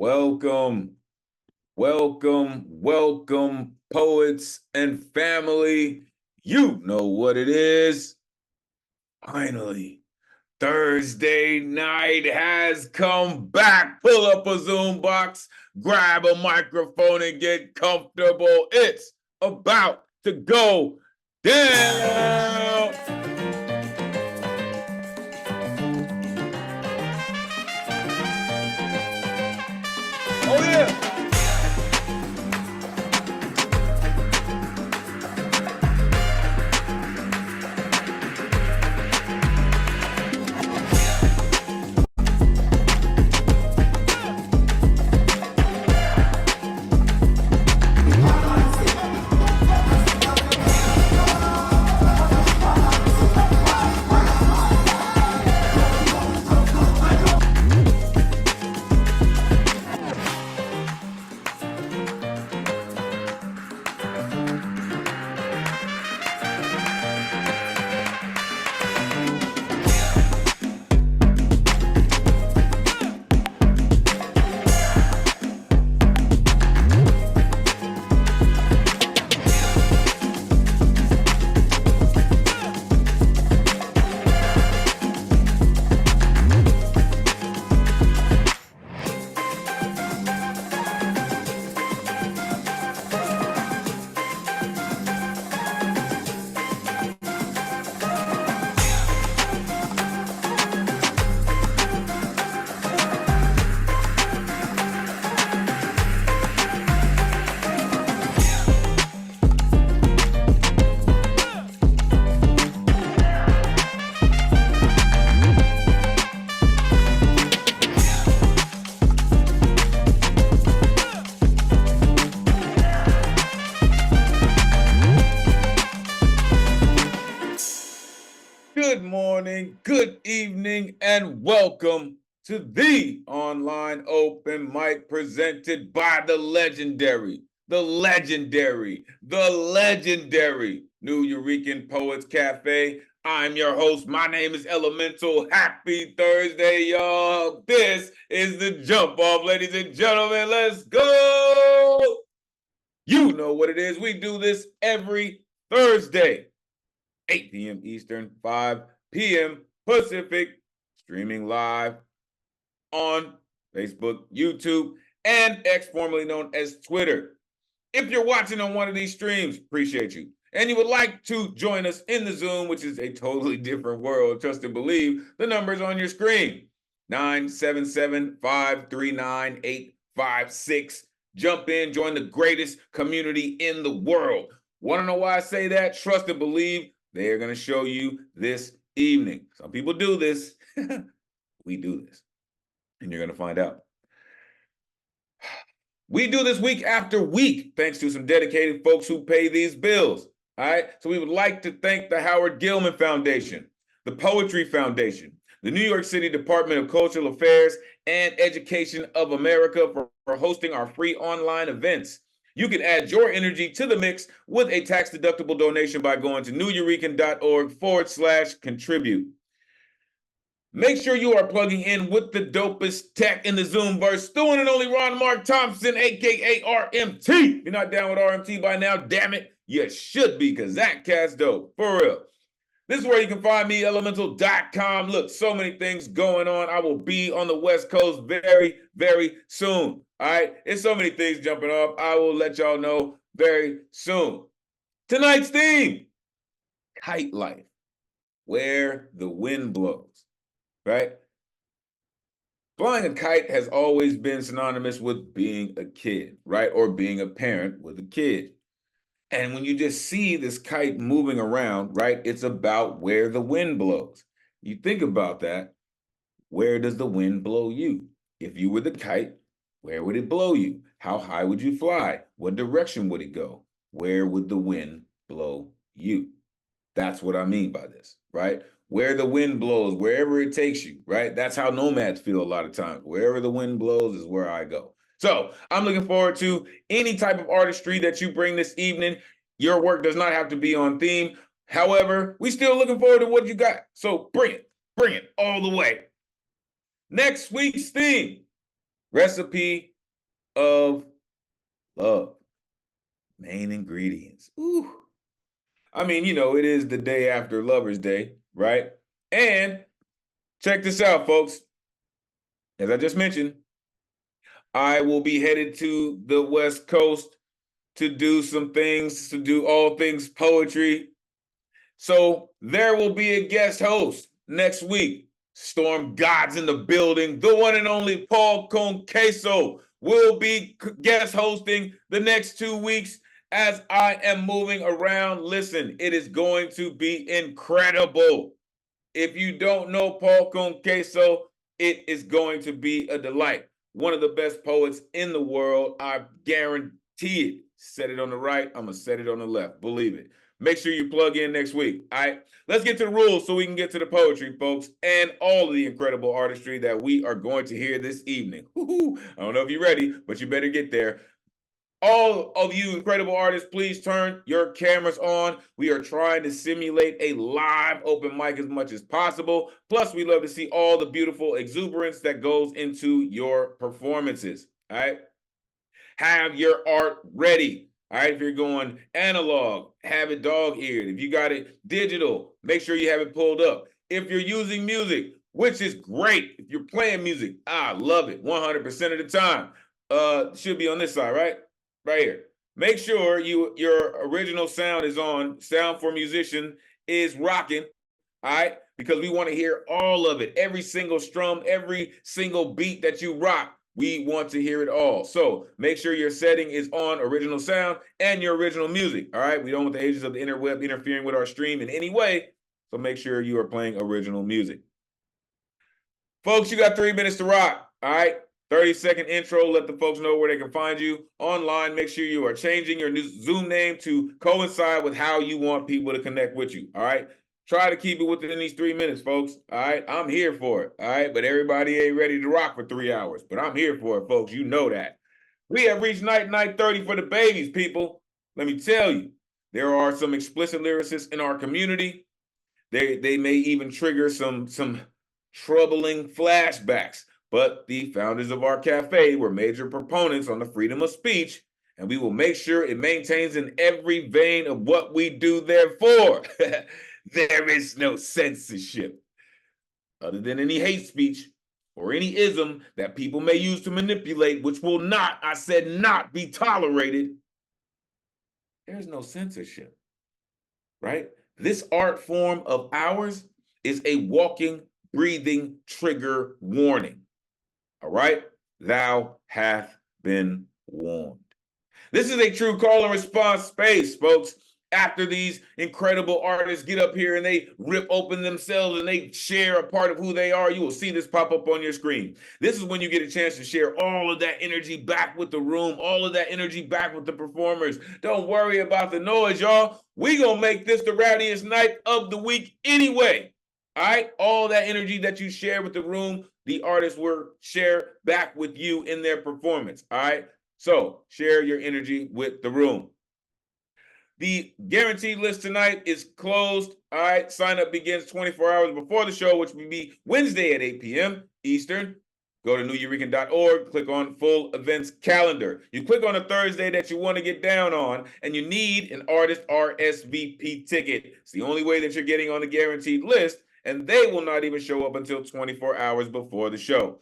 Welcome, welcome, poets and family. You know what it is. Finally, Thursday night has come back. Pull up a Zoom box, grab a microphone, and get comfortable. It's about to go down. Oh, yeah. Good morning, good evening, and welcome to the online open mic presented by the legendary New Eurekan Poets Cafe. I'm your host. My name is Elemen2al. Happy Thursday, y'all. This is the jump off, ladies and gentlemen. Let's go. You know what it is. We do this every Thursday. 8 p.m. Eastern, 5 p.m. Pacific, streaming live on Facebook, YouTube, and X, formerly known as Twitter. If you're watching on one of these streams, appreciate you. And you would like to join us in the Zoom, which is a totally different world, trust and believe, the number's on your screen. 977-539-856. Jump in, join the greatest community in the world. Want to know why I say that? Trust and believe. They are going to show you this evening. Some people do this. We do this. And you're going to find out. We do this week after week, thanks to some dedicated folks who pay these bills. All right. So we would like to thank the Howard Gilman Foundation, the Poetry Foundation, the New York City Department of Cultural Affairs and Education of America for hosting our free online events. You can add your energy to the mix with a tax-deductible donation by going to neweurekan.org/contribute. Make sure you are plugging in with the dopest tech in the Zoomverse, the one and only Ron Mark Thompson, a.k.a. RMT. If you're not down with RMT by now, damn it, you should be, because that cat's dope, for real. This is where you can find me, Elemen2al.com. Look, so many things going on. I will be on the West Coast very, very soon. All right? There's so many things jumping off. I will let y'all know very soon. Tonight's theme, kite life, where the wind blows, right? Flying a kite has always been synonymous with being a kid, right? Or being a parent with a kid. And when you just see this kite moving around, right, it's about where the wind blows. You think about that. Where does the wind blow you? If you were the kite, where would it blow you? How high would you fly? What direction would it go? Where would the wind blow you? That's what I mean by this, right? Where the wind blows, wherever it takes you, right? That's how nomads feel a lot of times. Wherever the wind blows is where I go. So I'm looking forward to any type of artistry that you bring this evening. Your work does not have to be on theme. However, we still looking forward to what you got. So bring it all the way. Next week's theme, recipe of love. Main ingredients. Ooh. I mean, it is the day after Lover's Day, right? And check this out, folks. As I just mentioned, I will be headed to the West Coast to do some things, to do all things poetry. So there will be a guest host next week. Storm God's in the building. The one and only Paul Conqueso will be guest hosting the next 2 weeks as I am moving around. Listen, it is going to be incredible. If you don't know Paul Conqueso, it is going to be a delight. One of the best poets in the world. I guarantee it. Set it on the right, I'm going to set it on the left. Believe it. Make sure you plug in next week. All right, let's get to the rules so we can get to the poetry, folks, and all of the incredible artistry that we are going to hear this evening. I don't know if you're ready, but you better get there. All of you incredible artists, please turn your cameras on. We are trying to simulate a live open mic as much as possible. Plus, we love to see all the beautiful exuberance that goes into your performances. All right. Have your art ready. All right. If you're going analog, have it dog-eared. If you got it digital, make sure you have it pulled up. If you're using music, which is great. If you're playing music, I love it 100% of the time. Should be on this side, right? Right here. Make sure your original sound is on. Sound for musician is rocking. All right, because we want to hear all of it. Every single strum, every single beat that you rock, we want to hear it all. So make sure your setting is on original sound and your original music. All right, we don't want the agents of the interweb interfering with our stream in any way. So make sure you are playing original music. Folks, you got 3 minutes to rock. All right. 30-second intro. Let the folks know where they can find you online. Make sure you are changing your new Zoom name to coincide with how you want people to connect with you. All right. Try to keep it within these 3 minutes, folks. All right. I'm here for it. All right. But everybody ain't ready to rock for 3 hours. But I'm here for it, folks. You know that. We have reached night 30 for the babies, people. Let me tell you, there are some explicit lyricists in our community. They may even trigger some troubling flashbacks. But the founders of our cafe were major proponents on the freedom of speech, and we will make sure it maintains in every vein of what we do. Therefore, there is no censorship other than any hate speech or any ism that people may use to manipulate, which will not, I said not, be tolerated. There's no censorship, right? This art form of ours is a walking, breathing trigger warning. All right, thou hath been warned. This is a true call and response space, folks. After these incredible artists get up here and they rip open themselves and they share a part of who they are, you will see this pop up on your screen. This is when you get a chance to share all of that energy back with the room, all of that energy back with the performers. Don't worry about the noise, y'all. We gonna make this the rowdiest night of the week anyway. All right, all that energy that you share with the room, the artists will share back with you in their performance. All right, so share your energy with the room. The guaranteed list tonight is closed. All right, sign up begins 24 hours before the show, which will be Wednesday at 8 p.m. Eastern. Go to neweurekan.org, click on full events calendar. You click on a Thursday that you want to get down on, and you need an artist RSVP ticket. It's the only way that you're getting on the guaranteed list, and they will not even show up until 24 hours before the show.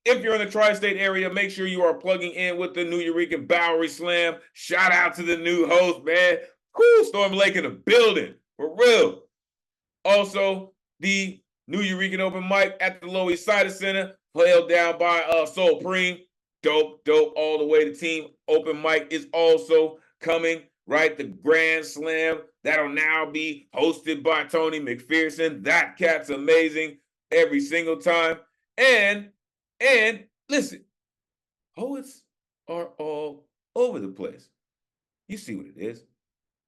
If you're in the tri-state area, make sure you are plugging in with the New Eurekan Bowery Slam. Shout out to the new host, man. Cool, Storm Lake in the building, for real. Also, the New Eurekan Open Mic at the Lower East Side Center, held down by Soul Preem. Dope, all the way. The team Open Mic is also coming, right? The Grand Slam, that'll now be hosted by Tony McPherson. That cat's amazing every single time. And listen, poets are all over the place. You see what it is.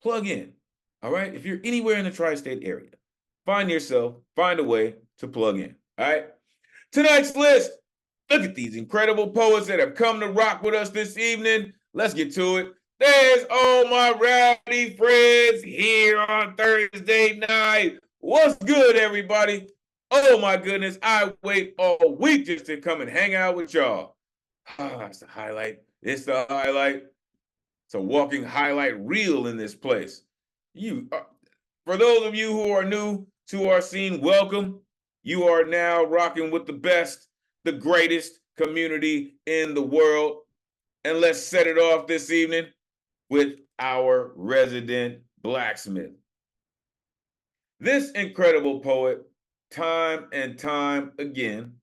Plug in, all right? If you're anywhere in the tri-state area, find a way to plug in, all right? Tonight's list, look at these incredible poets that have come to rock with us this evening. Let's get to it. There's all my rowdy friends here on Thursday night. What's good, everybody? Oh my goodness, I wait all week just to come and hang out with y'all. That's the highlight. It's the highlight. It's a walking highlight reel in this place. For those of you who are new to our scene, welcome. You are now rocking with the best, the greatest community in the world. And let's set it off this evening with our resident blacksmith. This incredible poet, time and time again,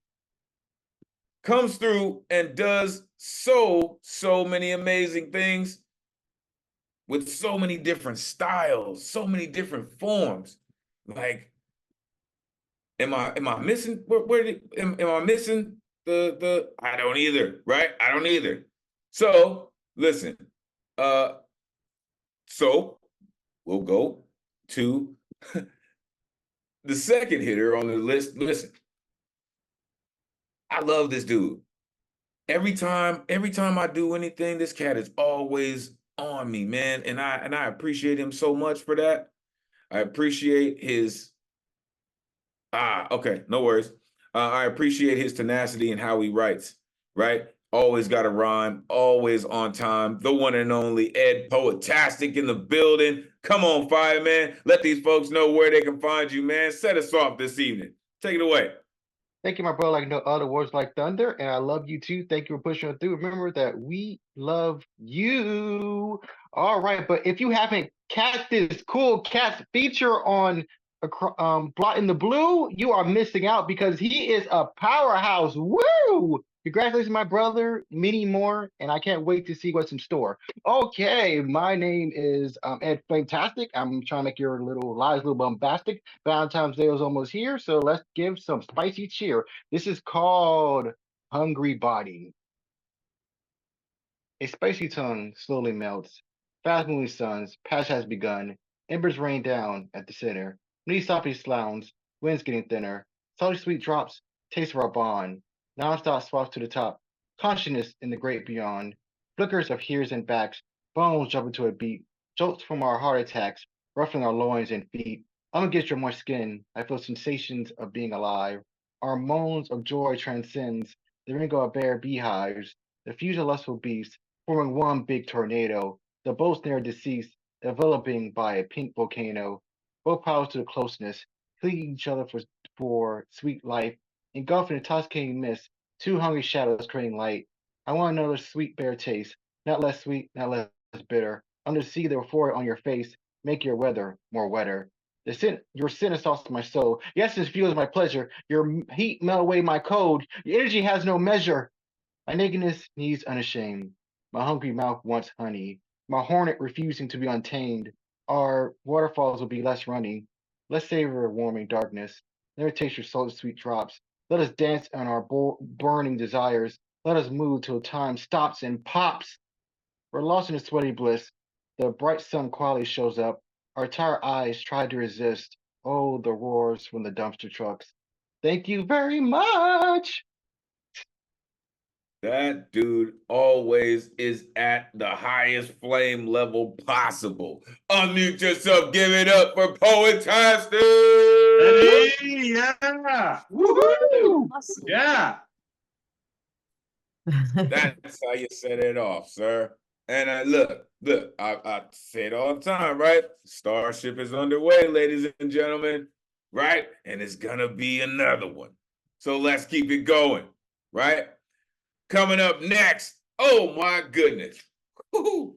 comes through and does so many amazing things with so many different styles, so many different forms. Like, am I missing am I missing the I don't either, right? I don't either. So listen, so we'll go to the second hitter on the list. Listen, I love this dude. Every time I do anything, this cat is always on me, man. And I appreciate him so much for that. I appreciate his okay, no worries. I appreciate his tenacity and how he writes, right? Always got a rhyme, always on time. The one and only Ed Poetastic in the building. Come on, Fireman. Let these folks know where they can find you, man. Set us off this evening. Take it away. Thank you, my brother, like no other words like thunder. And I love you too. Thank you for pushing it through. Remember that we love you. All right. But if you haven't caught this cool Cats feature on Blot in the Blue, you are missing out because he is a powerhouse. Woo! Congratulations, my brother. Many more. And I can't wait to see what's in store. Okay. My name is Ed Fantastic. I'm trying to make your little lives a little bombastic. Valentine's Day is almost here, so let's give some spicy cheer. This is called Hungry Body. A spicy tongue slowly melts. Fast-moving suns, patch has begun. Embers rain down at the center. Knees softly slowns, winds getting thinner. Salty sweet drops, taste of our bond. Non-stop swaps to the top. Consciousness in the great beyond. Flickers of hears and backs. Bones jump into a beat. Jolts from our heart attacks, ruffling our loins and feet. I'm against your moist skin. I feel sensations of being alive. Our moans of joy transcends the ring of bare beehives. The fuse of lustful beasts, forming one big tornado. The boats near deceased, developing by a pink volcano. Both piles to the closeness, clinging each other for sweet life, engulfed in intoxicating mist. Two hungry shadows creating light. I want another sweet bare taste, not less sweet, not less bitter. Under the sea, the euphoria on your face, make your weather more wetter. Your sin assaults my soul. Yes, it fuels my pleasure. Your heat melt away my cold. Your energy has no measure. My nakedness needs unashamed. My hungry mouth wants honey. My hornet refusing to be untamed. Our waterfalls will be less running. Let's savor warming darkness. Never taste your salty sweet drops. Let us dance on our burning desires. Let us move till time stops and pops. We're lost in a sweaty bliss. The bright sun quality shows up. Our tired eyes try to resist. Oh, the roars from the dumpster trucks. Thank you very much. That dude always is at the highest flame level possible. Unmute yourself. Give it up for Poetastic. Hey, yeah. Woohoo! Awesome. Yeah. That's how you set it off, sir. And look, I say it all the time, right? Starship is underway, ladies and gentlemen, right? And it's gonna be another one. So let's keep it going, right? Coming up next, oh my goodness. Woo-hoo.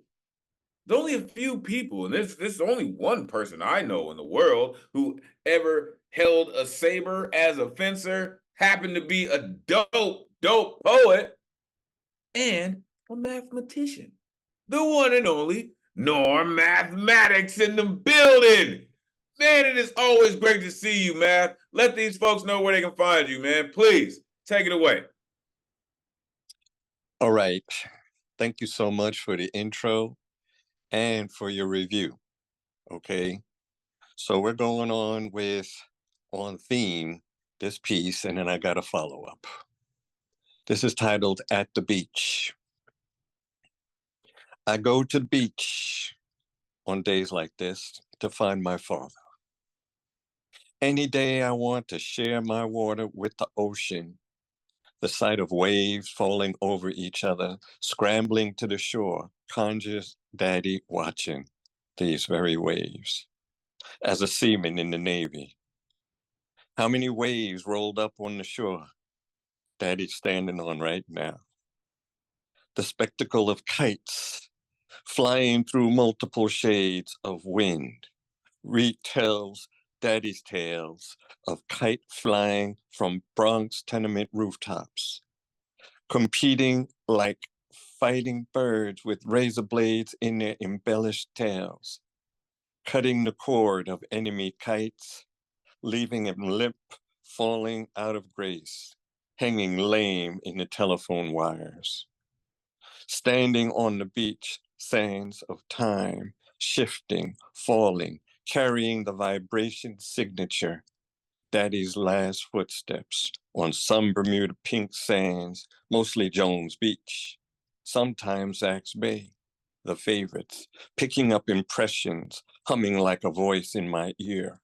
There's only a few people, and this is only one person I know in the world who ever held a saber as a fencer, happened to be a dope poet, and a mathematician. The one and only Norm Mathematics in the building. Man, it is always great to see you, Math. Let these folks know where they can find you, man. Please, take it away. All right. Thank you so much for the intro and for your review. Okay. So we're going on with on theme this piece, and then I got a follow-up. This is titled At the Beach. I go to the beach on days like this to find my father. Any day I want to share my water with the ocean. The sight of waves falling over each other, scrambling to the shore, conjures Daddy watching these very waves. As a seaman in the Navy, how many waves rolled up on the shore Daddy's standing on right now? The spectacle of kites flying through multiple shades of wind retells Daddy's tales of kite flying from Bronx tenement rooftops, competing like fighting birds with razor blades in their embellished tails, cutting the cord of enemy kites, leaving him limp, falling out of grace, hanging lame in the telephone wires. Standing on the beach sands of time, shifting, falling, carrying the vibration signature, Daddy's last footsteps on some Bermuda pink sands, mostly Jones Beach, sometimes Axe Bay, the favorites, picking up impressions, humming like a voice in my ear.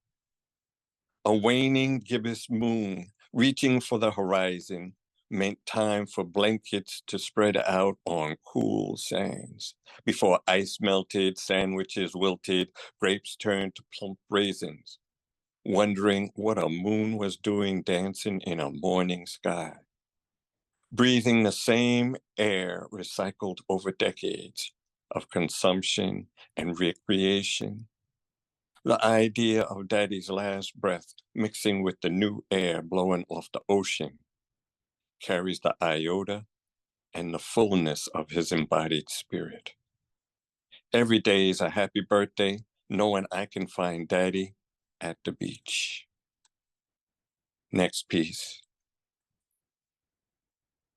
A waning gibbous moon, reaching for the horizon, meant time for blankets to spread out on cool sands. Before ice melted, sandwiches wilted, grapes turned to plump raisins. Wondering what a moon was doing dancing in a morning sky. Breathing the same air recycled over decades of consumption and recreation. The idea of Daddy's last breath mixing with the new air blowing off the ocean carries the iota and the fullness of his embodied spirit. Every day is a happy birthday, knowing I can find Daddy at the beach. Next piece.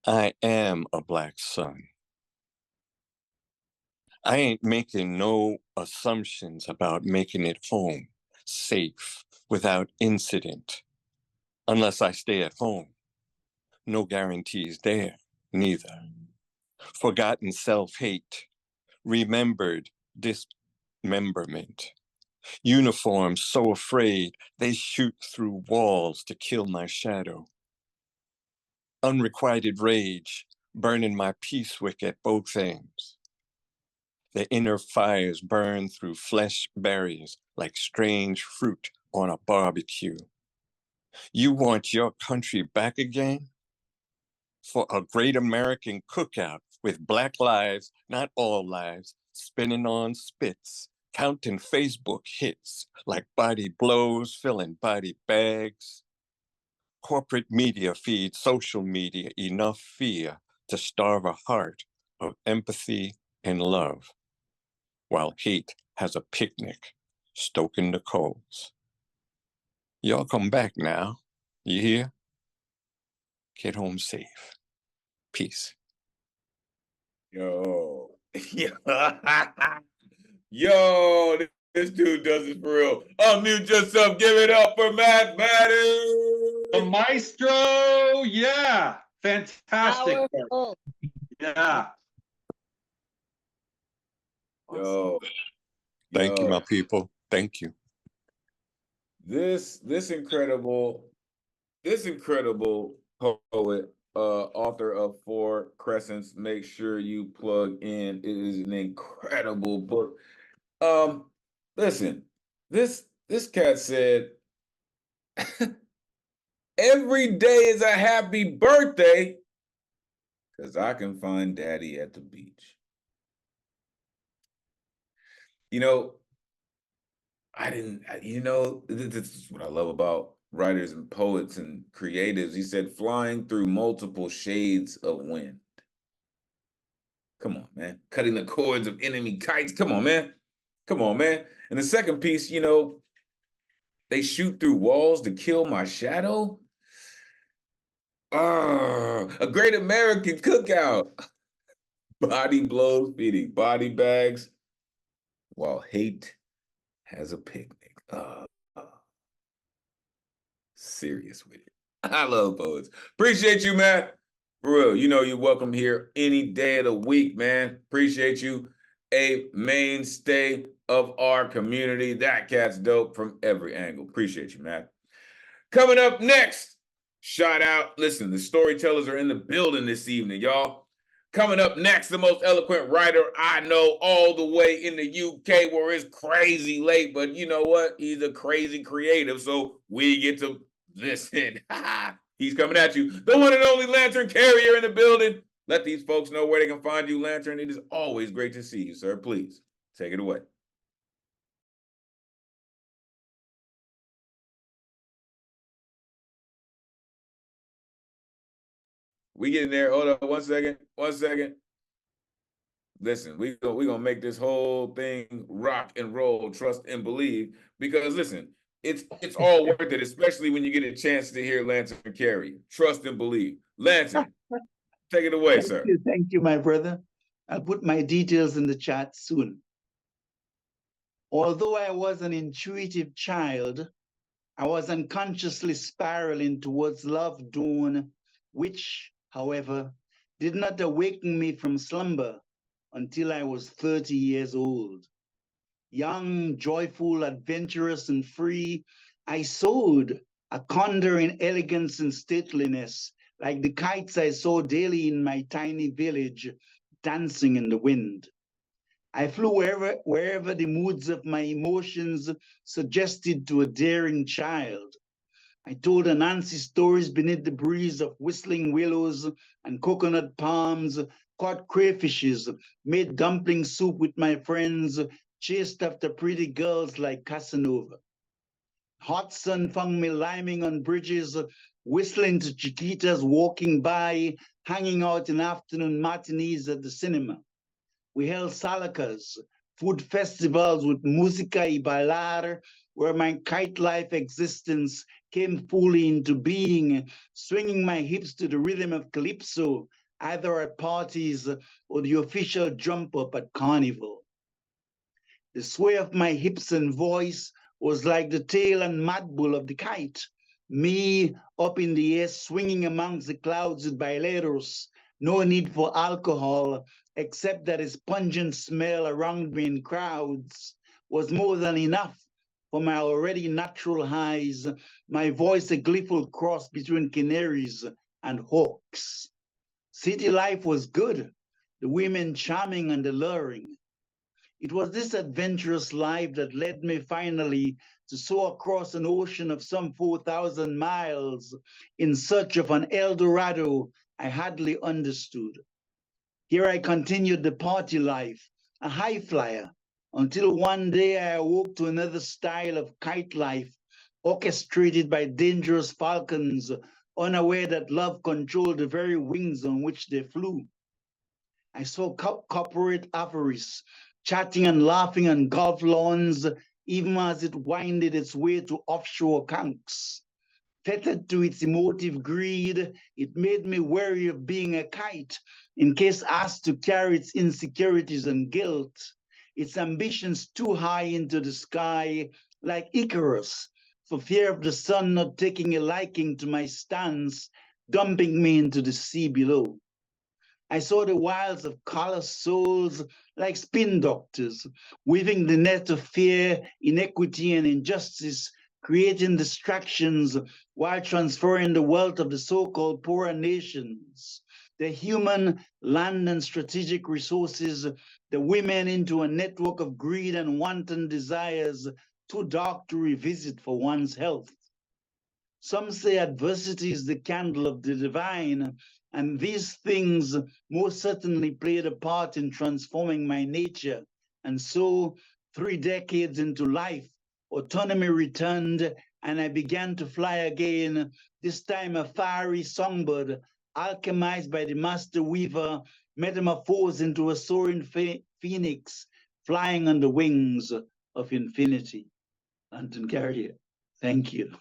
I am a Black son. I ain't making no assumptions about making it home, safe, without incident, unless I stay at home. No guarantees there, neither. Forgotten self-hate, remembered dismemberment. Uniforms so afraid they shoot through walls to kill my shadow. Unrequited rage, burning my peace wick at both ends. The inner fires burn through flesh barriers like strange fruit on a barbecue. You want your country back again? For a great American cookout with Black lives, not all lives, spinning on spits, counting Facebook hits like body blows, filling body bags. Corporate media feeds social media enough fear to starve a heart of empathy and love, while hate has a picnic stoking the coals. Y'all come back now, you hear? Get home safe. Peace. Yo. Yo, this dude does this for real. Unmute yourself. Give it up for Mathematics. The maestro, yeah. Fantastic. Powerful. Yeah. Yo. Thank you, Yo. my people. Thank you. This incredible poet, author of Four Crescents. Make sure you plug in. It is an incredible book. Listen, this cat said, every day is a happy birthday because I can find Daddy at the beach. You know, this is what I love about writers and poets and creatives. He said, flying through multiple shades of wind. Come on, man. Cutting the cords of enemy kites. Come on, man. Come on, man. And the second piece, they shoot through walls to kill my shadow. A great American cookout. Body blows feeding body bags while hate has a picnic. Serious with it. I love poets. Appreciate you, man. For real, you're welcome here any day of the week, man. Appreciate you. A mainstay of our community. That cat's dope from every angle. Appreciate you, man. Coming up next, shout out. Listen, the storytellers are in the building this evening, y'all. Coming up next, the most eloquent writer I know, all the way in the UK, where it's crazy late, but you know what? He's a crazy creative, so we get to listen. He's coming at you. The one and only Lantern Carrier in the building. Let these folks know where they can find you, Lantern. It is always great to see you, sir. Please take it away. We get in there. Hold up 1 second. 1 second. Listen, we're gonna make this whole thing rock and roll, trust and believe. Because listen, it's all worth it, especially when you get a chance to hear Lantern Carrier. Trust and believe. Lantern, take it away, sir. Thank you, my brother. I'll put my details in the chat soon. Although I was an intuitive child, I was unconsciously spiraling towards love dawn, which, however, did not awaken me from slumber until I was 30 years old. Young, joyful, adventurous, and free, I soared, a condor in elegance and stateliness, like the kites I saw daily in my tiny village, dancing in the wind. I flew wherever the moods of my emotions suggested to a daring child. I told Anansi stories beneath the breeze of whistling willows and coconut palms, caught crayfishes, made dumpling soup with my friends, chased after pretty girls like Casanova. Hot sun found me liming on bridges, whistling to Chiquitas walking by, hanging out in afternoon matinees at the cinema. We held salacas, food festivals with Música y Bailar, where my kite life existence came fully into being, swinging my hips to the rhythm of calypso, either at parties or the official jump up at carnival. The sway of my hips and voice was like the tail and mad bull of the kite, me up in the air swinging amongst the clouds with baileros, no need for alcohol, except that its pungent smell around me in crowds was more than enough for my already natural highs, my voice a gleeful cross between canaries and hawks. City life was good, the women charming and alluring. It was this adventurous life that led me finally to soar across an ocean of some 4,000 miles in search of an El Dorado I hardly understood. Here I continued the party life, a high flyer, until one day I awoke to another style of kite life, orchestrated by dangerous falcons, unaware that love controlled the very wings on which they flew. I saw corporate avarice, chatting and laughing on golf lawns, even as it winded its way to offshore accounts. Tethered to its emotive greed, it made me wary of being a kite, in case asked to carry its insecurities and guilt, its ambitions too high into the sky, like Icarus, for fear of the sun not taking a liking to my stance, dumping me into the sea below. I saw the wiles of callous souls like spin doctors, weaving the net of fear, inequity, and injustice, creating distractions while transferring the wealth of the so-called poorer nations, the human, land, and strategic resources, the women into a network of greed and wanton desires too dark to revisit for one's health. Some say adversity is the candle of the divine, and these things most certainly played a part in transforming my nature. And so, 3 decades into life, autonomy returned, and I began to fly again, this time a fiery songbird, alchemized by the master weaver, metamorphosed into a soaring phoenix, flying on the wings of infinity. Lantern Carrier, thank you.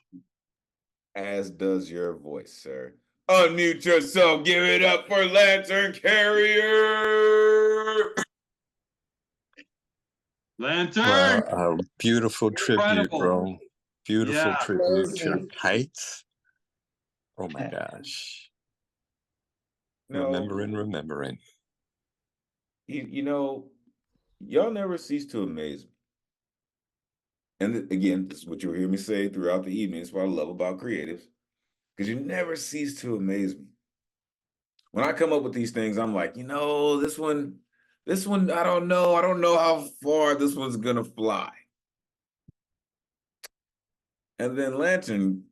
As does your voice, sir. Unmute yourself. Give it up for Lantern Carrier. Lantern. Wow, beautiful tribute, Incredible. bro. Beautiful Yeah. tribute to kites. Oh my gosh. No, Remembering. you know, y'all never cease to amaze me. And again, this is what you'll hear me say throughout the evening. It's what I love about creatives. because you never cease to amaze me. When I come up with these things, I'm like, you know, this one, I don't know. I don't know how far this one's gonna fly. And then Lantern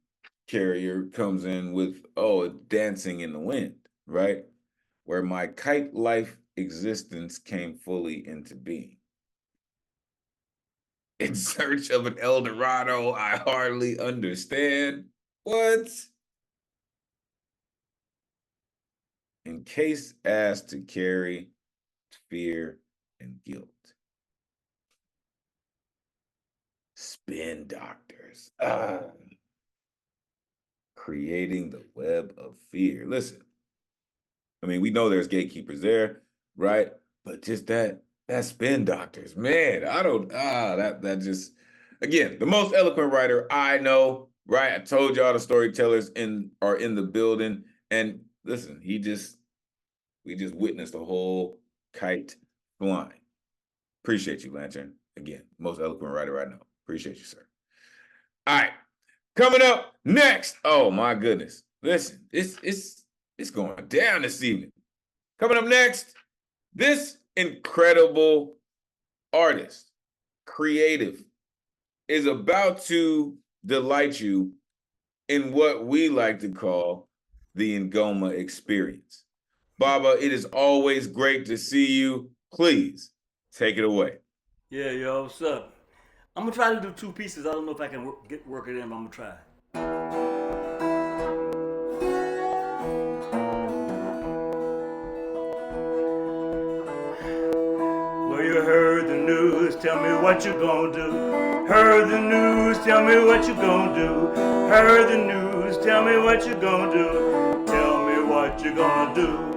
Carrier comes in with, oh, dancing in the wind, right? Where my kite life existence came fully into being. In search of an El Dorado I hardly understand. What? In case asked to carry fear and guilt. Spin doctors. Creating the web of fear. Listen, I mean, we know there's gatekeepers there, right? But just that spin doctors, man, I don't, that just, again, the most eloquent writer I know, right? I told y'all the storytellers are in the building. And listen, we just witnessed a whole kite flying. Appreciate you, Lantern. Again, most eloquent writer I know. Appreciate you, sir. All right, coming up next. Oh my goodness. Listen, it's going down this evening. Coming up next, this incredible artist, creative, is about to delight you in what we like to call the Ngoma experience. Baba, it is always great to see you. Please take it away. Yeah, yo, what's up? I'm gonna try to do 2 pieces. I don't know if I can work it in, but I'm gonna try. Well, you heard the news, tell me what you gonna do. Heard the news, tell me what you gonna do. Heard the news, tell me what you gonna do. Tell me what you gonna do.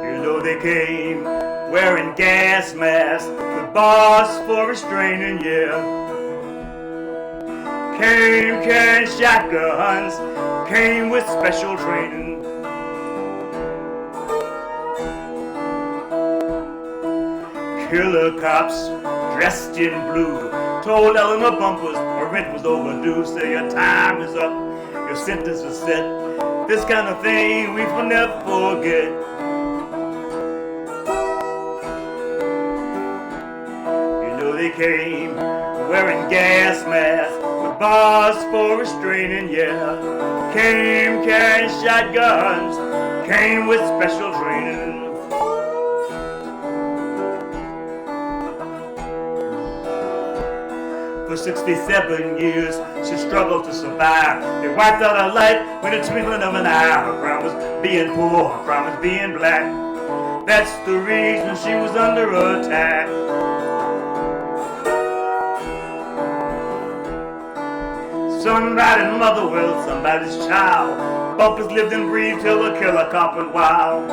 You know they came wearing gas masks with bars for restraining, yeah. Came carrying shotguns, came with special training. Killer cops dressed in blue told Eleanor Bumpers her rent was overdue. Say your time is up, your sentence is set. This kind of thing we will never forget. They came wearing gas masks with bars for restraining, yeah. Came carrying shotguns, came with special training. For 67 years, she struggled to survive. They wiped out her life with a twinkling of an eye. Her crime was being poor, her crime was being black. That's the reason she was under attack. Somebody's mother, well, somebody's child. Bumpers lived and breathed till the killer cop went wild.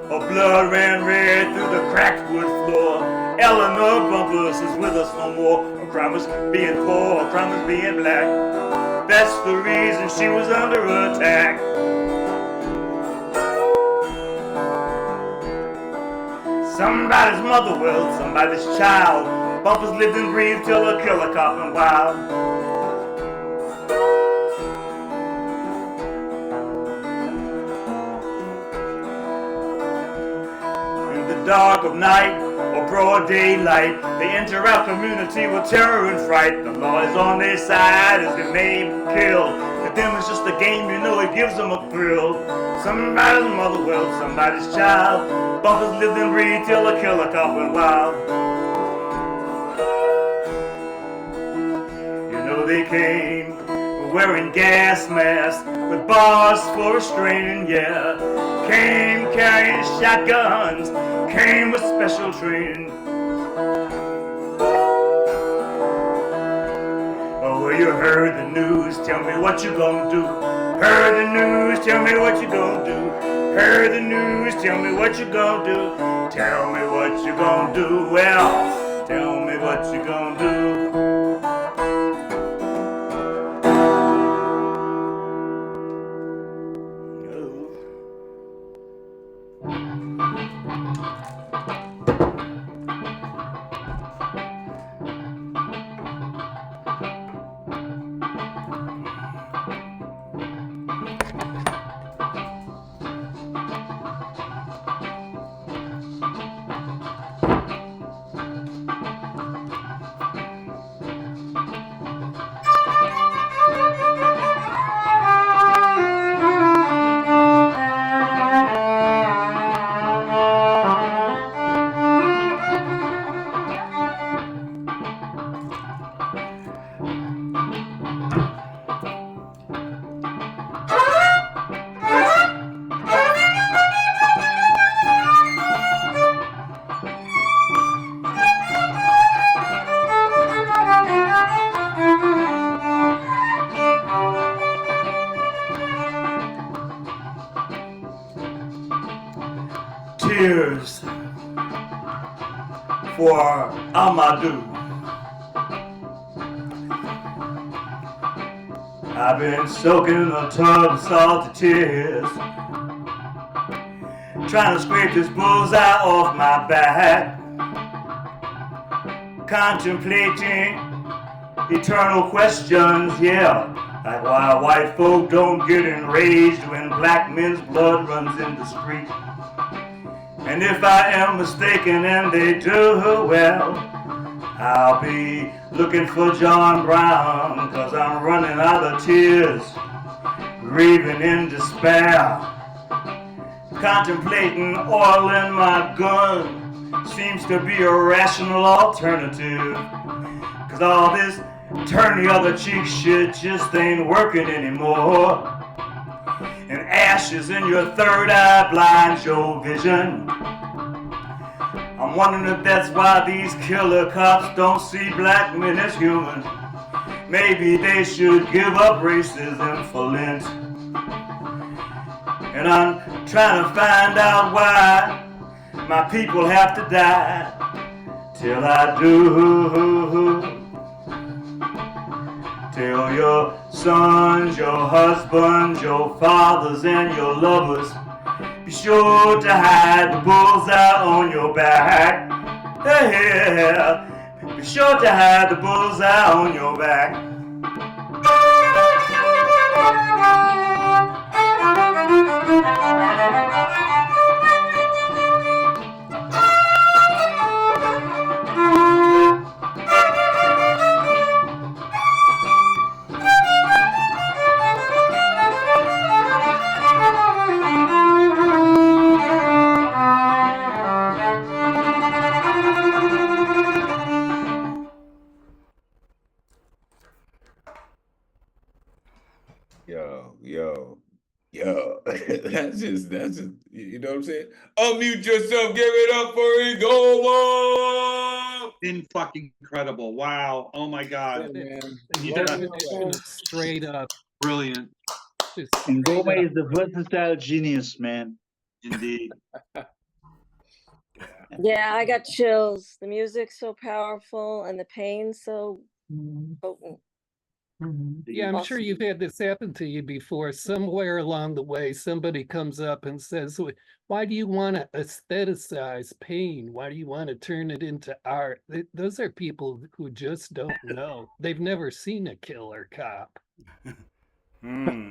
Her blood ran red through the cracked wood floor. Eleanor Bumpers is with us no more. Her crime was being poor, her crime was being black. That's the reason she was under attack. Somebody's mother, well, somebody's child. Bumpers lived and breathed till the killer cop went wild. In the dark of night or broad daylight, they enter our community with terror and fright. The law is on their side as the name kill. To them it's just a game, you know it gives them a thrill. Somebody's mother, well, somebody's child. Bumpers lived and breathed till the killer cop went wild. They came wearing gas masks with bars for restraining, yeah. Came carrying shotguns, came with special training. Oh, well, you heard the news, tell me what you gonna do. Heard the news, tell me what you gonna do. Heard the news, tell me what you gonna do. Tell me what you gonna do. Well, tell me what you gonna do. tears for Amadou. I've been soaking in a tub of salty tears, trying to scrape this bullseye off my back, contemplating eternal questions, yeah, like why white folk don't get enraged when black men's blood runs in the street. And if I am mistaken and they do, well, I'll be looking for John Brown, 'cause I'm running out of tears, grieving in despair, contemplating oil in my gun seems to be a rational alternative, 'cause all this turn the other cheek shit just ain't working anymore, and ashes in your third eye blinds your vision. I'm wondering if that's why these killer cops don't see black men as human. Maybe they should give up racism for Lent. And I'm trying to find out why my people have to die till I do. Till your sons, your husbands, your fathers, and your lovers be sure to hide the bullseye on your back. Yeah, be sure to hide the bullseye on your back. Yo. that's just, you know what I'm saying? Unmute yourself, give it up for Igoma! Fucking incredible. Wow. Oh my God. The Man. definition of straight up. Brilliant. Just And straight Goma up. is the versatile genius, man. Indeed. Yeah, I got chills. The music's so powerful and the pain so potent. Yeah, I'm sure Awesome. you've had this happen to you before. Somewhere along the way, somebody comes up and says, why do you want to aestheticize pain? Why do you want to turn it into art? Those are people who just don't know. They've never seen a killer cop. Hmm.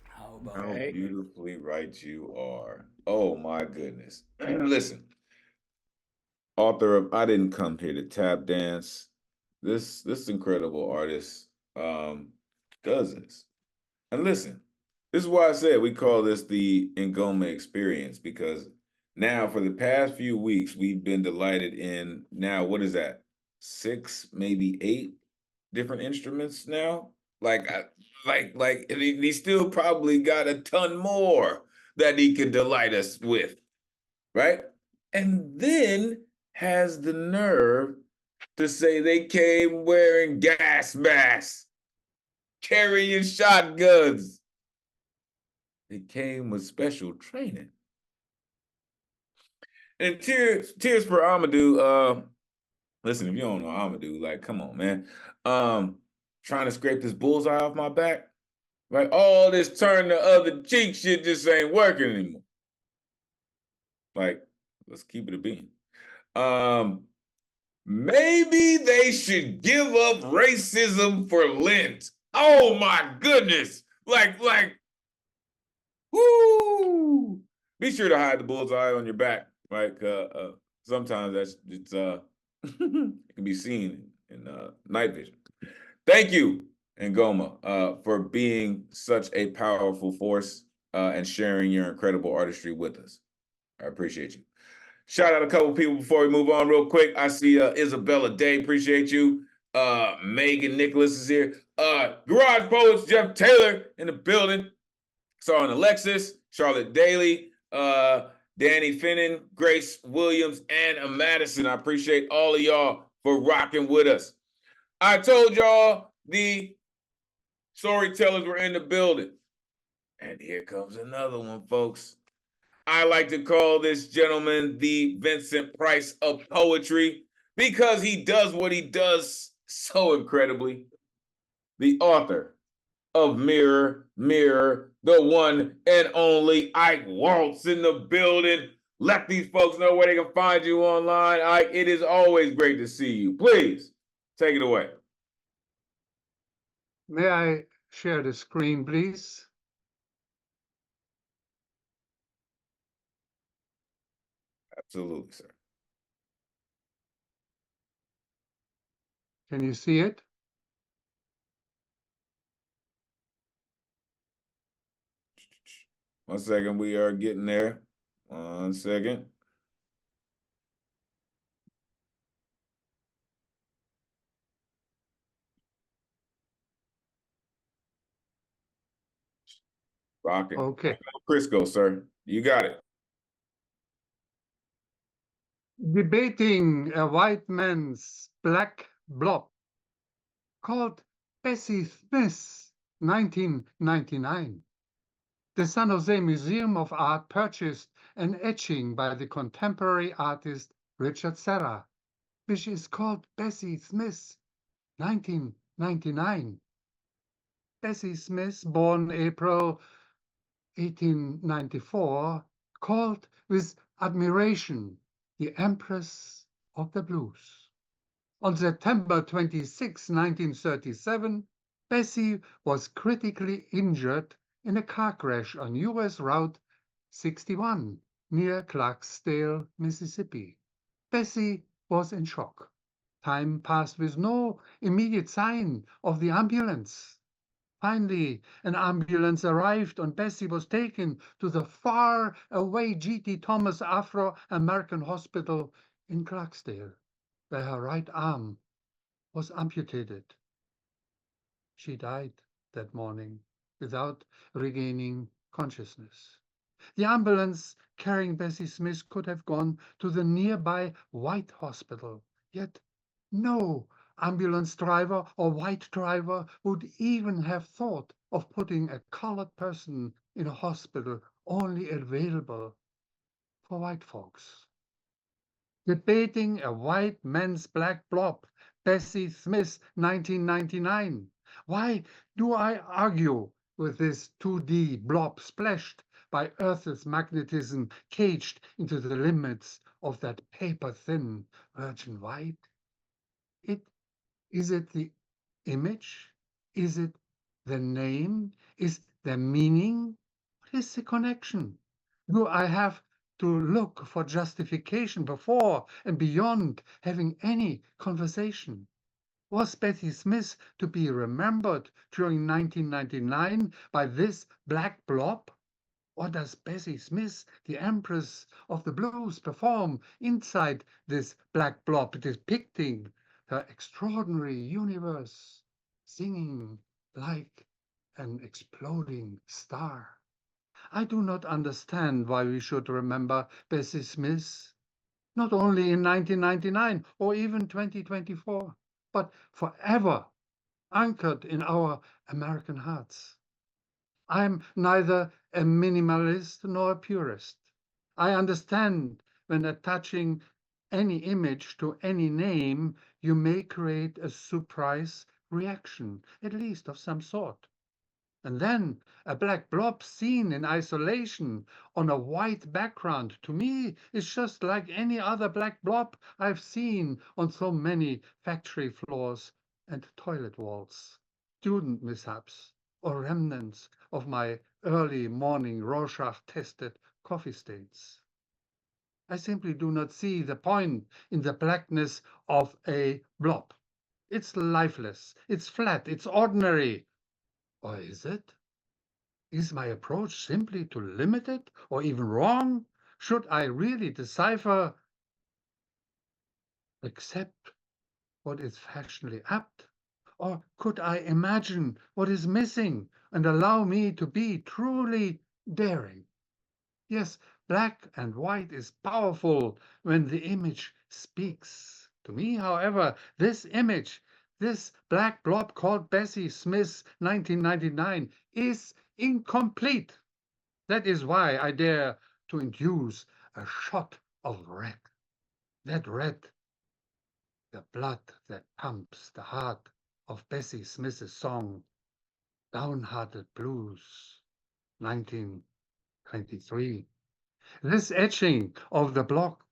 How about How that? beautifully right you are. Oh my goodness. Listen, author of I Didn't Come Here to Tap Dance. This incredible artist does this. And listen, this is why I said we call this the Ngoma experience, because now for the past few weeks, we've been delighted in now, what is that? 6, maybe 8 different instruments now? Like and he still probably got a ton more that he could delight us with, right? And then has the nerve to say they came wearing gas masks, carrying shotguns. They came with special training. And tears for Amadou. Listen, if you don't know Amadou, like, come on, man. Trying to scrape this bullseye off my back, right? All this turn the other cheek shit just ain't working anymore. Like, let's keep it a bean. Maybe they should give up racism for Lent. Oh my goodness. Like, whoo. Be sure to hide the bullseye on your back, right? Sometimes it can be seen in night vision. Thank you, Ngoma, for being such a powerful force and sharing your incredible artistry with us. I appreciate you. Shout out a couple people before we move on real quick. I see Isabella Day, appreciate you. Megan Nicholas is here. Garage Poets, Jeff Taylor in the building. Saw an Alexis, Charlotte Daly, Danny Finnan, Grace Williams, and a Madison. I appreciate all of y'all for rocking with us. I told y'all the storytellers were in the building. And here comes another one, folks. I like to call this gentleman the Vincent Price of poetry because he does what he does so incredibly. The author of Mirror, Mirror, the one and only Ike Waltz in the building. Let these folks know where they can find you online. Ike, it is always great to see you. Please take it away. May I share the screen, please? Absolutely, sir. Can you see it? One second, we are getting there. 1 second. Rocking. Okay. Crisco, sir. You got it. Debating a white man's black blob called Bessie Smith, 1999. The San Jose Museum of Art purchased an etching by the contemporary artist Richard Serra, which is called Bessie Smith, 1999. Bessie Smith, born April 1894, called with admiration the Empress of the Blues. On September 26, 1937, Bessie was critically injured in a car crash on U.S. Route 61 near Clarksdale, Mississippi. Bessie was in shock. Time passed with no immediate sign of the ambulance. Finally, an ambulance arrived and Bessie was taken to the far-away G.T. Thomas Afro-American Hospital in Clarksdale, where her right arm was amputated. She died that morning without regaining consciousness. The ambulance carrying Bessie Smith could have gone to the nearby White Hospital, yet no ambulance driver or white driver would even have thought of putting a colored person in a hospital only available for white folks. Debating a white man's black blob, Bessie Smith, 1999. Why do I argue with this 2D blob splashed by Earth's magnetism, caged into the limits of that paper-thin virgin white? Is it the image? Is it the name? Is the meaning? What is the connection? Do I have to look for justification before and beyond having any conversation? Was Bessie Smith to be remembered during 1999 by this black blob? Or does Bessie Smith, the Empress of the Blues, perform inside this black blob, depicting her extraordinary universe, singing like an exploding star? I do not understand why we should remember Bessie Smith, not only in 1999 or even 2024, but forever anchored in our American hearts. I'm neither a minimalist nor a purist. I understand when attaching any image to any name, you may create a surprise reaction, at least of some sort. And then a black blob seen in isolation on a white background, to me, is just like any other black blob I've seen on so many factory floors and toilet walls, student mishaps, or remnants of my early morning Rorschach-tested coffee stains. I simply do not see the point in the blackness of a blob. It's lifeless, it's flat, it's ordinary. Or is it? Is my approach simply too limited or even wrong? Should I really decipher, accept what is fashionably apt? Or could I imagine what is missing and allow me to be truly daring? Yes, black and white is powerful when the image speaks. To me, however, this image, this black blob called Bessie Smith 1999, is incomplete. That is why I dare to induce a shot of red. That red, the blood that pumps the heart of Bessie Smith's song, Downhearted Blues, 1923. This etching of the block,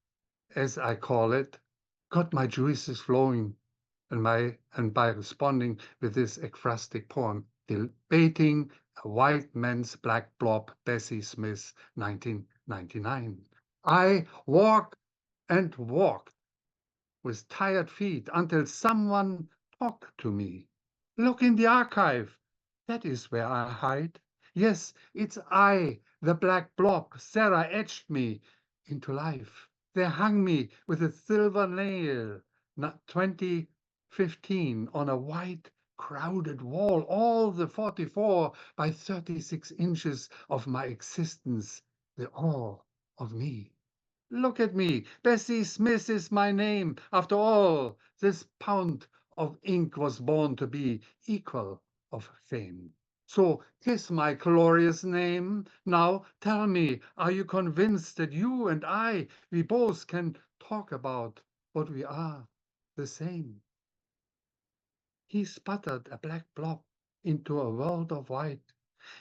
as I call it, got my juices flowing, and by responding with this ekphrastic poem, debating a white man's black blob, Bessie Smith, 1999. I walked and walked with tired feet until someone talked to me. Look in the archive. That is where I hide. Yes, it's I, the black blob. Sarah etched me into life. They hung me with a silver nail, 2015, on a white, crowded wall, all the 44 by 36 inches of my existence, the all of me. Look at me. Bessie Smith is my name. After all, this pound of ink was born to be equal of fame. So kiss my glorious name. Now tell me, are you convinced that you and I, we both can talk about what we are, the same? He sputtered a black blob into a world of white.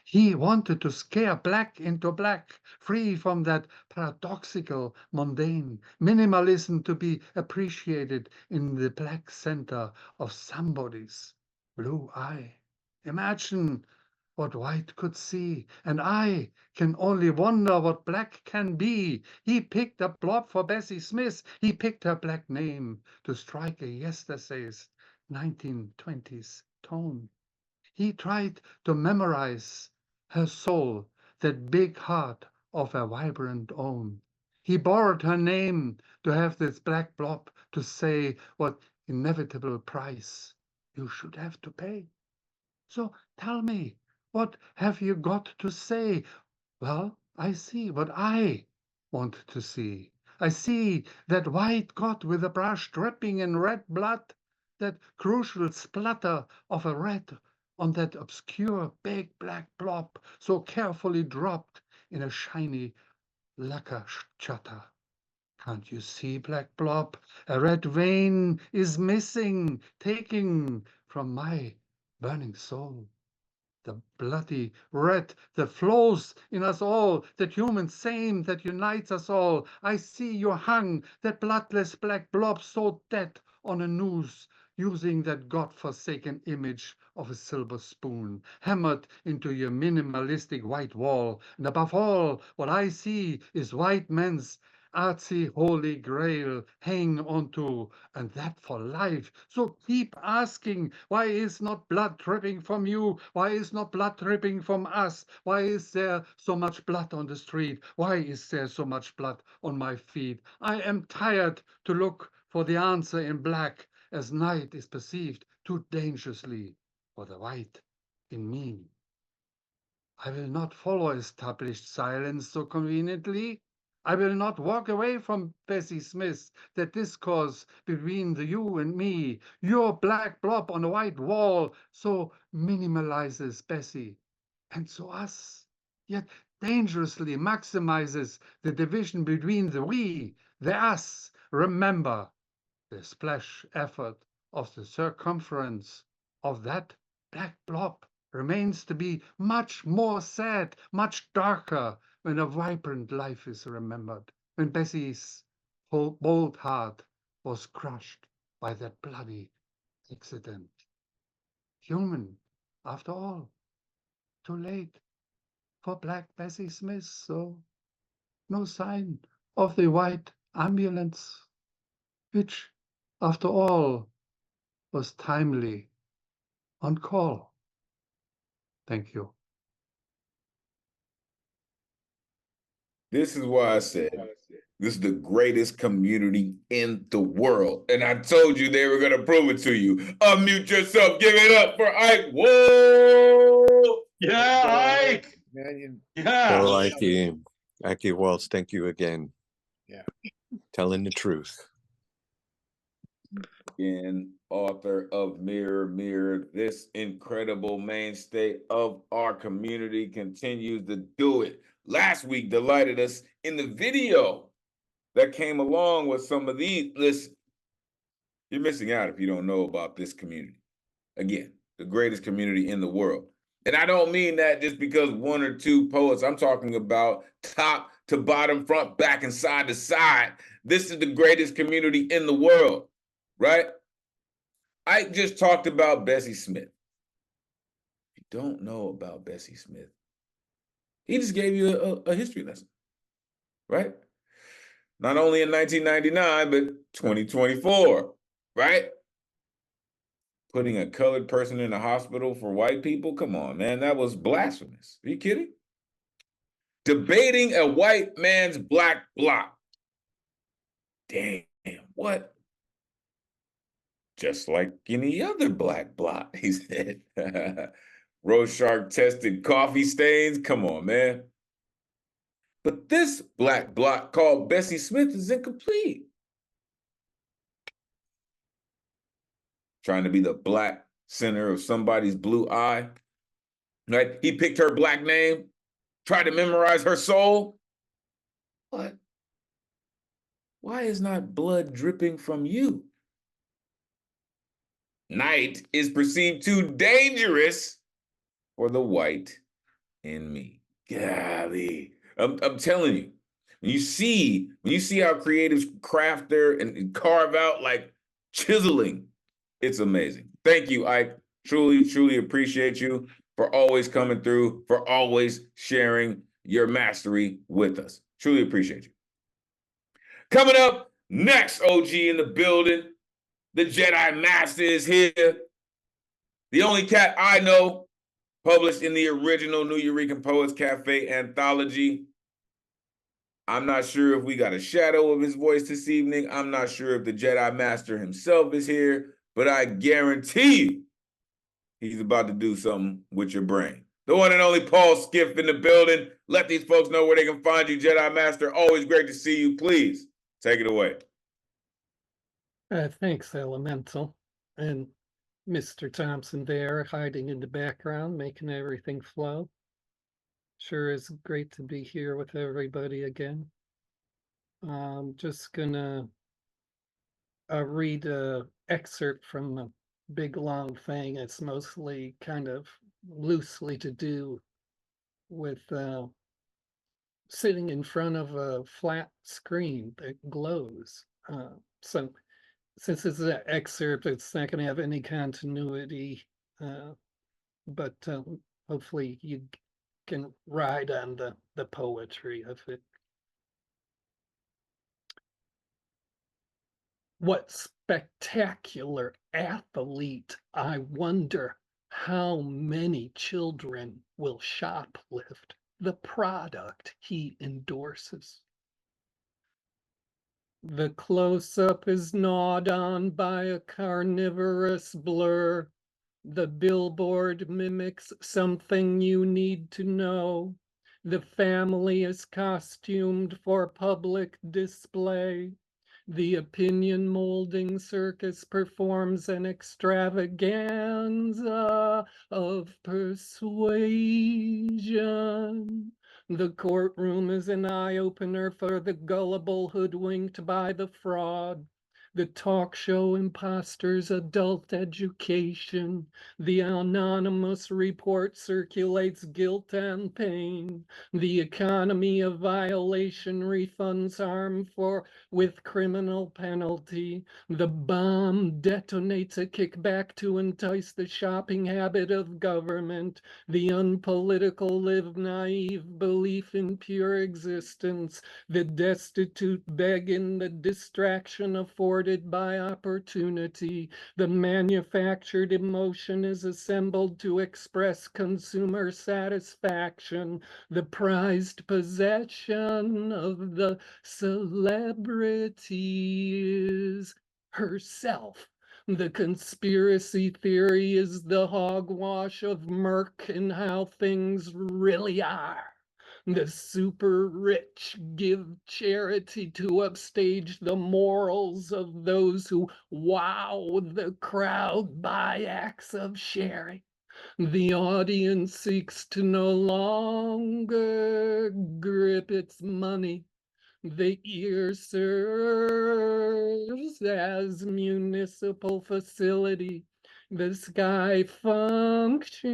He wanted to scare black into black, free from that paradoxical, mundane minimalism to be appreciated in the black center of somebody's blue eye. Imagine what white could see, and I can only wonder what black can be. He picked a blob for Bessie Smith. He picked her black name to strike a yesterday's 1920s tone. He tried to memorize her soul, that big heart of a vibrant own. He borrowed her name to have this black blob to say what inevitable price you should have to pay. So tell me, what have you got to say? Well, I see what I want to see. I see that white god with a brush dripping in red blood, that crucial splutter of a red on that obscure big black blob so carefully dropped in a shiny lacquer shutter. Can't you see, black blob? A red vein is missing, taking from my burning soul. The bloody red that flows in us all, that human same that unites us all. I see you hung, that bloodless black blob so dead on a noose, using that god-forsaken image of a silver spoon, hammered into your minimalistic white wall. And above all, what I see is white man's artsy holy grail hang onto, and that for life. So keep asking, why is not blood dripping from you? Why is not blood dripping from us? Why is there so much blood on the street? Why is there so much blood on my feet? I am tired to look for the answer in black, as night is perceived too dangerously for the white in me. I will not follow established silence so conveniently. I will not walk away from Bessie Smith, that discourse between the you and me. Your black blob on a white wall so minimalizes Bessie, and so us, yet dangerously maximizes the division between the we, the us. Remember the splash effort of the circumference of that black blob remains to be much more sad, much darker, when a vibrant life is remembered, when Bessie's bold heart was crushed by that bloody accident. Human, after all, too late for black Bessie Smith, so no sign of the white ambulance, which, after all, was timely on call. Thank you. This is why I said this is the greatest community in the world. And I told you they were going to prove it to you. Unmute yourself. Give it up for Ike. Whoa! Yeah, Ike. Yeah. So, Ike Waltz, thank you again. Yeah. Telling the truth. And author of Mirror, Mirror. This incredible mainstay of our community continues to do it. Last week delighted us in the video that came along with some of these. Listen, you're missing out if you don't know about this community. Again, the greatest community in the world. And I don't mean that just because one or two poets. I'm talking about top to bottom, front, back, and side to side. This is the greatest community in the world, right? I just talked about Bessie Smith. If you don't know about Bessie Smith, he just gave you a history lesson, right? Not only in 1999, but 2024, right? Putting a colored person in a hospital for white people? Come on, man, that was blasphemous. Are you kidding? Debating a white man's black bloc. Damn, what? Just like any other black bloc, he said. Rorschach tested coffee stains? Come on, man. But this black bloc called Bessie Smith is incomplete. Trying to be the black center of somebody's blue eye, right? He picked her black name, tried to memorize her soul. What? Why is not blood dripping from you? Night is perceived too dangerous for the white in me. Golly, I'm telling you, when you see how creatives craft their and carve out like chiseling, it's amazing. Thank you, Ike. Truly, truly appreciate you for always coming through, for always sharing your mastery with us. Truly appreciate you. Coming up next, OG in the building. The Jedi Master is here. The only cat I know, published in the original New Eureka Poets Cafe anthology. I'm not sure if we got a shadow of his voice this evening. I'm not sure if the Jedi Master himself is here, but I guarantee you he's about to do something with your brain. The one and only Paul Skiff in the building. Let these folks know where they can find you, Jedi Master. Always great to see you. Please take it away. Thanks, Elemental. And Mr. Thompson there hiding in the background, making everything flow. Sure is great to be here with everybody again. I'm just gonna read an excerpt from a big long thing. It's mostly kind of loosely to do with sitting in front of a flat screen that glows. So since it's an excerpt, it's not going to have any continuity, but hopefully you can ride on the poetry of it. What spectacular athlete, I wonder how many children will shoplift the product he endorses. The close-up is gnawed on by a carnivorous blur. The billboard mimics something you need to know. The family is costumed for public display. The opinion molding circus performs an extravaganza of persuasion. The courtroom is an eye-opener for the gullible hoodwinked by the fraud. The talk show imposters adult education. The anonymous report circulates guilt and pain. The economy of violation refunds harm with criminal penalty. The bomb detonates a kickback to entice the shopping habit of government. The unpolitical live naive belief in pure existence. The destitute beg in the distraction afforded by opportunity. The manufactured emotion is assembled to express consumer satisfaction. The prized possession of the celebrity is herself. The conspiracy theory is the hogwash of murk in how things really are. The super rich give charity to upstage the morals of those who wow the crowd by acts of sharing. The audience seeks to no longer grip its money. The ear serves as municipal facility. The sky functions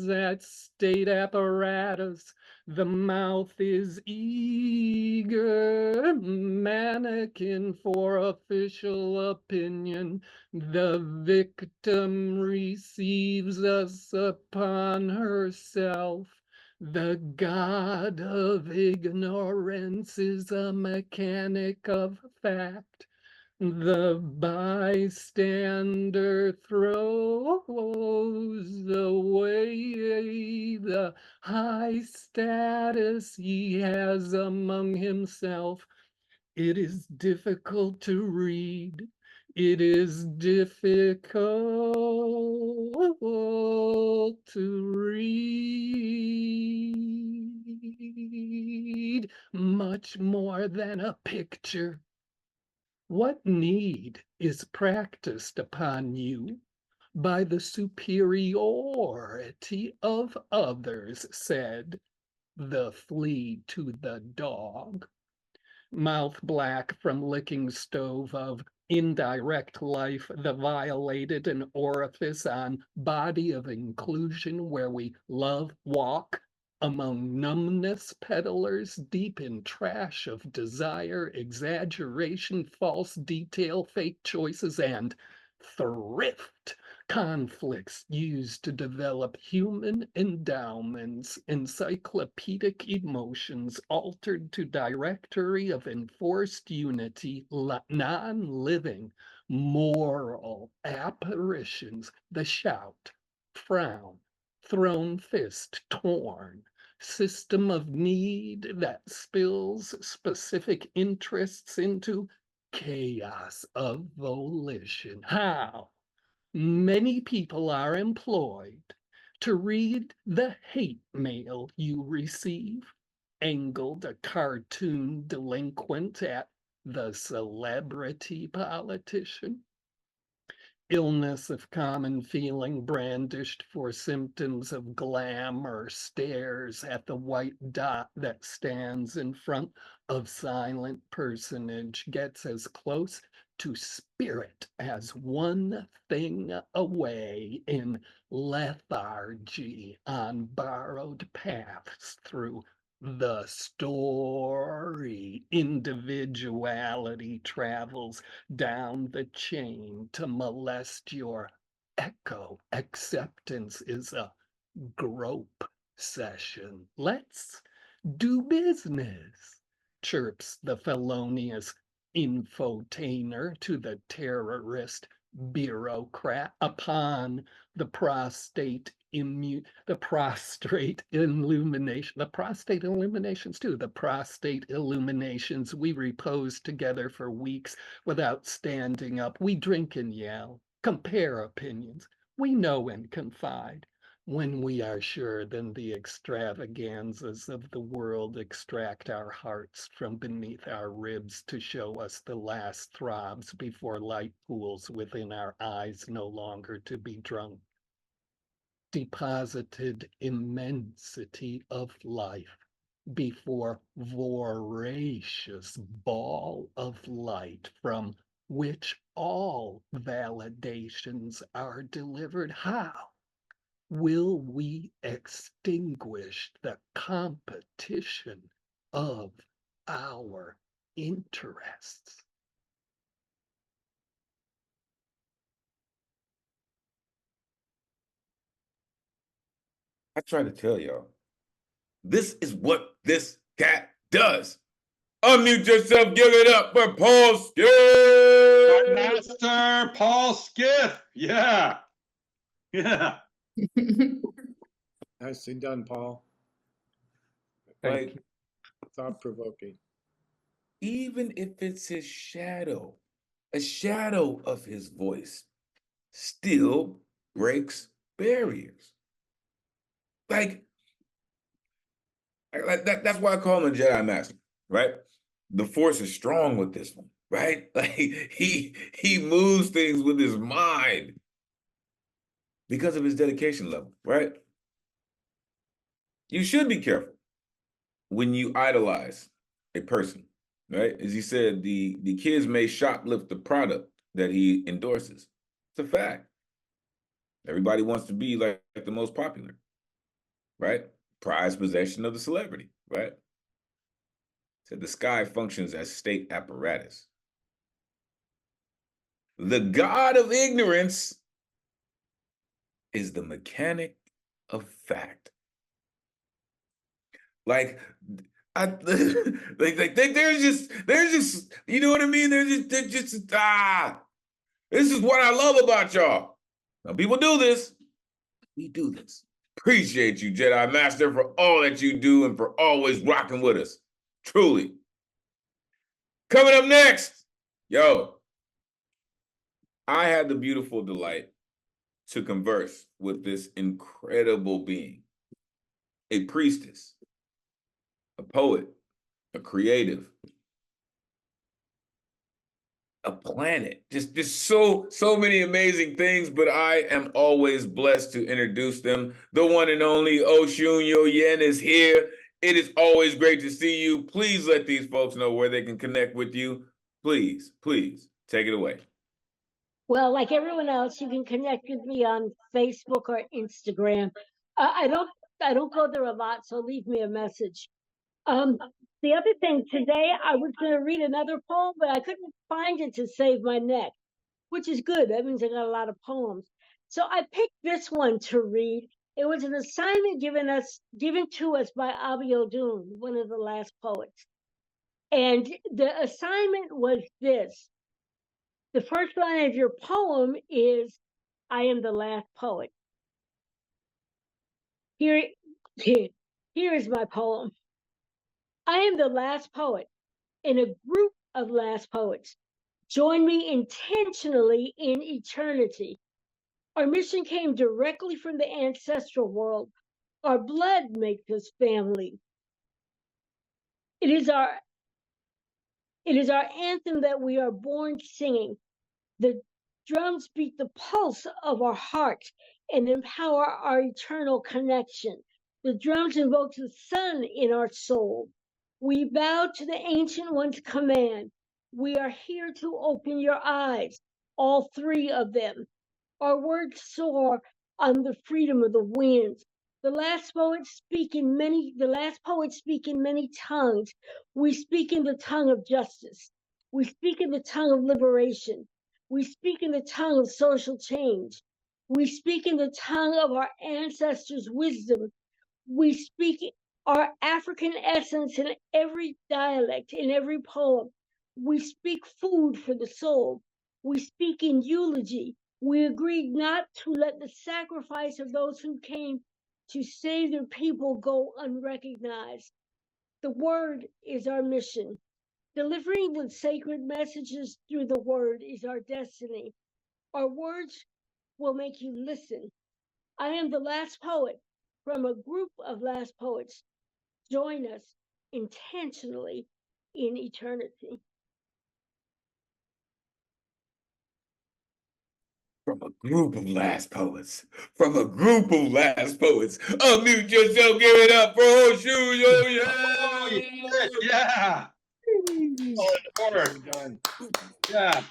at state apparatus. The mouth is eager mannequin for official opinion. The victim receives us upon herself. The god of ignorance is a mechanic of fact. The bystander throws away the high status he has among himself. It is difficult to read. It is difficult to read much more than a picture. What need is practiced upon you by the superiority of others, said the flea to the dog. Mouth black from licking stove of indirect life, the violated an orifice on body of inclusion where we love walk among numbness peddlers deep in trash of desire, exaggeration, false detail, fake choices, and thrift conflicts used to develop human endowments, encyclopedic emotions altered to directory of enforced unity, non-living moral apparitions, the shout, frown, thrown fist, torn, system of need that spills specific interests into chaos of volition. How many people are employed to read the hate mail you receive, angled a cartoon delinquent at the celebrity politician. Illness of common feeling brandished for symptoms of glamour stares at the white dot that stands in front of silent personage, gets as close to spirit as one thing away in lethargy on borrowed paths through the story. Individuality travels down the chain to molest your echo. Acceptance is a grope session. Let's do business, chirps the felonious infotainer to the terrorist bureaucrat upon the prostate illuminations we repose together for weeks without standing up. We drink and yell, compare opinions. We know and confide. When we are sure, then the extravaganzas of the world extract our hearts from beneath our ribs to show us the last throbs before light pools within our eyes no longer to be drunk. Deposited immensity of life before voracious ball of light from which all validations are delivered. How will we extinguish the competition of our interests? I try to tell y'all, this is what this cat does. Unmute yourself, give it up for Paul Skiff. Master Paul Skiff. Yeah. Yeah. Nicely done, Paul. Like, thought-provoking. Even if it's his shadow, a shadow of his voice still breaks barriers. Like, That's why I call him a Jedi Master, right? The Force is strong with this one, right? Like he moves things with his mind because of his dedication level, right? You should be careful when you idolize a person, right? As he said, the kids may shoplift the product that he endorses. It's a fact. Everybody wants to be like the most popular, right? Prized possession of the celebrity, right? Said the sky functions as state apparatus. The god of ignorance is the mechanic of fact. Like, like there's just, you know what I mean? They're just, this is what I love about y'all. Now, people do this. We do this. Appreciate you, Jedi Master, for all that you do and for always rocking with us. Truly. Coming up next, yo, I had the beautiful delight to converse with this incredible being, a priestess, a poet, a creative, a planet, just so many amazing things, but I am always blessed to introduce them. The one and only Oshun Yoyen is here. It is always great to see you. Please let these folks know where they can connect with you. Please take it away. Well, like everyone else, you can connect with me on Facebook or Instagram. I don't go there a lot, so leave me a message. The other thing, today I was going to read another poem, but I couldn't find it to save my neck, which is good. That means I got a lot of poems. So I picked this one to read. It was an assignment given to us by Abi Odun, one of the last poets. And the assignment was this. The first line of your poem is, I am the last poet. Here is my poem. I am the last poet in a group of last poets. Join me intentionally in eternity. Our mission came directly from the ancestral world. Our blood makes us family. It is our anthem that we are born singing. The drums beat the pulse of our heart and empower our eternal connection. The drums invoke the sun in our soul. We bow to the Ancient One's command. We are here to open your eyes, all three of them. Our words soar on the freedom of the winds. The last poets speak in many tongues. We speak in the tongue of justice. We speak in the tongue of liberation. We speak in the tongue of social change. We speak in the tongue of our ancestors' wisdom. We speak our African essence in every dialect, in every poem. We speak food for the soul. We speak in eulogy. We agreed not to let the sacrifice of those who came to save their people go unrecognized. The word is our mission. Delivering the sacred messages through the word is our destiny. Our words will make you listen. I am the last poet from a group of last poets. Join us intentionally in eternity. From a group of last poets. Unmute yourself, give it up for Oshun Yoyen. Yeah. Yeah.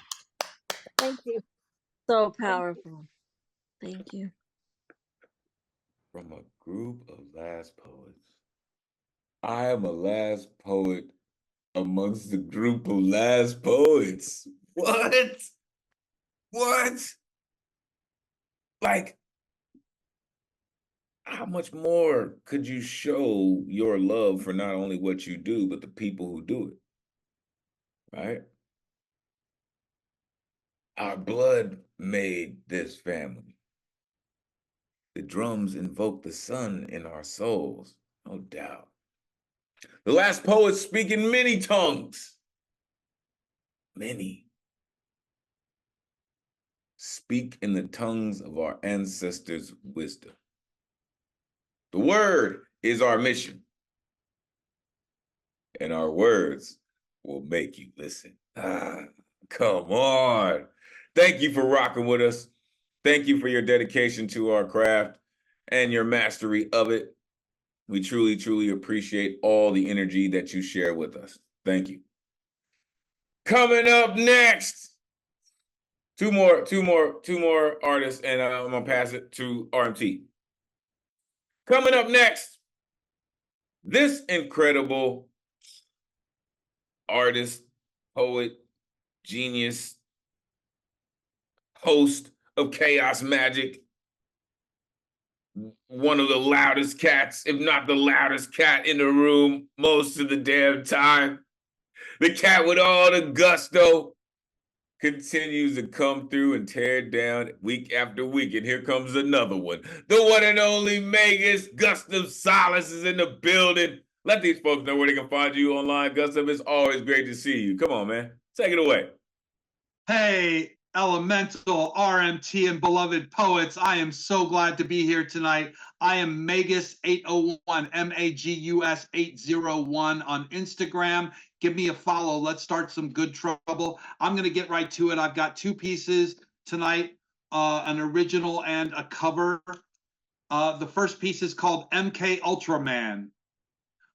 Thank you. So powerful. Thank you. From a group of last poets. I am a last poet amongst the group of last poets. What? Like, how much more could you show your love for not only what you do, but the people who do it, right? Our blood made this family. The drums invoke the sun in our souls, no doubt. The last poets speak in many tongues. Many. Speak in the tongues of our ancestors' wisdom. The word is our mission. and our words will make you listen. Come on. Thank you for rocking with us. Thank you for your dedication to our craft and your mastery of it. We truly, truly appreciate all the energy that you share with us. Thank you. Coming up next, two more artists, and I'm gonna pass it to RMT. Coming up next, this incredible artist, poet, genius, host of Chaos Magic, one of the loudest cats, if not the loudest cat in the room most of the damn time. The cat with all the gusto continues to come through and tear down week after week. And here comes another one. The one and only Megas. Gustav Solace is in the building. Let these folks know where they can find you online. Gustav, it's always great to see you. Come on, man. Take it away. Hey, Elemental, RMT, and beloved poets. I am so glad to be here tonight. I am Magus801, Magus 801 on Instagram. Give me a follow. Let's start some good trouble. I'm going to get right to it. I've got two pieces tonight, an original and a cover. The first piece is called MK Ultraman.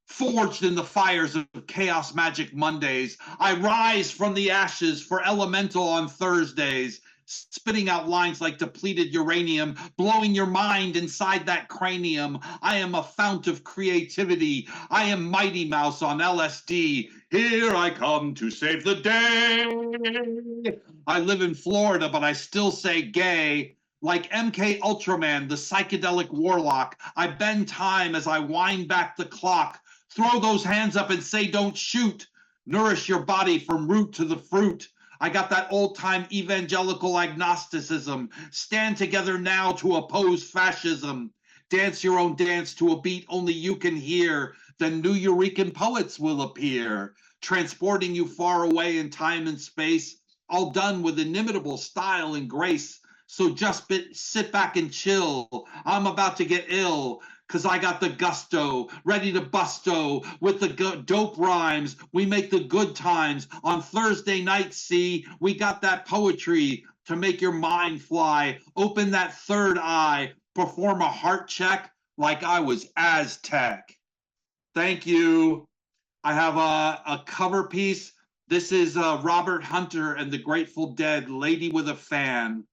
Forged in the fires of Chaos Magic Mondays, I rise from the ashes for Elemental on Thursdays, spitting out lines like depleted uranium, blowing your mind inside that cranium. I am a fount of creativity. I am Mighty Mouse on LSD. Here I come to save the day. I live in Florida, but I still say gay. Like MK Ultraman, the psychedelic warlock, I bend time as I wind back the clock. Throw those hands up and say, don't shoot. Nourish your body from root to the fruit. I got that old-time evangelical agnosticism. Stand together now to oppose fascism. Dance your own dance to a beat only you can hear. Then new Eureka poets will appear, transporting you far away in time and space, all done with inimitable style and grace. So just sit back and chill. I'm about to get ill. Cause I got the gusto, ready to busto with the dope rhymes. We make the good times on Thursday night. See, we got that poetry to make your mind fly. Open that third eye, perform a heart check like I was Aztec. Thank you. I have a cover piece. This is Robert Hunter and the Grateful Dead, Lady with a Fan.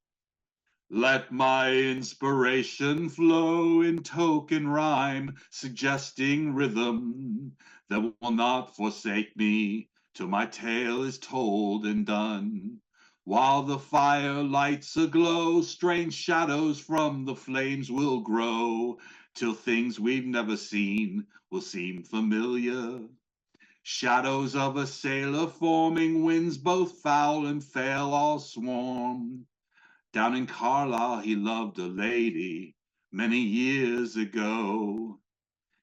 Let my inspiration flow in token rhyme, suggesting rhythm that will not forsake me till my tale is told and done. While the fire lights aglow, strange shadows from the flames will grow, till things we've never seen will seem familiar. Shadows of a sailor forming, winds both foul and fair all swarm. Down in Carlisle he loved a lady many years ago.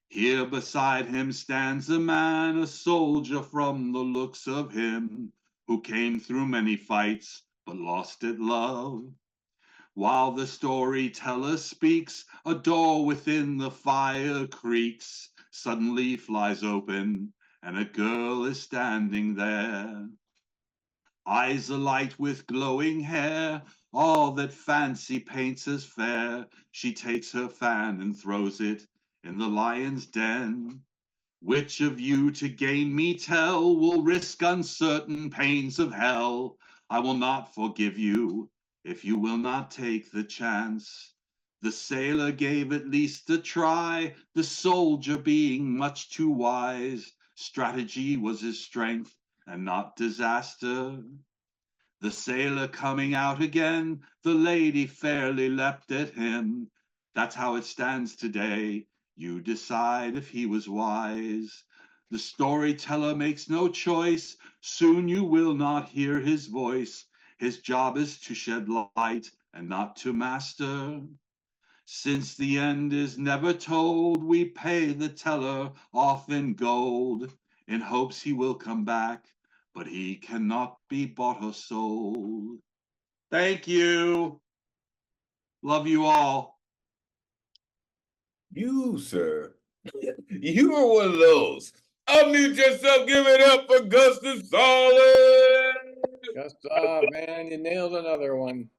Here beside him stands a man, a soldier from the looks of him, who came through many fights but lost at love. While the storyteller speaks, a door within the fire creaks, suddenly flies open, and a girl is standing there. Eyes alight with glowing hair, all that fancy paints as fair. She takes her fan and throws it in the lion's den. Which of you to gain me tell will risk uncertain pains of hell? I will not forgive you if you will not take the chance. The sailor gave at least a try, the soldier being much too wise. Strategy was his strength and not disaster. The sailor coming out again, the lady fairly leapt at him. That's how it stands today. You decide if he was wise. The storyteller makes no choice. Soon you will not hear his voice. His job is to shed light and not to master. Since the end is never told, we pay the teller off in gold, in hopes he will come back, but he cannot be bought or sold. Thank you. Love you all. You, sir, you are one of those Unmute yourself. Give it up for Gustav Solid. Gustav, man, you nailed another one.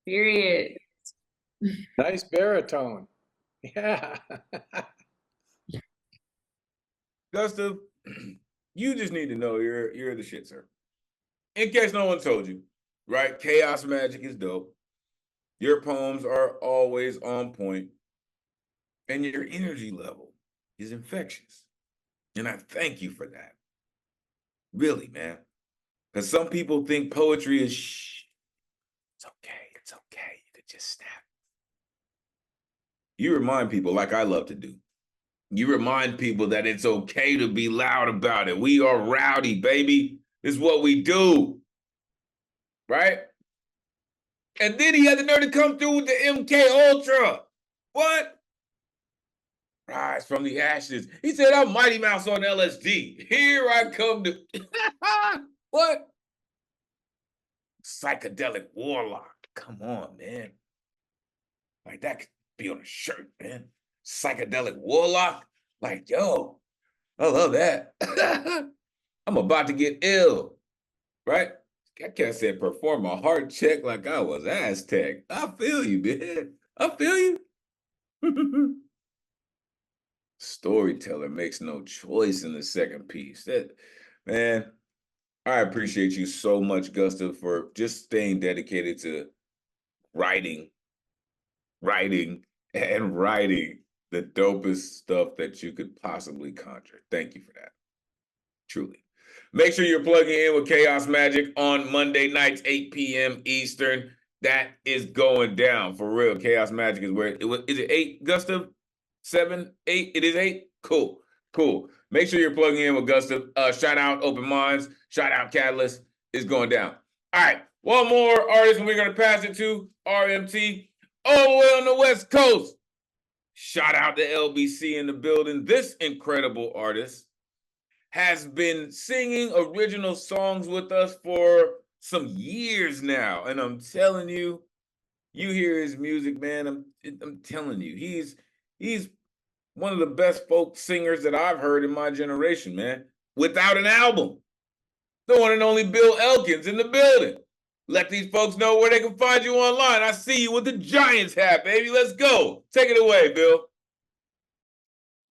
Period. Nice baritone. Yeah. Gustav, you just need to know you're the shit, sir. In case no one told you, right? Chaos Magic is dope. Your poems are always on point, and your energy level is infectious. And I thank you for that. Really, man. Because some people think poetry is shh. It's okay. It's okay. You could just snap. You remind people, like I love to do. You remind people that it's okay to be loud about it. We are rowdy, baby. This is what we do. Right? And then he had the nerve to come through with the MK Ultra. What? Rise from the ashes. He said, I'm Mighty Mouse on LSD. Here I come to... What? Psychedelic warlock. Come on, man. Like, that could be on a shirt, man. Psychedelic warlock. Like, yo, I love that. I'm about to get ill, right? That cat said, perform a heart check like I was Aztec. I feel you, man. I feel you. Storyteller makes no choice in the second piece. That, man, I appreciate you so much, Gustav, for just staying dedicated to writing the dopest stuff that you could possibly conjure. Thank you for that. Truly. Make sure you're plugging in with Chaos Magic on Monday nights, 8 p.m. Eastern. That is going down for real. Chaos Magic is where is it 8, Gustav? 7, 8? It is 8? Cool. Make sure you're plugging in with Gustav. Shout out Open Minds. Shout out Catalyst. It's going down. All right. One more artist, and we're going to pass it to RMT all the way on the West Coast. Shout out to LBC in the building. This incredible artist has been singing original songs with us for some years now. And I'm telling you, you hear his music, man. I'm telling you, he's one of the best folk singers that I've heard in my generation, man. Without an album. The one and only Bill Elkins in the building. Let these folks know where they can find you online. I see you with the Giants hat, baby. Let's go. Take it away, Bill.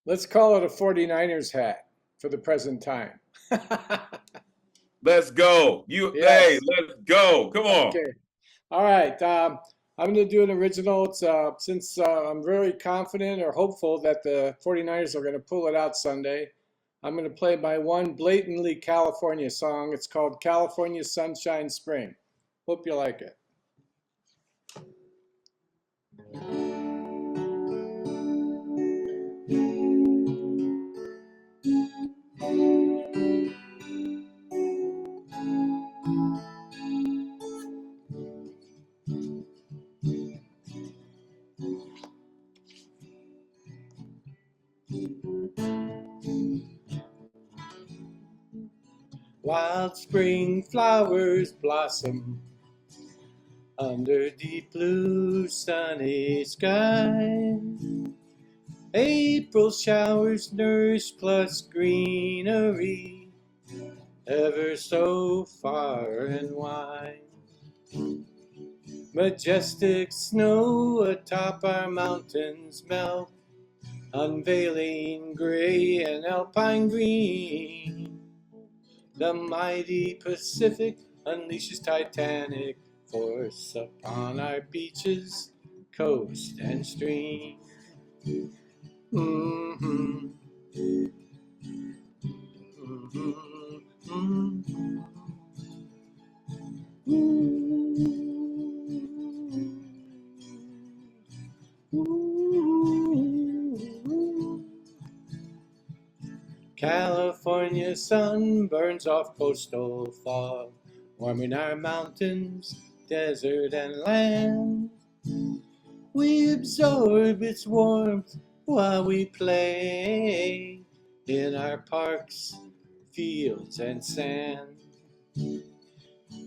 Let's call it a 49ers hat for the present time. Let's go. Yes. Hey, let's go. Come on. Okay. All right. I'm going to do an original. It's, since I'm very confident or hopeful that the 49ers are going to pull it out Sunday, I'm going to play my one blatantly California song. It's called California Sunshine Spring. Hope you like it. Wild spring flowers blossom under deep blue sunny skies. April showers nourish plus greenery ever so far and wide. Majestic snow atop our mountains melt, unveiling gray and alpine green. The mighty Pacific unleashes titanic force upon our beaches, coast, and stream. Mm-hmm. Mm-hmm. Mm-hmm. California sun burns off coastal fog, warming our mountains, desert, and land. We absorb its warmth while we play in our parks, fields, and sand.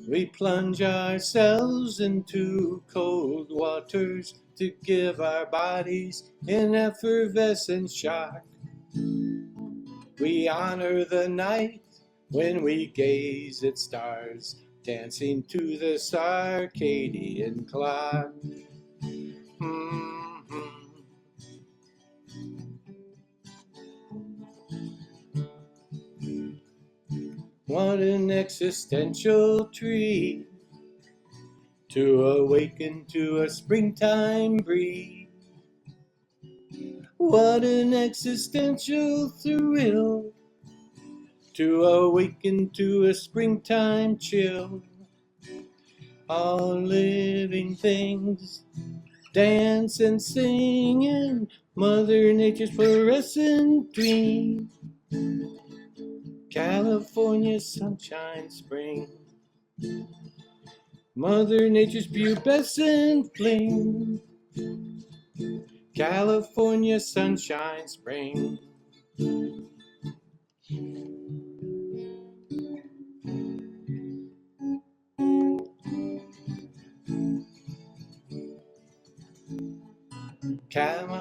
We plunge ourselves into cold waters to give our bodies an effervescent shock. We honor the night when we gaze at stars, dancing to the circadian clock. What an existential treat to awaken to a springtime breeze. What an existential thrill to awaken to a springtime chill. All living things dance and sing in Mother Nature's fluorescent dream. California sunshine spring, Mother Nature's pubescent fling. California sunshine spring.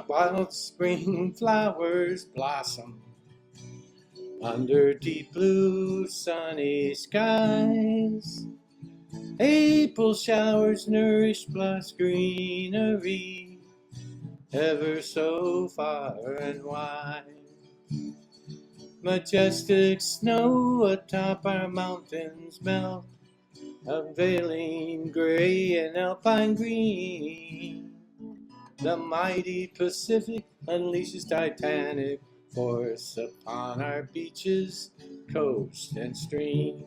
Wild spring flowers blossom under deep blue sunny skies. April showers nourish lush greenery ever so far and wide. Majestic snow atop our mountains melt, unveiling gray and alpine green. The mighty Pacific unleashes titanic force upon our beaches, coast, and stream.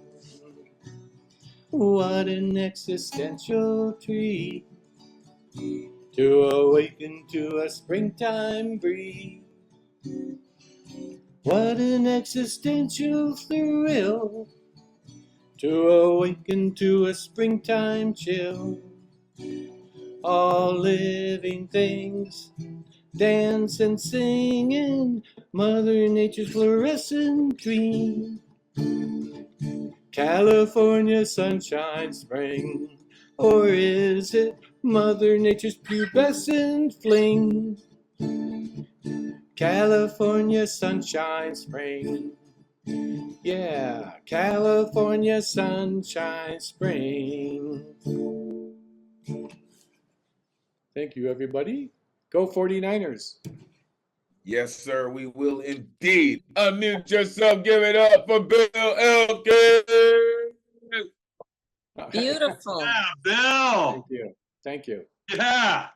What an existential treat to awaken to a springtime breeze. What an existential thrill to awaken to a springtime chill. All living things dance and sing in Mother Nature's fluorescent dream. California sunshine spring, or is it Mother Nature's pubescent fling? California sunshine spring, yeah, California sunshine spring. Thank you, everybody. Go 49ers. Yes, sir, we will indeed. Unmute yourself. Give it up for Bill Elkins. Beautiful. Yeah, Bill. Thank you. Thank you. Yeah.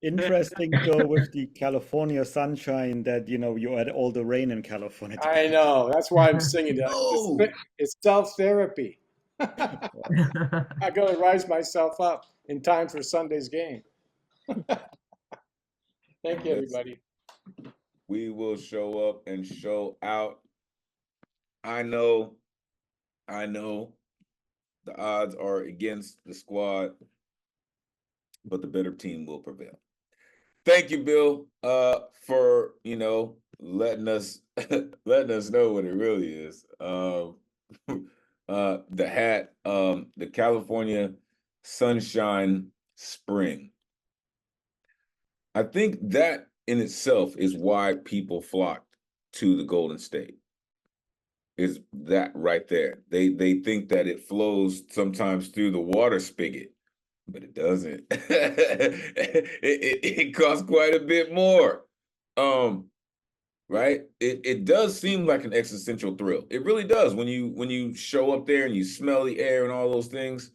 Interesting though with the California sunshine that you had all the rain in California. I know. That's why I'm singing it. Oh. It's self-therapy. I gotta rise myself up in time for Sunday's game. Thank you, everybody. We will show up and show out. I know the odds are against the squad, but the better team will prevail. Thank you, Bill, for letting us know what it really is. The hat, the California Sunshine Spring. I think that in itself is why people flocked to the Golden State. Is that right there? They think that it flows sometimes through the water spigot, but it doesn't. it costs quite a bit more. Right? It does seem like an existential thrill. It really does when you show up there and you smell the air and all those things,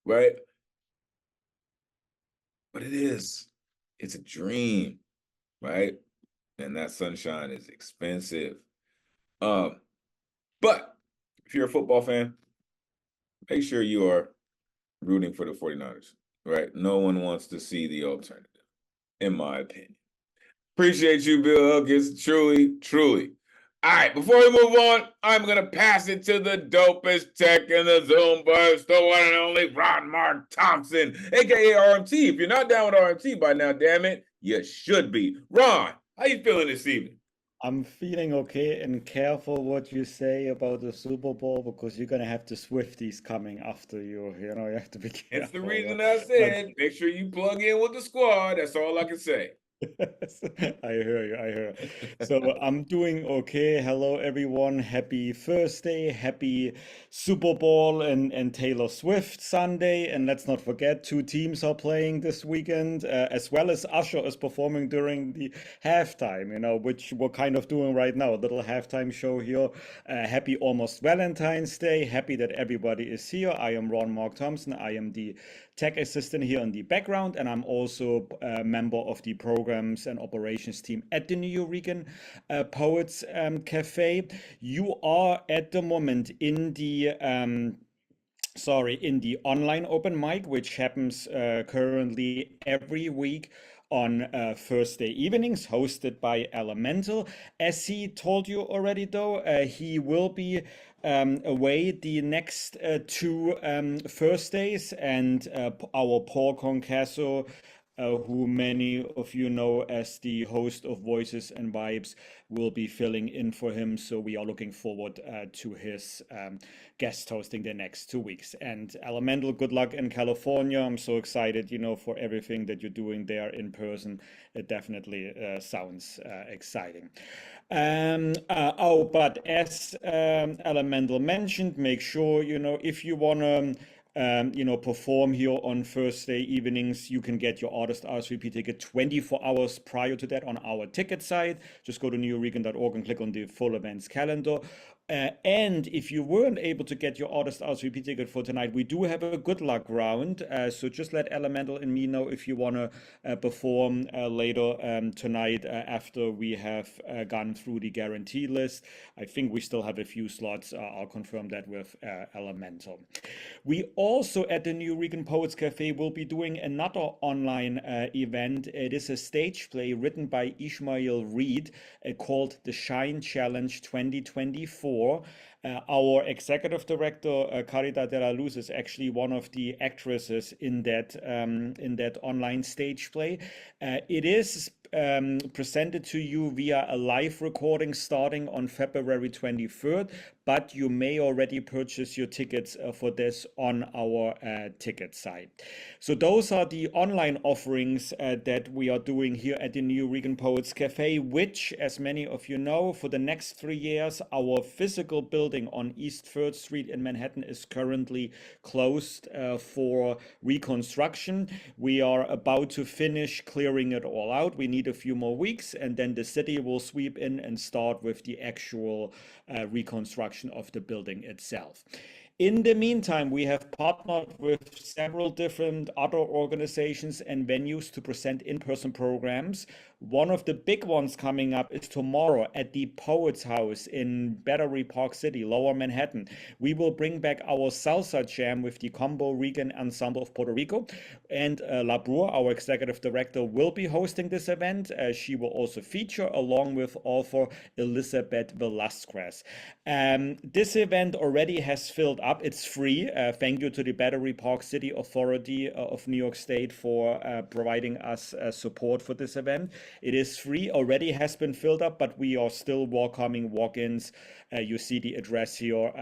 right? But it's a dream, right? And that sunshine is expensive. But if you're a football fan, make sure you are rooting for the 49ers, right? No one wants to see the alternative, in my opinion. Appreciate you, Bill Elkins. Truly, truly. All right, before we move on, I'm going to pass it to the dopest tech in the Zoom burst, the one and only Ron Mark Thompson, a.k.a. RMT. If you're not down with RMT by now, damn it, you should be. Ron, how you feeling this evening? I'm feeling okay, and careful what you say about the Super Bowl because you're gonna have the Swifties coming after you. You have to be careful. It's the reason I said make sure you plug in with the squad. That's all I can say. I hear you. I hear. So I'm doing okay. Hello, everyone. Happy Thursday. Happy Super Bowl and Taylor Swift Sunday. And let's not forget, two teams are playing this weekend, as well as Usher is performing during the halftime, which we're kind of doing right now, a little halftime show here. Happy almost Valentine's Day. Happy that everybody is here. I am Ron Mark Thompson. I am the tech assistant here in the background, and I'm also a member of the programs and operations team at the New Eurekan Poets Cafe. You are at the moment in the in the online open mic, which happens currently every week on Thursday evenings, hosted by Elemen2al. As he told you already, though, he will be away the next two Thursdays, and our Paul Concasso, who many of you know as the host of Voices and Vibes, will be filling in for him. So we are looking forward to his guest hosting the next 2 weeks. And Elemen2al, good luck in California. I'm so excited, for everything that you're doing there in person. It definitely sounds exciting. But as Elemen2al mentioned, make sure, if you want to perform here on Thursday evenings, you can get your artist RSVP ticket 24 hours prior to that on our ticket site. Just go to neweurekan.org and click on the full events calendar. And if you weren't able to get your artist RSVP ticket for tonight, we do have a good luck round. So just let Elemen2al and me know if you want to perform later tonight after we have gone through the guarantee list. I think we still have a few slots. I'll confirm that with Elemen2al. We also at the New Eurekan Poets Cafe will be doing another online event. It is a stage play written by Ishmael Reed called The Shine Challenge 2024. Our executive director, Carita de la Luz, is actually one of the actresses in that online stage play. It is presented to you via a live recording starting on February 23rd, but you may already purchase your tickets for this on our ticket site. So those are the online offerings that we are doing here at the New Eurekan Poets Cafe, which, as many of you know, for the next 3 years, our physical building on East 3rd Street in Manhattan is currently closed for reconstruction. We are about to finish clearing it all out. We need a few more weeks, and then the city will sweep in and start with the actual reconstruction of the building itself. In the meantime, we have partnered with several different other organizations and venues to present in-person programs. One of the big ones coming up is tomorrow at the Poets House in Battery Park City, Lower Manhattan. We will bring back our salsa jam with the Combo Rican Ensemble of Puerto Rico. And Labur, our executive director, will be hosting this event. She will also feature along with author Elizabeth Velasquez. This event already has filled up. It's free. Thank you to the Battery Park City Authority of New York State for providing us support for this event. It is free, already has been filled up, but we are still welcoming walk-ins. You see the address here.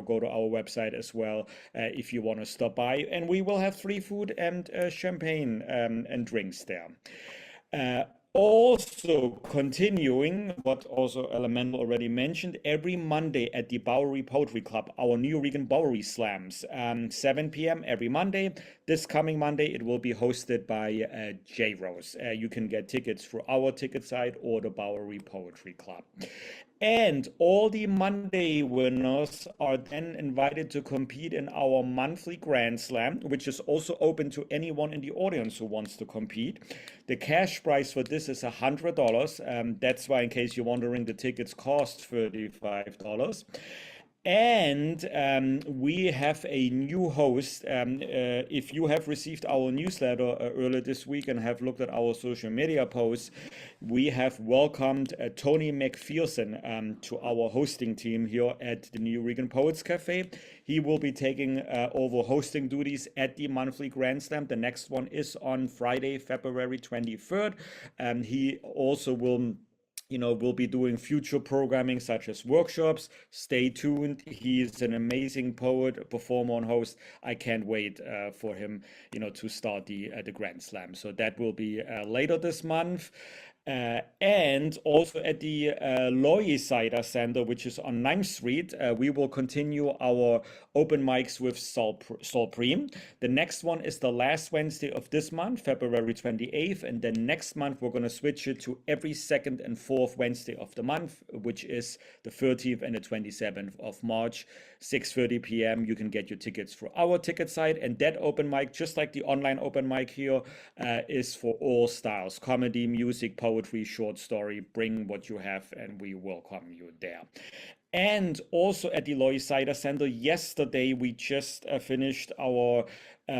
Go to our website as well if you want to stop by. And we will have free food and champagne and drinks there. Also continuing what also Elemen2al already mentioned, every Monday at the Bowery Poetry Club, our New Eurekan Bowery Slams, 7 p.m. every Monday. This coming Monday, it will be hosted by J. Rose. You can get tickets through our ticket site or the Bowery Poetry Club. And all the Monday winners are then invited to compete in our monthly Grand Slam, which is also open to anyone in the audience who wants to compete. The cash prize for this is $100. That's why, in case you're wondering, the tickets cost $35. And we have a new host. If you have received our newsletter earlier this week and have looked at our social media posts, we have welcomed Tony McPherson to our hosting team here at the New Eurekan Poets Cafe. He will be taking over hosting duties at the monthly Grand Slam. The next one is on Friday, February 23rd. He also will we'll be doing future programming such as workshops. Stay tuned. He's an amazing poet, a performer, and host. I can't wait for him, to start the Grand Slam. So that will be later this month. And also at the Loyi Cider Center, which is on 9th Street, we will continue our open mics with Solpreme. The next one is the last Wednesday of this month, February 28th. And then next month, we're going to switch it to every second and fourth Wednesday of the month, which is the 13th and the 27th of March, 6:30 p.m. You can get your tickets through our ticket site. And that open mic, just like the online open mic here, is for all styles: comedy, music, poetry, short story. Bring what you have and we welcome you there. And also at the Loyi Cider Center, yesterday we just finished our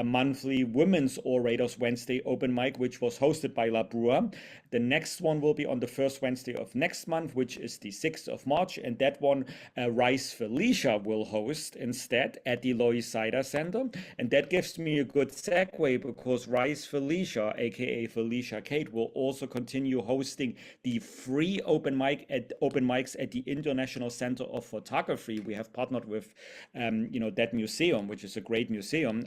monthly Women's Orators Wednesday open mic, which was hosted by La Brua. The next one will be on the first Wednesday of next month, which is the 6th of March. And that one, Rice Felicia will host instead at the Loyi Cider Center. And that gives me a good segue because Rice Felicia, aka Felicia Kate, will also continue hosting the free open mics at the International Center of Photography. We have partnered with, that museum, which is a great museum.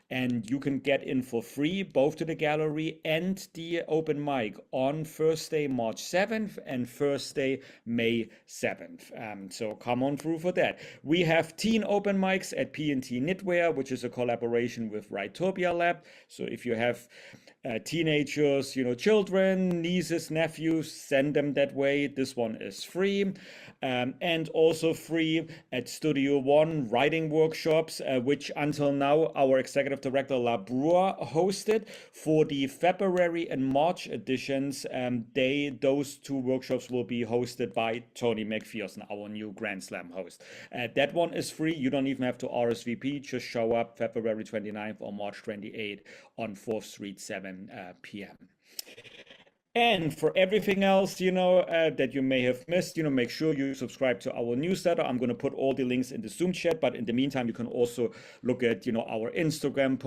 And you can get in for free both to the gallery and the open mic on Thursday, March 7th and Thursday, May 7th. So come on through for that. We have teen open mics at P&T Knitwear, which is a collaboration with Rightopia Lab. So if you have teenagers, children, nieces, nephews, send them that way. This one is free. And also free at Studio One writing workshops, which until now our executive director La Brua hosted. For the February and March editions, those two workshops will be hosted by Tony McPherson, our new Grand Slam host. That one is free. You don't even have to RSVP. Just show up February 29th or March 28th on 4th Street, 7 p.m. And for everything else, that you may have missed, make sure you subscribe to our newsletter. I'm going to put all the links in the Zoom chat, but in the meantime, you can also look at, our Instagram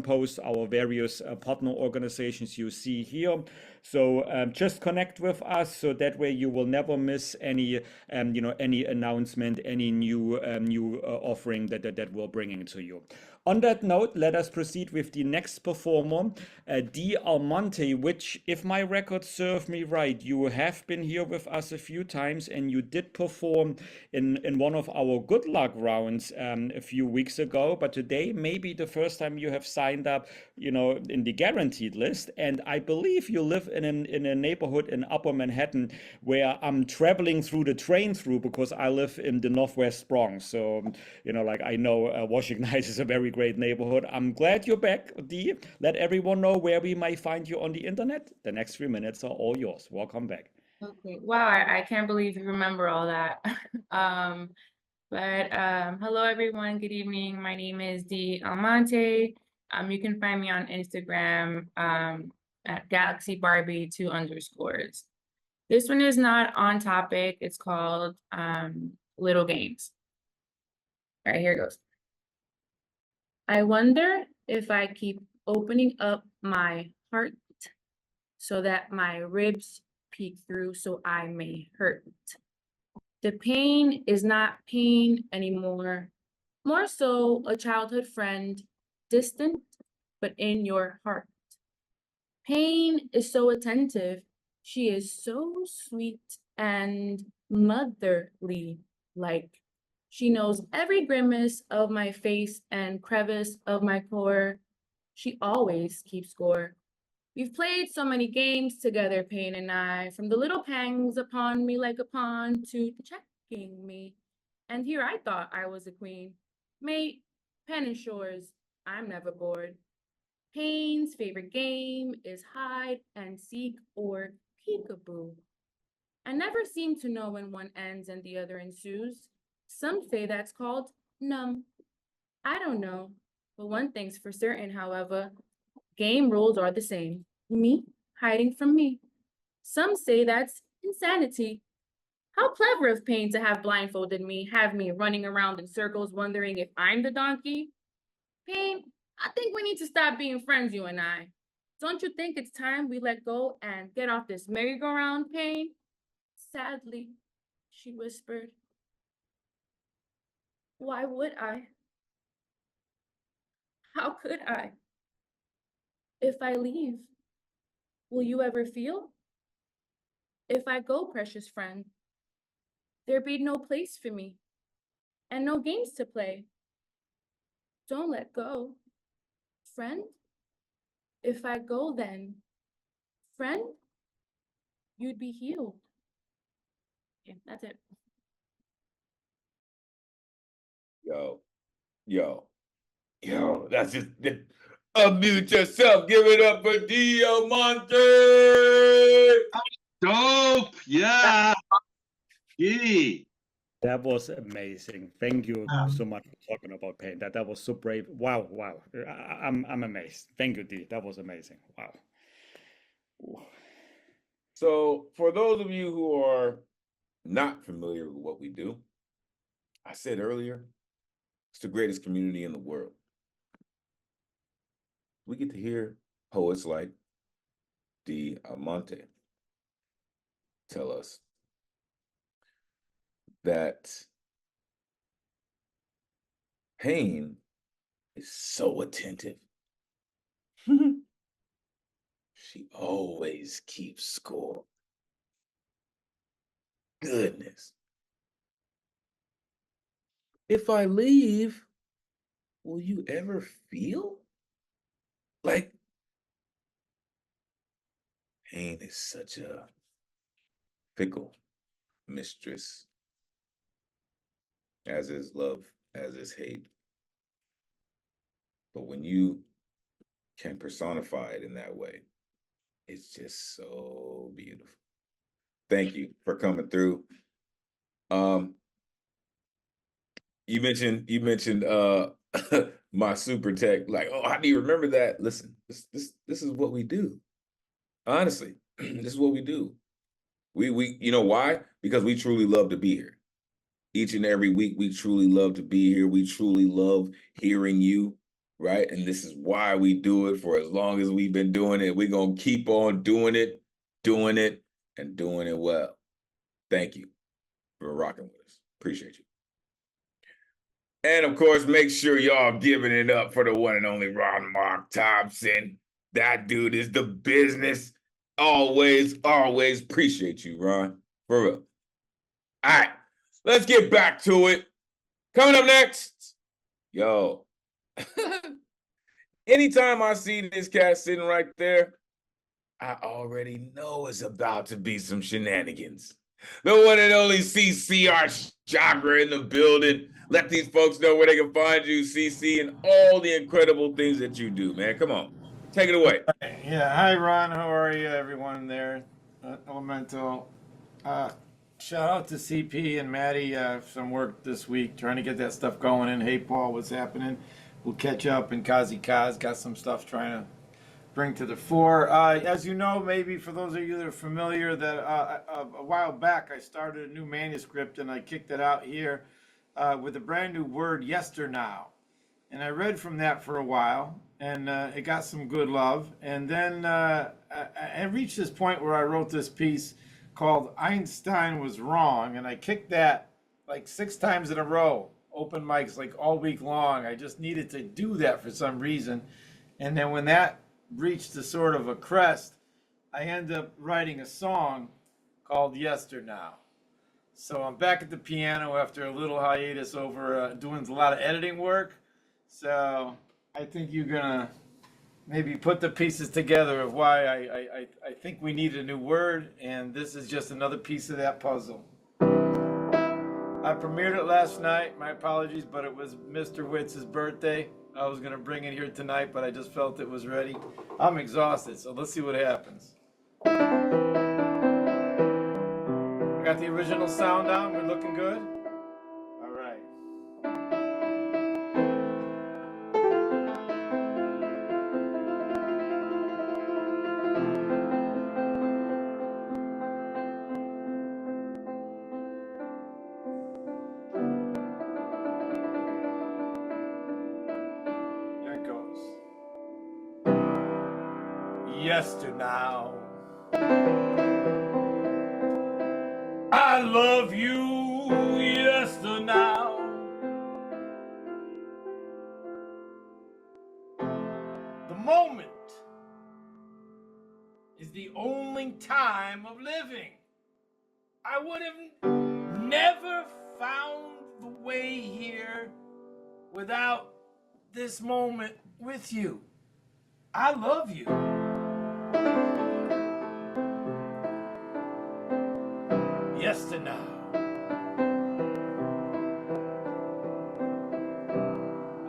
posts, our various partner organizations you see here. So just connect with us, so that way you will never miss any, any announcement, any new offering that we're bringing to you. On that note, let us proceed with the next performer, Di Almonte, which, if my records serve me right, you have been here with us a few times, and you did perform in one of our good luck rounds a few weeks ago. But today may be the first time you have signed up, in the guaranteed list. And I believe you live in a neighborhood in Upper Manhattan where I'm traveling through the train through, because I live in the Northwest Bronx. So, I know Washington Heights is a very great neighborhood. I'm glad you're back, Dee. Let everyone know where we might find you on the internet. The next 3 minutes are all yours. Welcome back. Okay. Wow, I can't believe you remember all that. Hello everyone. Good evening. My name is Di Almonte. You can find me on Instagram at Galaxy Barbie 2_. This one is not on topic. It's called Little Games. All right, here it goes. I wonder if I keep opening up my heart so that my ribs peek through so I may hurt. The pain is not pain anymore, more so a childhood friend, distant but in your heart. Pain is so attentive. She is so sweet and motherly like. She knows every grimace of my face and crevice of my core. She always keeps score. We've played so many games together, Pain and I, from the little pangs upon me like a pawn to checking me. And here I thought I was a queen. Mate, pen and shores, I'm never bored. Pain's favorite game is hide and seek or peekaboo. I never seem to know when one ends and the other ensues. Some say that's called numb. I don't know, but one thing's for certain, however, game rules are the same. Me hiding from me. Some say that's insanity. How clever of Pain to have blindfolded me, have me running around in circles wondering if I'm the donkey. Pain, I think we need to stop being friends, you and I. Don't you think it's time we let go and get off this merry-go-round, pain? Sadly, she whispered. Why would I? How could I? If I leave, will you ever feel? If I go, precious friend, there be no place for me and no games to play. Don't let go, friend. If I go, then, friend, you'd be healed. Yeah, that's it. Yo, that's just unmute yourself. Give it up for Diamante. Dope. Yeah. Gee. That was amazing. Thank you so much for talking about pain. That was so brave. Wow, wow. I'm amazed. Thank you, D. That was amazing. Wow. Ooh. So, for those of you who are not familiar with what we do, I said earlier, it's the greatest community in the world. We get to hear poets like Diamante tell us that pain is so attentive. She always keeps score. Goodness. If I leave, will you ever feel? Like, pain is such a fickle mistress, as is love, as is hate. But when you can personify it in that way, it's just so beautiful. Thank you for coming through. You mentioned my super tech, like, oh, how do you remember that? Listen, this is what we do. Honestly, this is what we do. We you know why? Because we truly love to be here. Each and every week, we truly love to be here. We truly love hearing you, right? And this is why we do it for as long as we've been doing it. We're gonna keep on doing it, and doing it well. Thank you for rocking with us. Appreciate you. And of course, make sure y'all giving it up for the one and only Ron Mark Thompson. That dude is the business. Always appreciate you, Ron. For real. All right, let's get back to it. Coming up next, yo. Anytime I see this cat sitting right there, I already know it's about to be some shenanigans. The one and only CCR Chakra in the building. Let these folks know where they can find you, CC, and all the incredible things that you do, man. Come on, take it away. Yeah, hi Ron, how are you, everyone there? Elemental. Shout out to CP and Maddie. Some work this week trying to get that stuff going. And hey, Paul, what's happening? We'll catch up. And Kazi Kaz got some stuff trying to bring to the fore. As you know, maybe for those of you that are familiar, that a while back I started a new manuscript and I kicked it out here with a brand new word, yesternow. And I read from that for a while, and it got some good love. And then I reached this point where I wrote this piece called Einstein Was Wrong, and I kicked that like 6 times in a row, open mics like all week long. I just needed to do that for some reason. And then when that reached a sort of a crest, I ended up writing a song called Yesternow. So I'm back at the piano after a little hiatus over doing a lot of editing work. So I think you're gonna maybe put the pieces together of why I think we need a new word, and this is just another piece of that puzzle. I premiered it last night. My apologies, but it was Mr. Witz's birthday. I was gonna bring it here tonight, but I just felt it was ready. I'm exhausted, so let's see what happens. I got the original sound on. We're looking good. All right. yesternow. I love you yesternow. The moment is the only time of living. I would have never found the way here without this moment with you. I love you. Yesternow.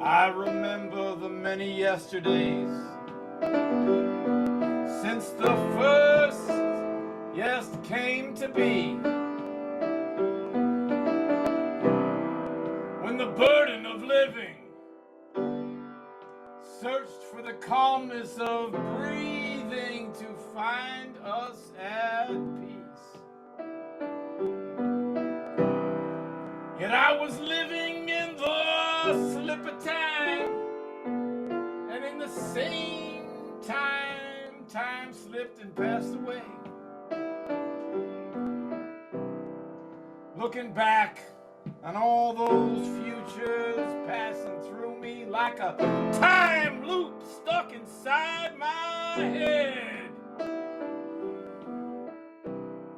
I remember the many yesterdays since the first yes came to be, when the burden of living searched for the calmness of breathing to find us at peace. Yet I was living in the slip of time, and in the same time, time slipped and passed away. Looking back on all those futures passing through me like a time loop stuck inside my head,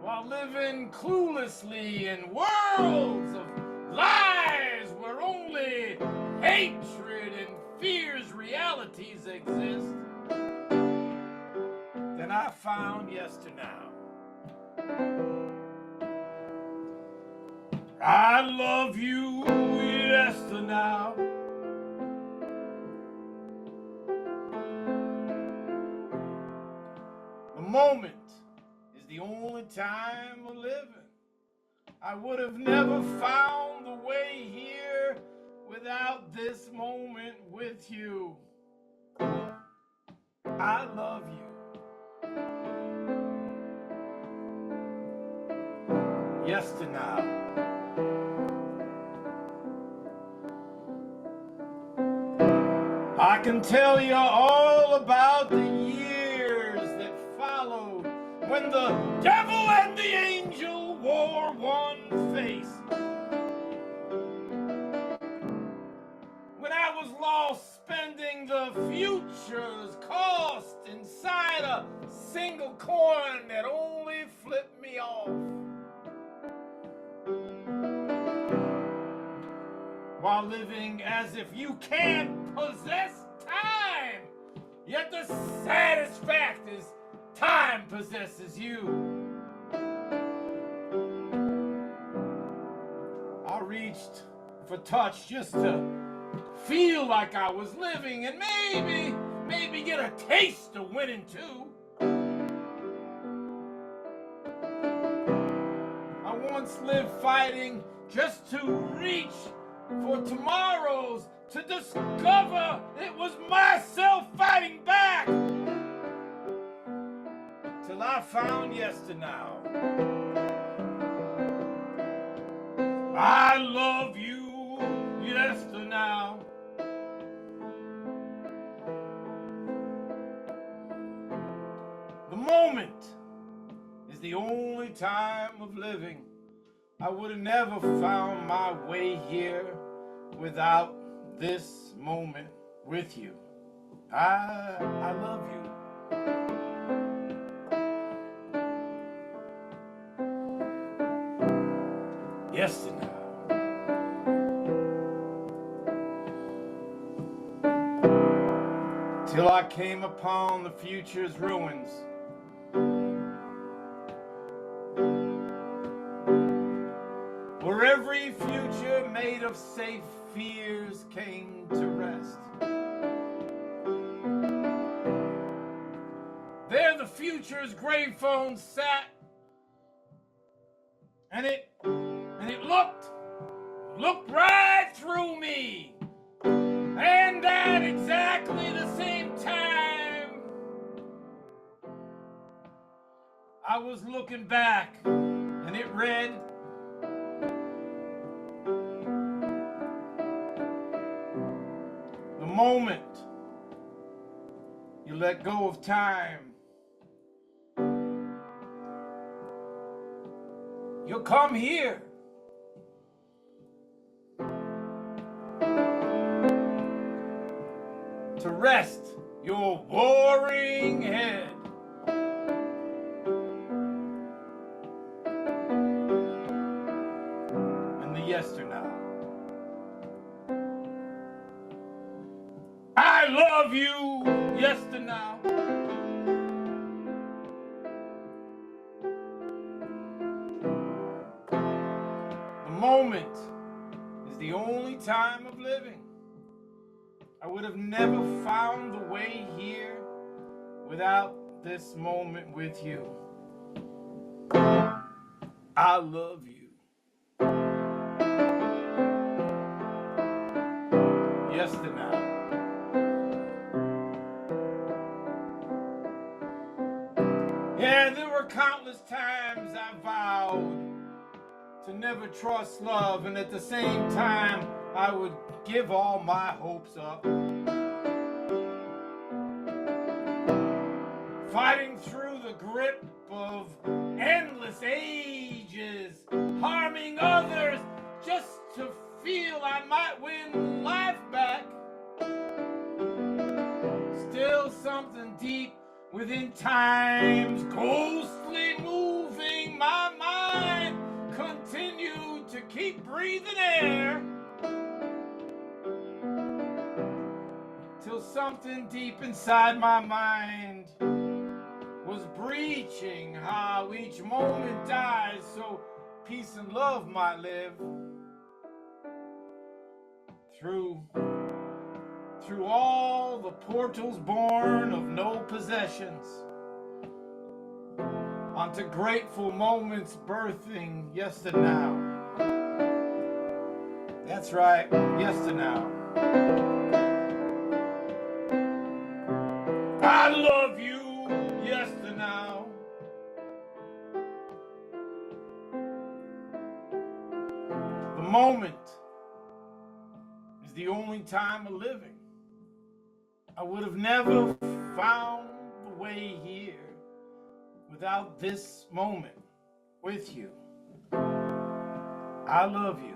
while living cluelessly in worlds of lies where only hatred and fear's realities exist. Then I found yesternow. I love you yesternow. The moment is the only time of living. I would have never found the way here without this moment with you. I love you. Yesternow. I can tell you all about the years that followed, when the devil and the angel wore one face. When I was lost, spending the future's cost inside a single coin that only flipped me off. While living as if you can't possess time, yet the saddest fact is time possesses you. I reached for touch just to feel like I was living, and maybe get a taste of winning too. I once lived fighting just to reach for tomorrows, to discover it was myself fighting back, till I found yesternow. I love you yesternow. The moment is the only time of living. I would have never found my way here without this moment with you. I love you. Yesterday. Till I came upon the future's ruins. Where every future made of safe fears came to rest. There the future's gravestone sat, and it looked right through me. And at exactly the same time, I was looking back, and it read, the moment you let go of time, you'll come here. To rest your warring head. In the yesternow. I love you, yesternow. The moment is the only time of living. I would have never found the way here without this moment with you. I love you. Yesternow. Yeah, there were countless times I vowed to never trust love, and at the same time, I would give all my hopes up. Fighting through the grip of endless ages, harming others just to feel I might win life back. Still something deep within time's ghostly moving my mind continued to keep breathing air till something deep inside my mind was breaching how each moment dies so peace and love might live through all the portals born of no possessions onto grateful moments birthing yesternow. That's right, yesternow. I love you, yesternow. The moment is the only time of living. I would have never found the way here without this moment with you. I love you.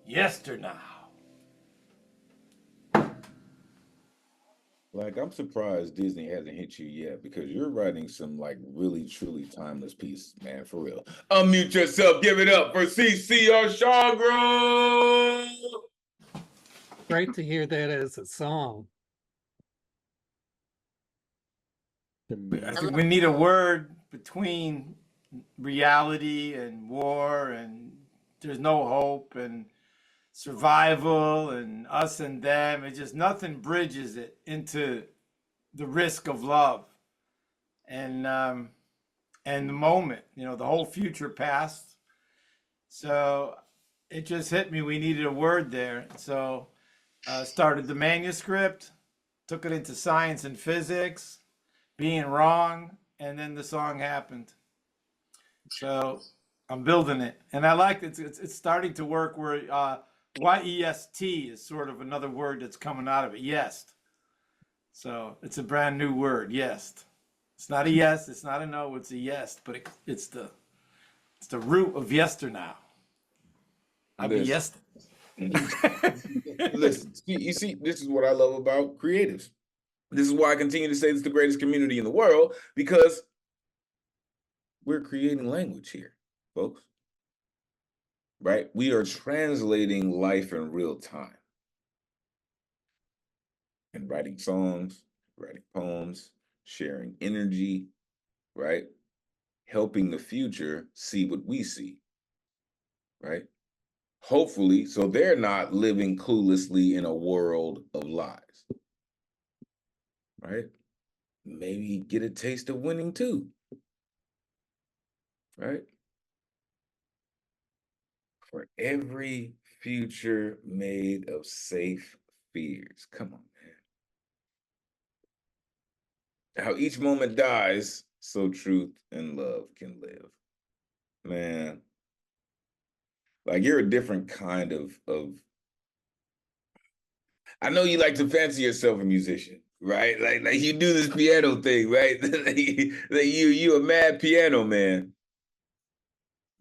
Yesternow. Like, I'm surprised Disney hasn't hit you yet because you're writing some like really truly timeless pieces, man, for real. Unmute yourself, give it up for CCR Shawgrow. Great to hear that as a song. I think we need a word between reality and war and there's no hope and survival and us and them. It's just nothing bridges it into the risk of love and the moment, you know, the whole future past. So it just hit me. We needed a word there. So started the manuscript, took it into science and physics, being wrong, and then the song happened. So I'm building it, and I like it. It's starting to work where YEST is sort of another word that's coming out of it. Yest. So it's a brand new word. Yest. It's not a yes. It's not a no. It's a yes. But it's the root of yesternow. I'd be yes. Listen, you see, this is what I love about creatives. This is why I continue to say this is the greatest community in the world, because we're creating language here, folks. Right? We are translating life in real time. And writing songs, writing poems, sharing energy, right? Helping the future see what we see, right? Hopefully, so they're not living cluelessly in a world of lies, right? Maybe get a taste of winning too, right? For every future made of safe fears. Come on, man. How each moment dies so truth and love can live. Man, like you're a different kind of I know you like to fancy yourself a musician, right? Like you do this piano thing, right? you a mad piano man.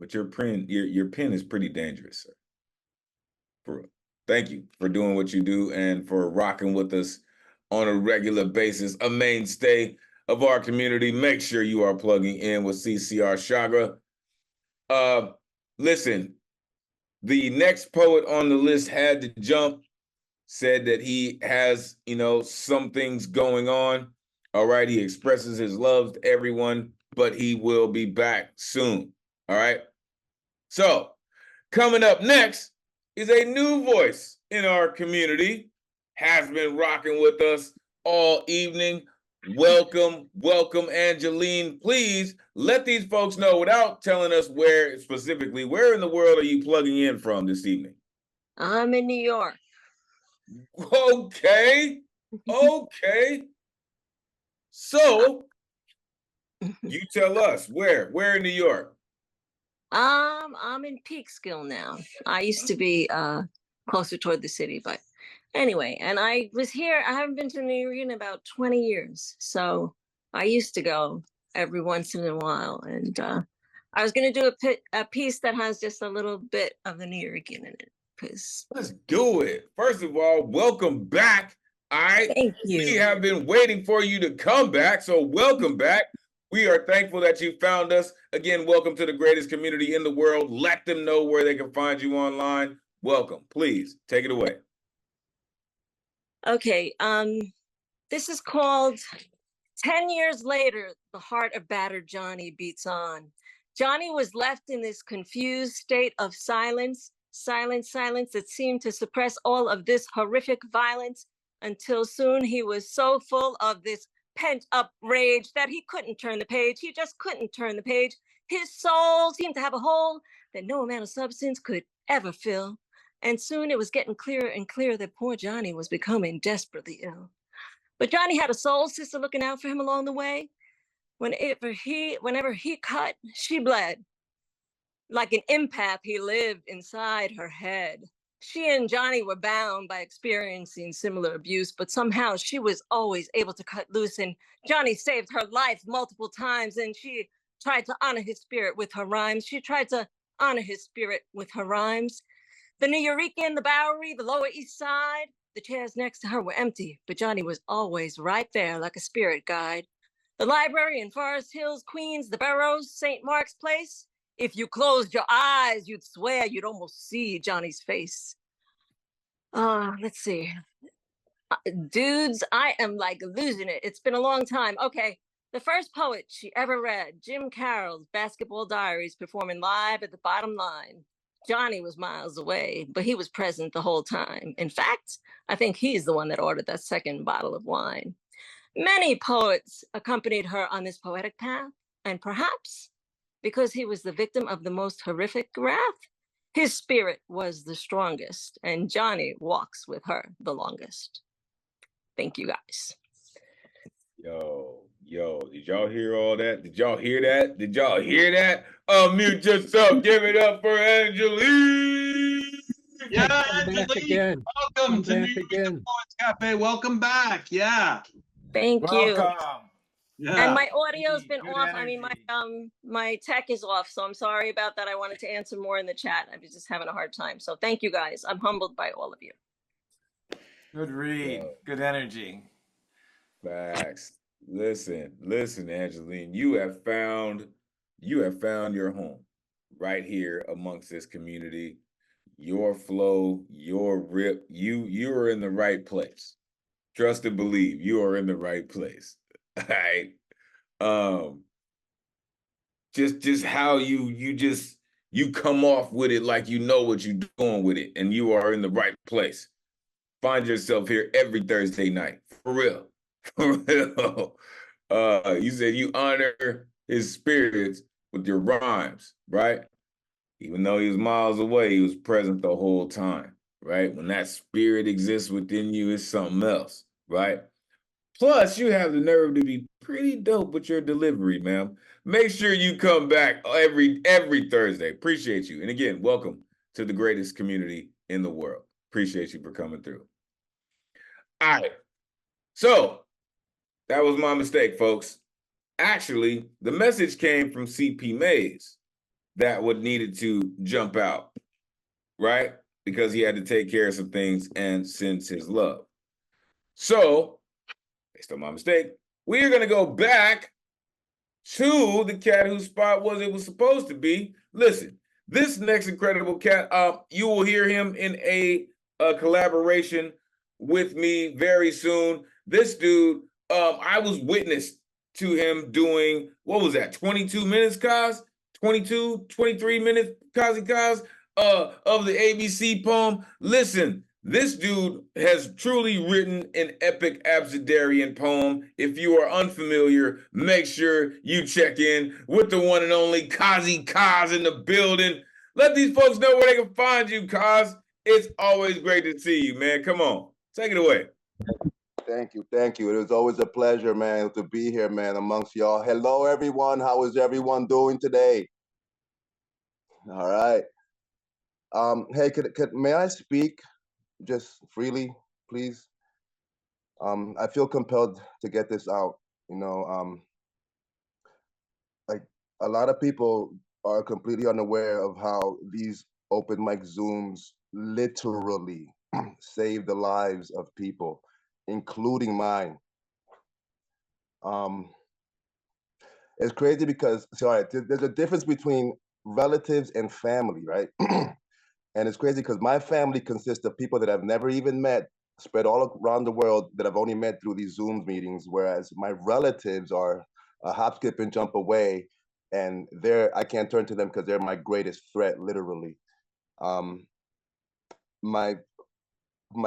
But your pen is pretty dangerous, sir. For real. Thank you for doing what you do and for rocking with us on a regular basis, a mainstay of our community. Make sure you are plugging in with CCR Chagra. Listen, the next poet on the list had to jump, said that he has, some things going on. All right, he expresses his love to everyone, but he will be back soon. All right. So, coming up next is a new voice in our community, has been rocking with us all evening. Welcome, Angeline. Please let these folks know, without telling us where in the world are you plugging in from this evening? I'm in New York. Okay. So, you tell us where in New York? I'm in Peekskill now. I used to be closer toward the city, but anyway, and I was here. I haven't been to New York in about 20 years. So I used to go every once in a while. And I was going to do a piece that has just a little bit of the New Yorkian in it. Let's do it. First of all, welcome back. All right. Thank you. We have been waiting for you to come back. So welcome back. We are thankful that you found us. Again, welcome to the greatest community in the world. Let them know where they can find you online. Welcome. Please take it away. Okay. This is called 10 years later, the heart of battered Johnny beats on. Johnny was left in this confused state of silence that seemed to suppress all of this horrific violence, until soon he was so full of this pent-up rage that he couldn't turn the page. He just couldn't turn the page. His soul seemed to have a hole that no amount of substance could ever fill. And soon it was getting clearer and clearer that poor Johnny was becoming desperately ill. But Johnny had a soul sister looking out for him along the way. Whenever he cut, she bled. Like an empath, he lived inside her head. She and Johnny were bound by experiencing similar abuse, but somehow she was always able to cut loose, and Johnny saved her life multiple times, and she tried to honor his spirit with her rhymes. The New Eurekan, the Bowery, the Lower East Side, the chairs next to her were empty, but Johnny was always right there like a spirit guide. The library in Forest Hills, Queens, the Boroughs, St. Mark's Place. If you closed your eyes, you'd swear you'd almost see Johnny's face. Let's see. Dudes, I am like losing it. It's been a long time. Okay, the first poet she ever read, Jim Carroll's Basketball Diaries, performing live at the Bottom Line. Johnny was miles away, but he was present the whole time. In fact, I think he's the one that ordered that second bottle of wine. Many poets accompanied her on this poetic path, and perhaps because he was the victim of the most horrific wrath, his spirit was the strongest, and Johnny walks with her the longest. Thank you, guys. Yo, did y'all hear all that? Did y'all hear that? Unmute yourself. Give it up for Angeline. Yeah, Angeline. Welcome to New York Poets Cafe. Welcome back. Yeah. Thank you. Yeah. And my audio's been off. I mean, my tech is off, so I'm sorry about that. I wanted to answer more in the chat. I was just having a hard time. So thank you, guys. I'm humbled by all of you. Good read. Good energy. Facts. Listen, Angeline, you have found your home right here amongst this community. Your flow, your rip, you are in the right place. Trust and believe, you are in the right place. All right. Just how you come off with it like you know what you're doing with it, and you are in the right place. Find yourself here every Thursday night. For real. You said you honor his spirits with your rhymes, right? Even though he was miles away, he was present the whole time, right? When that spirit exists within you, it's something else, right? Plus, you have the nerve to be pretty dope with your delivery, ma'am. Make sure you come back every Thursday. Appreciate you. And again, welcome to the greatest community in the world. Appreciate you for coming through. All right. So that was my mistake, folks. Actually, the message came from CP Mays that would needed to jump out, right? Because he had to take care of some things and sends his love. So, based on my mistake, we are going to go back to the cat whose spot it was supposed to be. Listen, this next incredible cat, you will hear him in a collaboration with me very soon. This dude, I was witness to him doing, what was that, 22 minutes, Kaz? 22, 23 minutes, Kazi Kaz, of the ABC poem. Listen, this dude has truly written an epic Absidarian poem. If you are unfamiliar, make sure you check in with the one and only Kazi Kaz in the building. Let these folks know where they can find you, Kaz. It's always great to see you, man. Come on, take it away. Thank you. It was always a pleasure, man, to be here, man, amongst y'all. Hello, everyone. How is everyone doing today? All right. Hey, may I speak just freely, please? I feel compelled to get this out. Like a lot of people are completely unaware of how these open mic Zooms literally save the lives of people, including mine. It's crazy because, there's a difference between relatives and family, right? And it's crazy because my family consists of people that I've never even met, spread all around the world, that I've only met through these Zoom meetings, whereas my relatives are a hop, skip, and jump away, and I can't turn to them because they're my greatest threat, literally. My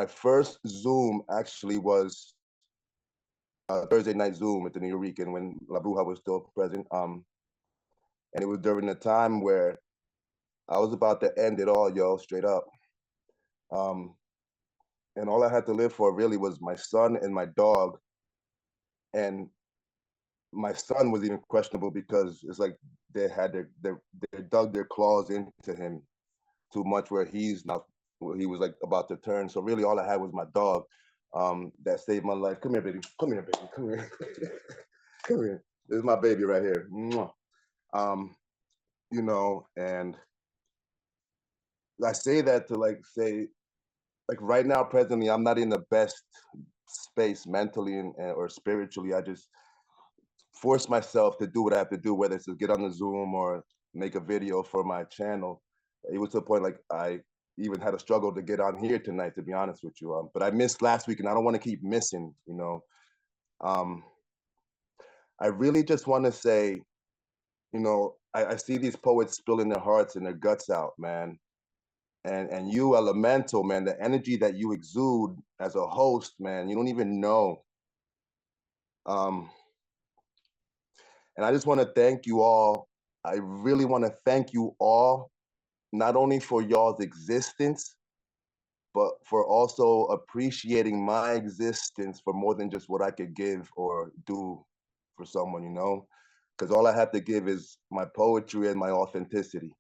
first Zoom actually was a Thursday night Zoom at the New York when La Bruja was still present. And it was during the time where I was about to end it all, yo, straight up. And all I had to live for really was my son and my dog. And my son was even questionable because it's like they dug their claws into him too much where he was like about to turn. So really all I had was my dog that saved my life. Come here, baby. Come here, baby. Come here. Come here. This is my baby right here. And I say that to say right now, presently, I'm not in the best space mentally or spiritually. I just force myself to do what I have to do, whether it's to get on the Zoom or make a video for my channel. It was to the point I even had a struggle to get on here tonight, to be honest with you. But I missed last week, and I don't want to keep missing. I really just want to say, I see these poets spilling their hearts and their guts out, man. And you, Elemen2al, man, the energy that you exude as a host, man, you don't even know. And I just want to thank you all. I really want to thank you all, not only for y'all's existence, but for also appreciating my existence for more than just what I could give or do for someone, because all I have to give is my poetry and my authenticity,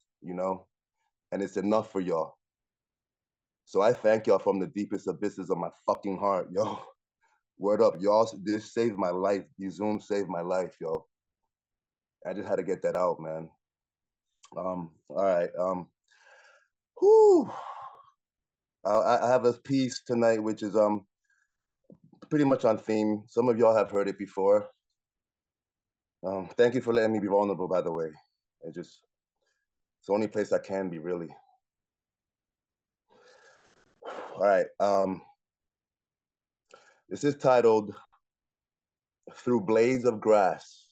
and it's enough for y'all. So I thank y'all from the deepest abysses of my fucking heart, yo. Word up, y'all. This saved my life. These Zooms saved my life, yo. I just had to get that out, man. All right. I have a piece tonight, which is pretty much on theme. Some of y'all have heard it before. Thank you for letting me be vulnerable, by the way. It's the only place I can be, really. All right. This is titled Through Blades of Grass.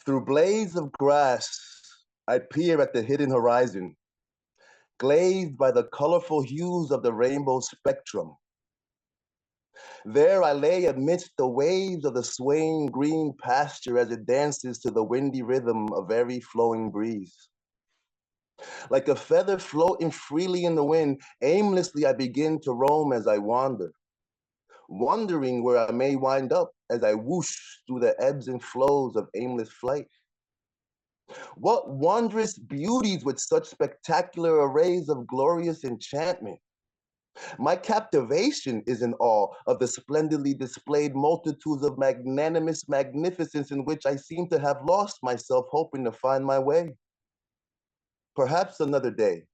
Through blades of grass, I peer at the hidden horizon, glazed by the colorful hues of the rainbow spectrum. There I lay amidst the waves of the swaying green pasture as it dances to the windy rhythm of every flowing breeze. Like a feather floating freely in the wind, aimlessly I begin to roam as I wander, wondering where I may wind up as I whoosh through the ebbs and flows of aimless flight. What wondrous beauties with such spectacular arrays of glorious enchantment. My captivation is in awe of the splendidly displayed multitudes of magnanimous magnificence in which I seem to have lost myself hoping to find my way. Perhaps another day.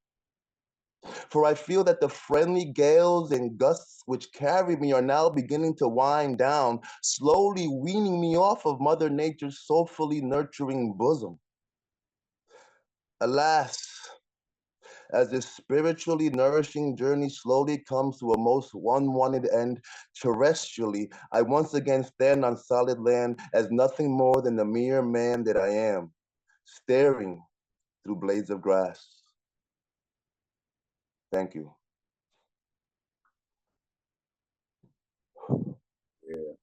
For I feel that the friendly gales and gusts which carry me are now beginning to wind down, slowly weaning me off of Mother Nature's soulfully nurturing bosom. Alas, as this spiritually nourishing journey slowly comes to a most unwanted end, terrestrially, I once again stand on solid land as nothing more than the mere man that I am, staring through blades of grass. Thank you. Yeah,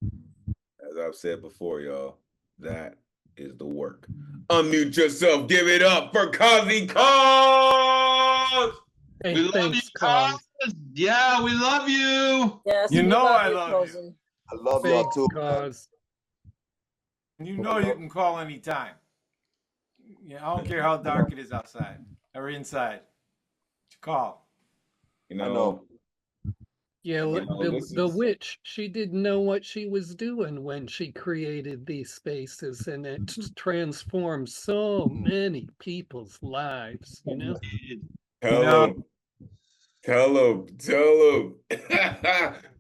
as I've said before, y'all, that is the work. Unmute yourself. Give it up for Kazi Cause. Hey, We love you, thanks, Cause. Cause. Yeah, we love you. Yes, You we know love I you, love you. cousin. I love y'all Thanks, too. Cause. You know you can call anytime. Yeah, I don't care how dark it is outside or inside. Call. You I know, know. Yeah, you know, the this the is witch, she didn't know what she was doing when she created these spaces, and it transformed so many people's lives, you know? tell him. Tell him.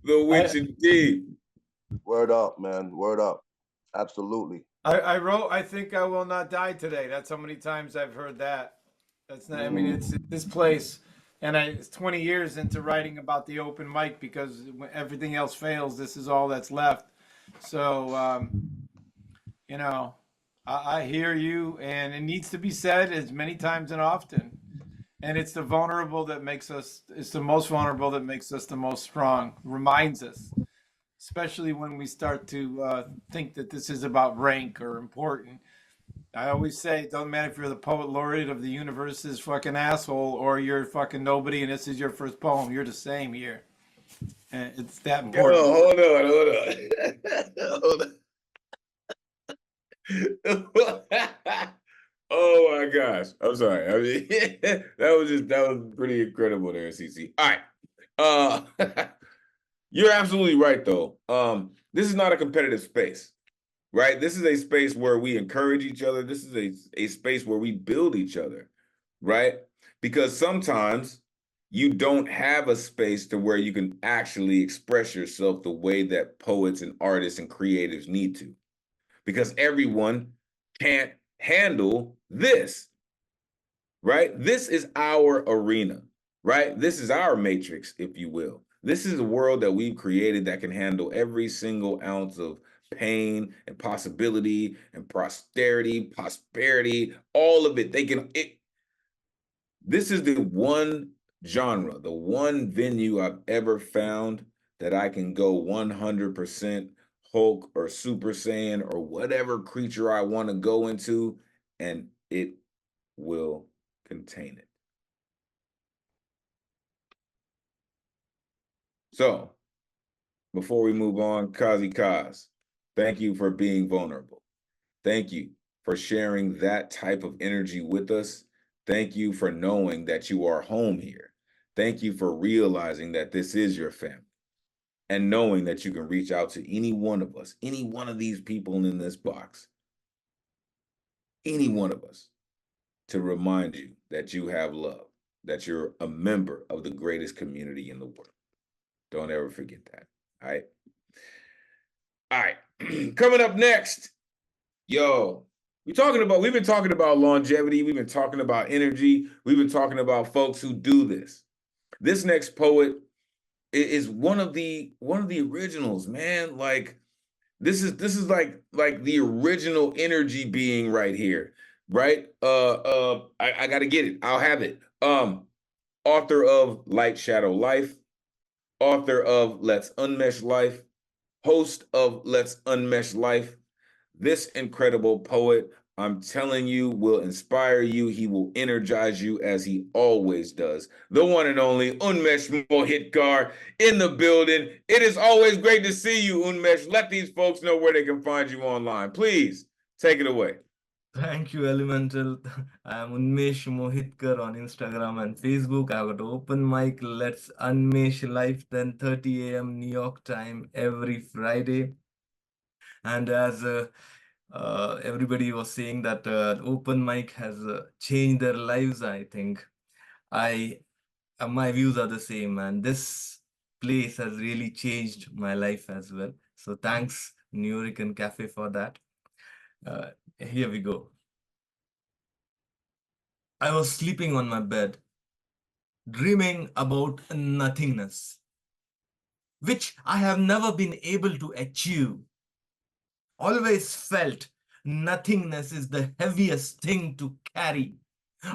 The witch indeed. Word up, man. Word up. Absolutely. I wrote, I think I will not die today. That's how many times I've heard that. That's not, I mean, it's this place. And it's 20 years into writing about the open mic because when everything else fails, this is all that's left. So, you know, I hear you, and it needs to be said as many times and often. And it's the vulnerable that makes us, it's the most vulnerable that makes us the most strong, reminds us, especially when we start to think that this is about rank or important. I always say, it doesn't matter if you're the poet laureate of the universe's fucking asshole or you're fucking nobody and this is your first poem. You're the same here. And it's that important. Hold on. Oh my gosh. I'm sorry. I mean, that was pretty incredible there, CC. All right. You're absolutely right though. This is not a competitive space, right? This is a space where we encourage each other. This is a space where we build each other, right? Because sometimes you don't have a space to where you can actually express yourself the way that poets and artists and creatives need to. Because everyone can't handle this, right? This is our arena, right? This is our matrix, if you will. This is a world that we've created that can handle every single ounce of pain and possibility and prosperity, all of it. This is the one genre, the one venue I've ever found that I can go 100% Hulk or Super Saiyan or whatever creature I want to go into, and it will contain it. So, before we move on, Kazi Kaz, thank you for being vulnerable. Thank you for sharing that type of energy with us. Thank you for knowing that you are home here. Thank you for realizing that this is your family and knowing that you can reach out to any one of us, any one of these people in this box, any one of us, to remind you that you have love, that you're a member of the greatest community in the world. Don't ever forget that. All right. All right. Coming up next, yo, we've been talking about longevity. We've been talking about energy. We've been talking about folks who do this. This next poet is one of the originals, man. Like this is like the original energy being right here, right? I gotta get it. I'll have it. Author of Light Shadow Life, author of Let's Unmesh Life, host of Let's Unmesh Life. This incredible poet, I'm telling you, will inspire you. He will energize you as he always does. The one and only Unmesh Mohitkar in the building. It is always great to see you, Unmesh. Let these folks know where they can find you online. Please take it away. Thank you, Elemental. I am Unmesh Mohitkar on Instagram and Facebook. I got open mic. Let's Unmesh live 10:30 a.m. New York time every Friday. And as everybody was saying that open mic has changed their lives, I think my views are the same, and this place has really changed my life as well. So thanks, New York and Cafe, for that. Here we go. I was sleeping on my bed, dreaming about nothingness, which I have never been able to achieve. Always felt nothingness is the heaviest thing to carry.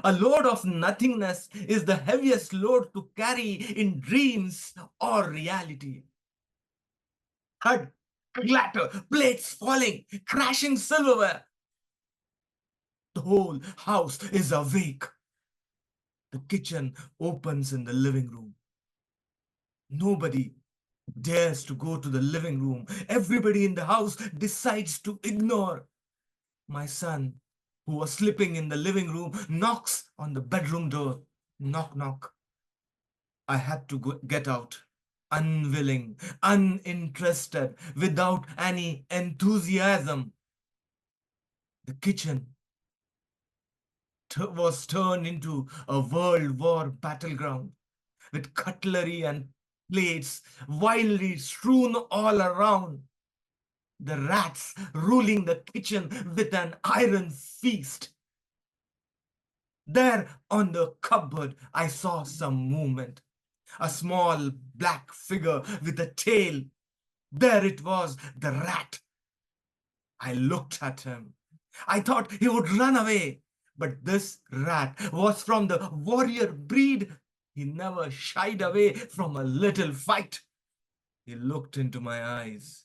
A load of nothingness is the heaviest load to carry in dreams or reality. Thud, clatter, plates falling, crashing silverware. The whole house is awake. The kitchen opens in the living room. Nobody dares to go to the living room. Everybody in the house decides to ignore. My son, who was sleeping in the living room, knocks on the bedroom door. Knock, knock. I had to get out, unwilling, uninterested, without any enthusiasm. The kitchen was turned into a World War battleground, with cutlery and plates wildly strewn all around. The rats ruling the kitchen with an iron feast. There on the cupboard, I saw some movement. A small black figure with a tail. There it was, the rat. I looked at him. I thought he would run away. But this rat was from the warrior breed. He never shied away from a little fight. He looked into my eyes.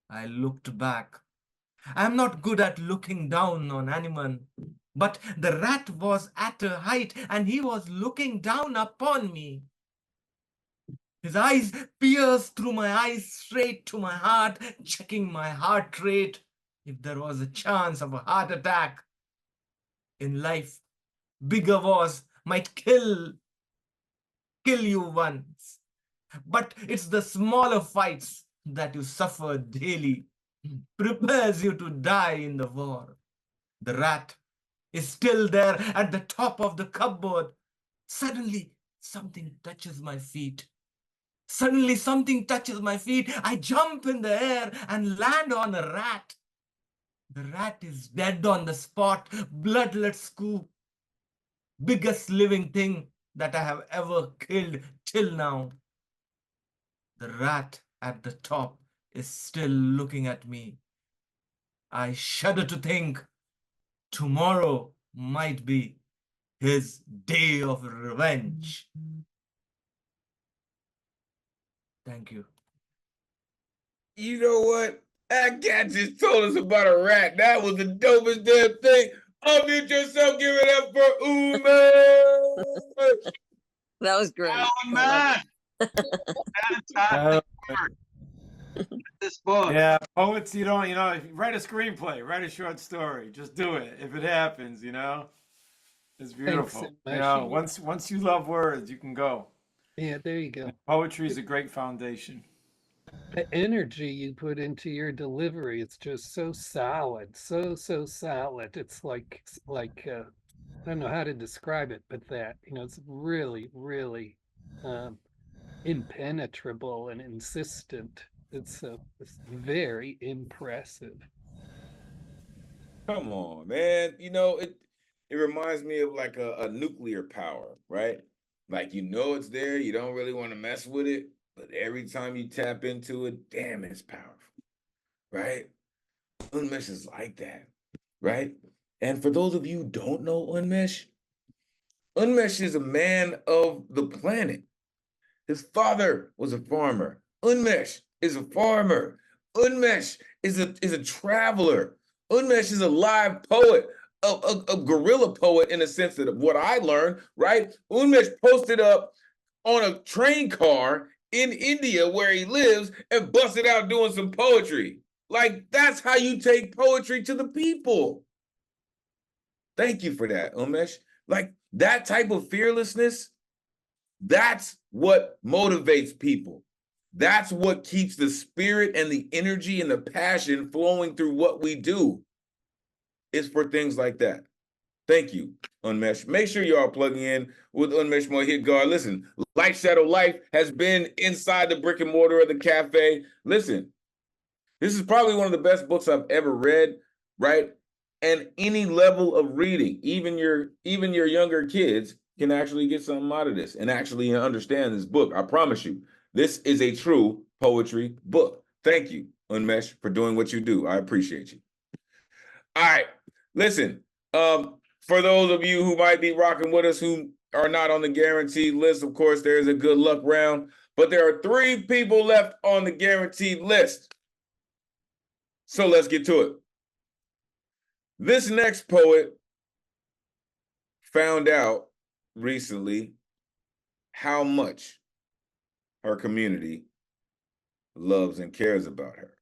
I looked back. I'm not good at looking down on anyone, but the rat was at a height and he was looking down upon me. His eyes pierced through my eyes straight to my heart, checking my heart rate. If there was a chance of a heart attack in life, bigger wars might kill you once. But it's the smaller fights that you suffer daily, prepares you to die in the war. The rat is still there at the top of the cupboard. Suddenly, something touches my feet. Suddenly, something touches my feet. I jump in the air and land on a rat. The rat is dead on the spot, bloodlet scoop. Biggest living thing that I have ever killed till now. The rat at the top is still looking at me. I shudder to think tomorrow might be his day of revenge. Thank you. You know what? That cat just told us about a rat. That was the dopest damn thing. Unmute yourself, give it up for Uma. That was great. Oh, man. Fantastic work. This book. Yeah, poets, you don't, if you write a screenplay, write a short story. Just do it. If it happens, it's beautiful. Thanks, once you love words, you can go. Yeah, there you go. Poetry is a great foundation. The energy you put into your delivery, it's just so solid, so solid. It's like I don't know how to describe it, but it's really, really impenetrable and insistent. It's very impressive. Come on, man. It reminds me of like a nuclear power, right? Like it's there, you don't really want to mess with it, but every time you tap into it, damn, it's powerful, right? Unmesh is like that, right? And for those of you who don't know Unmesh is a man of the planet. His father was a farmer. Unmesh is a farmer. Unmesh is a traveler. Unmesh is a live poet, a guerrilla poet in the sense that of what I learned, right? Unmesh posted up on a train car in India where he lives and busted out doing some poetry. Like, that's how you take poetry to the people. Thank you for that, Umesh. Like, that type of fearlessness, that's what motivates people. That's what keeps the spirit and the energy and the passion flowing through what we do. Is for things like that. Thank you, Unmesh. Make sure y'all plugging in with Unmesh Mohitgar. Listen, Light Shadow Life has been inside the brick and mortar of the cafe. Listen, this is probably one of the best books I've ever read, right? And any level of reading, even your younger kids can actually get something out of this and actually understand this book. I promise you, this is a true poetry book. Thank you, Unmesh, for doing what you do. I appreciate you. All right, listen, for those of you who might be rocking with us who are not on the guaranteed list, of course, there is a good luck round, but there are 3 people left on the guaranteed list. So let's get to it. This next poet found out recently how much her community loves and cares about her.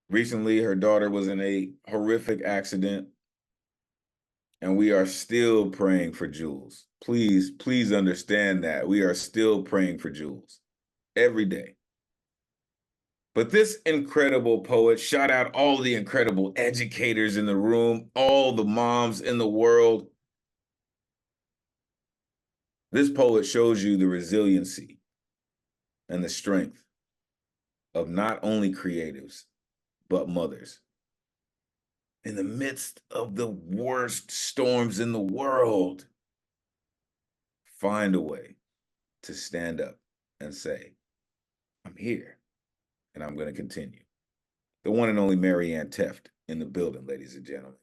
Recently, her daughter was in a horrific accident, and we are still praying for Jules. Please understand that. We are still praying for Jules every day. But this incredible poet, shout out all the incredible educators in the room, all the moms in the world. This poet shows you the resiliency and the strength of not only creatives, but mothers. In the midst of the worst storms in the world, find a way to stand up and say, I'm here and I'm going to continue. The one and only Marianne Teft in the building, ladies and gentlemen.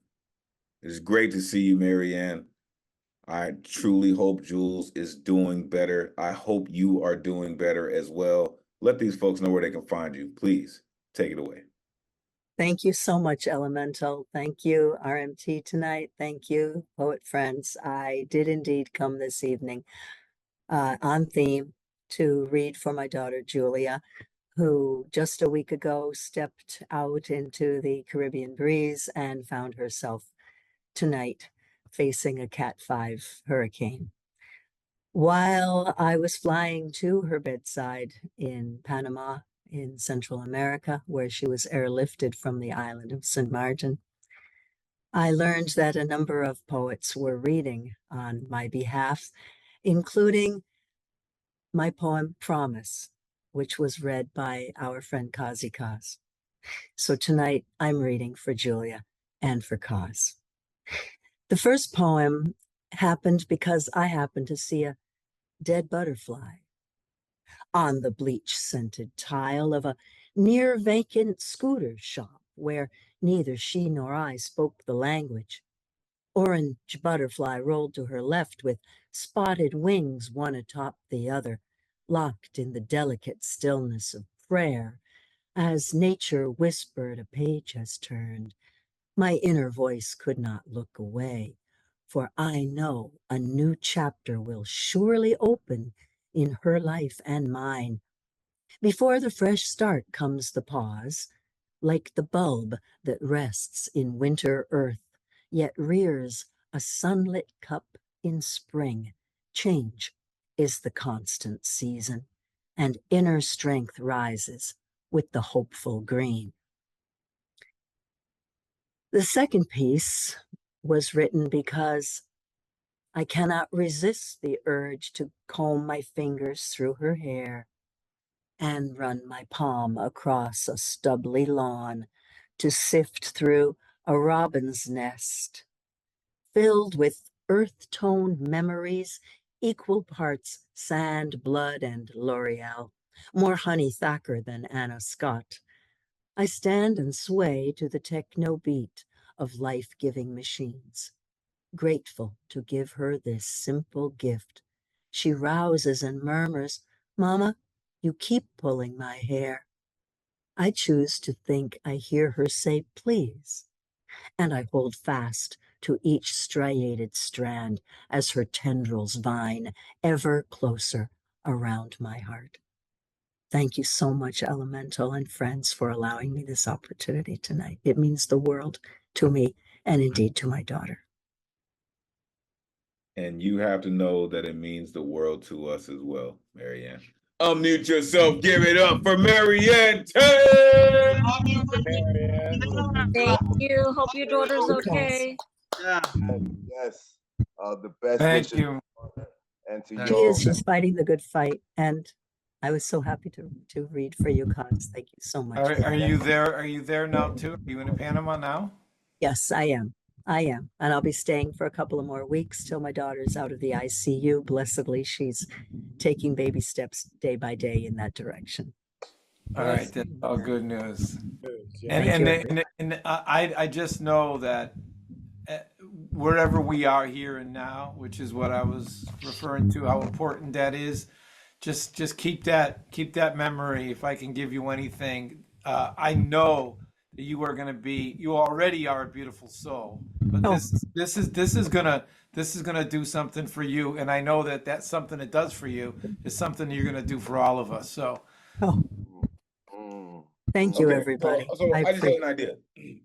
It's great to see you, Marianne. I truly hope Jules is doing better. I hope you are doing better as well. Let these folks know where they can find you. Please take it away. Thank you so much, Elemental. Thank you, RMT tonight. Thank you, poet friends. I did indeed come this evening on theme to read for my daughter, Julia, who just a week ago stepped out into the Caribbean breeze and found herself tonight facing a Cat 5 hurricane. While I was flying to her bedside in Panama, in Central America, where she was airlifted from the island of St. Martin, I learned that a number of poets were reading on my behalf, including my poem Promise, which was read by our friend Kazi Kaz. So tonight I'm reading for Julia and for Kaz. The first poem happened because I happened to see a dead butterfly on the bleach-scented tile of a near-vacant scooter shop where neither she nor I spoke the language. Orange butterfly rolled to her left with spotted wings, one atop the other, locked in the delicate stillness of prayer. As nature whispered, a page has turned. My inner voice could not look away, for I know a new chapter will surely open in her life and mine. Before the fresh start comes the pause, like the bulb that rests in winter earth, yet rears a sunlit cup in spring. Change is the constant season, and inner strength rises with the hopeful green. The second piece was written because I cannot resist the urge to comb my fingers through her hair and run my palm across a stubbly lawn to sift through a robin's nest, filled with earth-toned memories, equal parts sand, blood, and L'Oreal, more honey Thacker than Anna Scott. I stand and sway to the techno beat of life-giving machines, grateful to give her this simple gift. She rouses and murmurs, Mama, you keep pulling my hair. I choose to think I hear her say, please, and I hold fast to each striated strand as her tendrils vine ever closer around my heart. Thank you so much, Elemental and friends, for allowing me this opportunity tonight. It means the world to me and indeed to my daughter. And you have to know that it means the world to us as well, Marianne. Unmute yourself. Give it up for Marianne Tay. Thank you. Hope your daughter's okay. Yeah. Yes. The best Thank wishes. you. And to She y'all. is. She's fighting the good fight. And I was so happy to read for you, Cos. Thank you so much. Are you there? Are you there now too? Are you in Panama now? Yes, I am. I am. And I'll be staying for a couple of more weeks till my daughter's out of the ICU. Blessedly, she's taking baby steps day by day in that direction. All right, that's all good news. Thank you. And I just know that wherever we are here and now, which is what I was referring to, how important that is. Just keep that memory. If I can give you anything, I know that you are going to be. You already are a beautiful soul, but this is gonna do something for you, and I know that that's something it does for you is something you're gonna do for all of us. So. Thank you, everybody. So I just had an idea,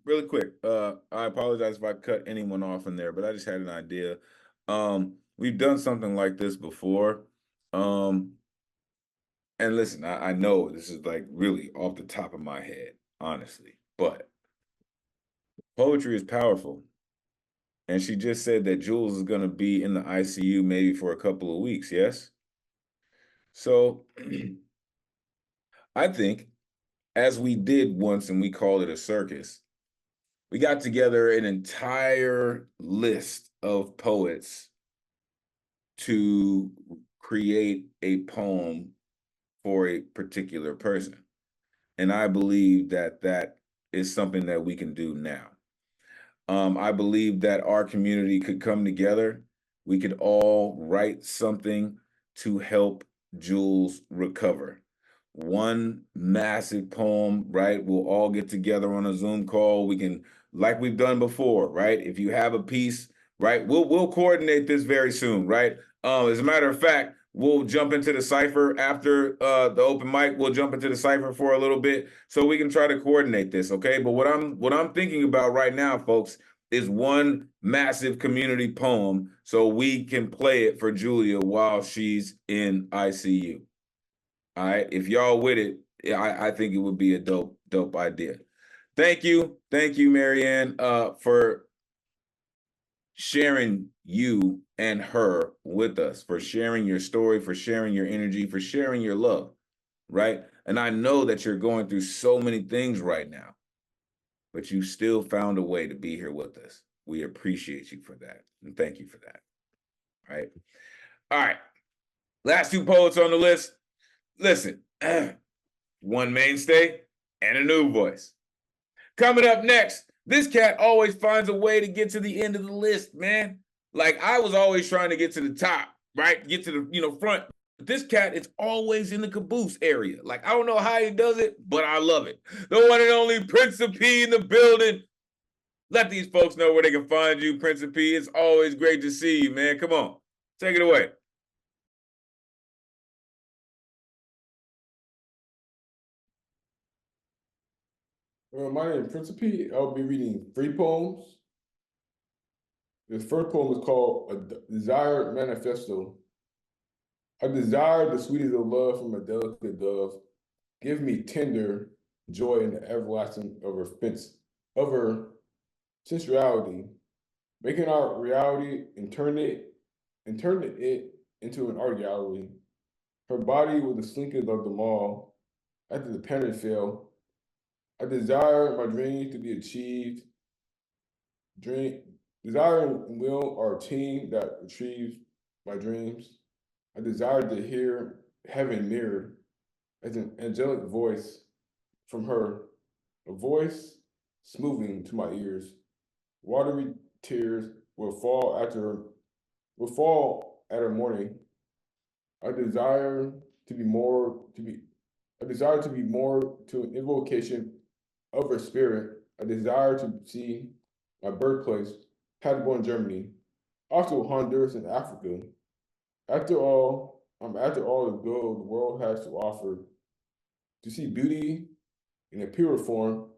really quick. I apologize if I cut anyone off in there, but I just had an idea. We've done something like this before. And listen, I know this is like really off the top of my head, honestly, but poetry is powerful. And she just said that Jules is going to be in the ICU maybe for a couple of weeks, yes? So I think, as we did once and we called it a circus, we got together an entire list of poets to create a poem for a particular person. And I believe that that is something that we can do now. I believe that our community could come together. We could all write something to help Jules recover. One massive poem, right? We'll all get together on a Zoom call. We can, like we've done before, right? If you have a piece, right? We'll coordinate this very soon, right? As a matter of fact, we'll jump into the cipher after the open mic. We'll jump into the cipher for a little bit so we can try to coordinate this, okay? But what I'm thinking about right now, folks, is one massive community poem so we can play it for Julia while she's in ICU. All right, if y'all with it, I think it would be a dope idea. Thank you, Marianne, for sharing you and her with us, for sharing your story, for sharing your energy, for sharing your love, right? And I know that you're going through so many things right now, but you still found a way to be here with us. We appreciate you for that, and thank you for that, right? All right, last two poets on the list. Listen, one mainstay and a new voice. Coming up next, this cat always finds a way to get to the end of the list, man. Like I was always trying to get to the top, right? Get to the front. But this cat is always in the caboose area. Like I don't know how he does it, but I love it. The one and only Prince of P in the building. Let these folks know where they can find you, Prince of P. It's always great to see you, man. Come on, take it away. My name is Prince of P. I'll be reading 3 poems. This first poem is called A Desire Manifesto. I desire the sweetest of love from a delicate dove. Give me tender joy in the everlasting of her sensuality, making our reality and turning it into an art gallery. Her body with the slinkers of the mall. After the panic fell, I desire my dreams to be achieved. Desire and will are a team that retrieves my dreams. I desire to hear heaven mirrored as an angelic voice from her, a voice smoothing to my ears. Watery tears will fall at her morning. I desire to be a desire to be more to an invocation of her spirit, a desire to see my birthplace, Paderborn, Germany, also Honduras and Africa. After all the good the world has to offer, to see beauty in a pure form,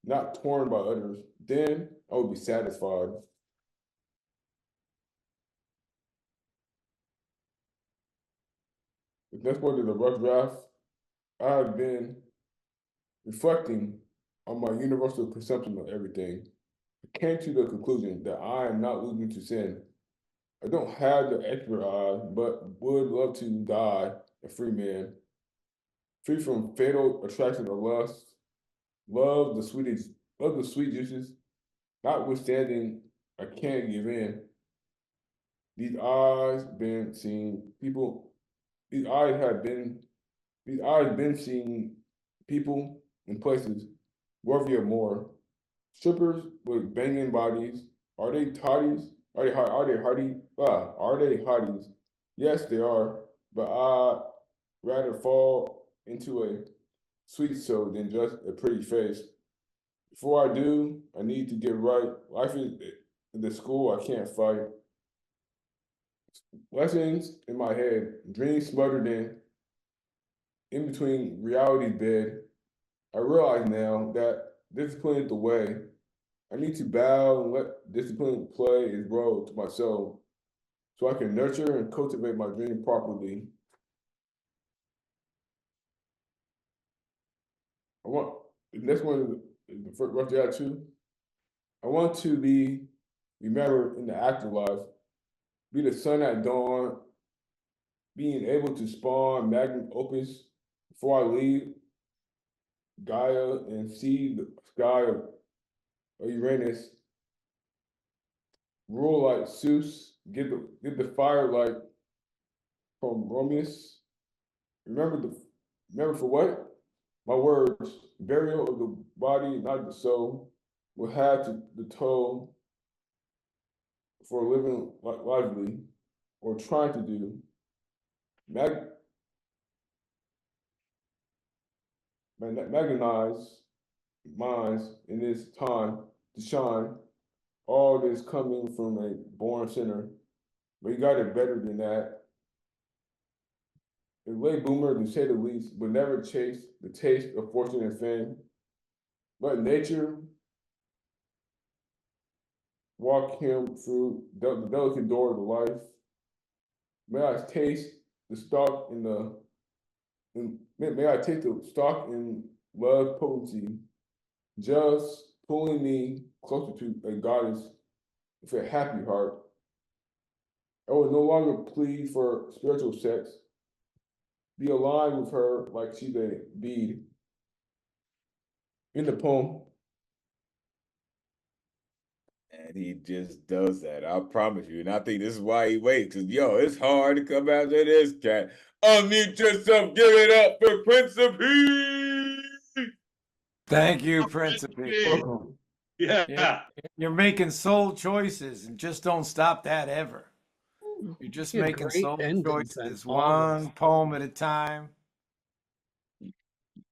not torn by others, then I would be satisfied. The next one is a rough draft. I have been reflecting on my universal perception of everything. I came to the conclusion that I am not losing to sin. I don't have the expert eye, but would love to die a free man, free from fatal attraction of lust, love the sweet juices, notwithstanding I can't give in. These eyes been seeing people, these eyes been seeing people in places worthy of more. Strippers with banging bodies, are they toddies? Are they hardy? Are they hotties? Yes, they are, but I'd rather fall into a sweet soul than just a pretty face. Before I do, I need to get right. Life is the school I can't fight. Lessons in my head, dreams smothered in between reality's bed. I realize now that discipline is the way. I need to bow and let discipline play its role to my soul so I can nurture and cultivate my dream properly. The next one is the first rough draft too. I want to be remembered in the afterlife, be the sun at dawn, being able to spawn magnum opus before I leave Gaia and see the sky of Uranus, rule like Zeus, get the firelight from Romeus. Remember for what? My words, burial of the body, not the soul, will have to the toll for living lively or trying to do. Magnetize minds in this time to shine. All this coming from a born sinner, but you got it better than that. A late boomer, to say the least, would never chase the taste of fortune and fame. Let nature walk him through the delicate door of life. May I taste the stock in the, may I take the stock in love potency, just pulling me closer to a goddess with a happy heart. I will no longer plead for spiritual sex. Be aligned with her like she's a bead. In the poem. And he just does that. I promise you. And I think this is why he waits. Because, yo, it's hard to come after this cat. Unmute yourself. Give it up for Principe. Thank you, Principe. Welcome. Yeah. You're making soul choices, and just don't stop that ever. You're just Get making great soul endings choices, on all one poem at a time.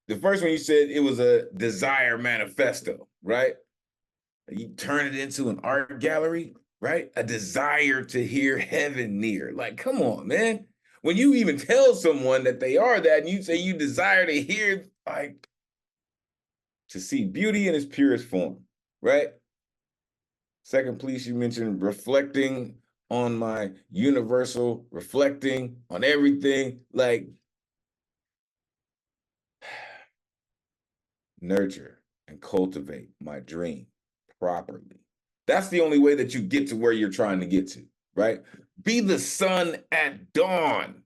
The first one you said it was a desire manifesto, right? You turn it into an art gallery, right? A desire to hear heaven near. Like, come on, man. When you even tell someone that they are that and you say you desire to hear, like, to see beauty in its purest form, right? Second piece, you mentioned reflecting on my universal, reflecting on everything, like nurture and cultivate my dream properly. That's the only way that you get to where you're trying to get to, right? Be the sun at dawn.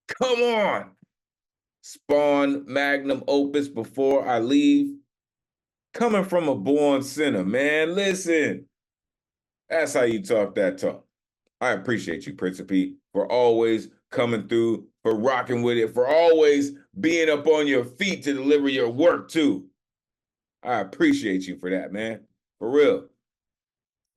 Come on. Spawn magnum opus before I leave. Coming from a born sinner, man. Listen. That's how you talk that talk. I appreciate you, Principe, for always coming through, for rocking with it, for always being up on your feet to deliver your work, too. I appreciate you for that, man. For real.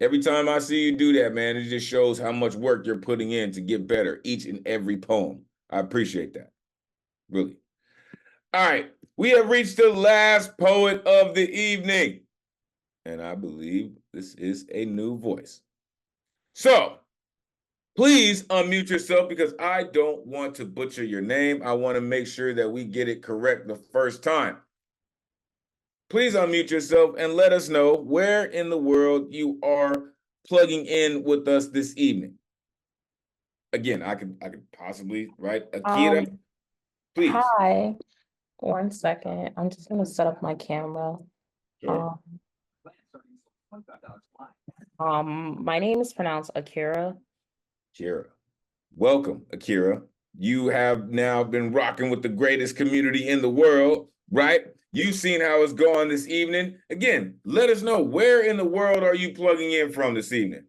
Every time I see you do that, man, it just shows how much work you're putting in to get better each and every poem. I appreciate that. Really. All right. we have reached the last poet of the evening. And I believe this is a new voice. So, please unmute yourself because I don't want to butcher your name. I want to make sure that we get it correct the first time. Please unmute yourself and let us know where in the world you are plugging in with us this evening. Again, I could possibly write Akira. Please. Hi. 1 second. I'm just gonna set up my camera. Sure. My name is pronounced Akira. Akira. Welcome, Akira. You have now been rocking with the greatest community in the world, right? You've seen how it's gone this evening. Again, let us know where in the world are you plugging in from this evening?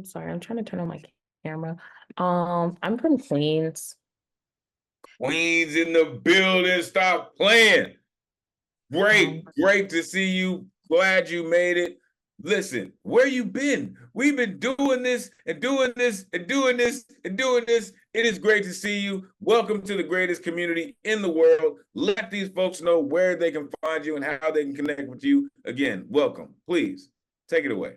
Sorry, I'm trying to turn on my camera. I'm from Queens. Queens in the building. Stop playing. Great to see you. Glad you made it. Listen, where you been? We've been doing this and doing this and doing this and doing this. It is great to see you. Welcome to the greatest community in the world. Let these folks know where they can find you and how they can connect with you. Again, welcome. Please take it away.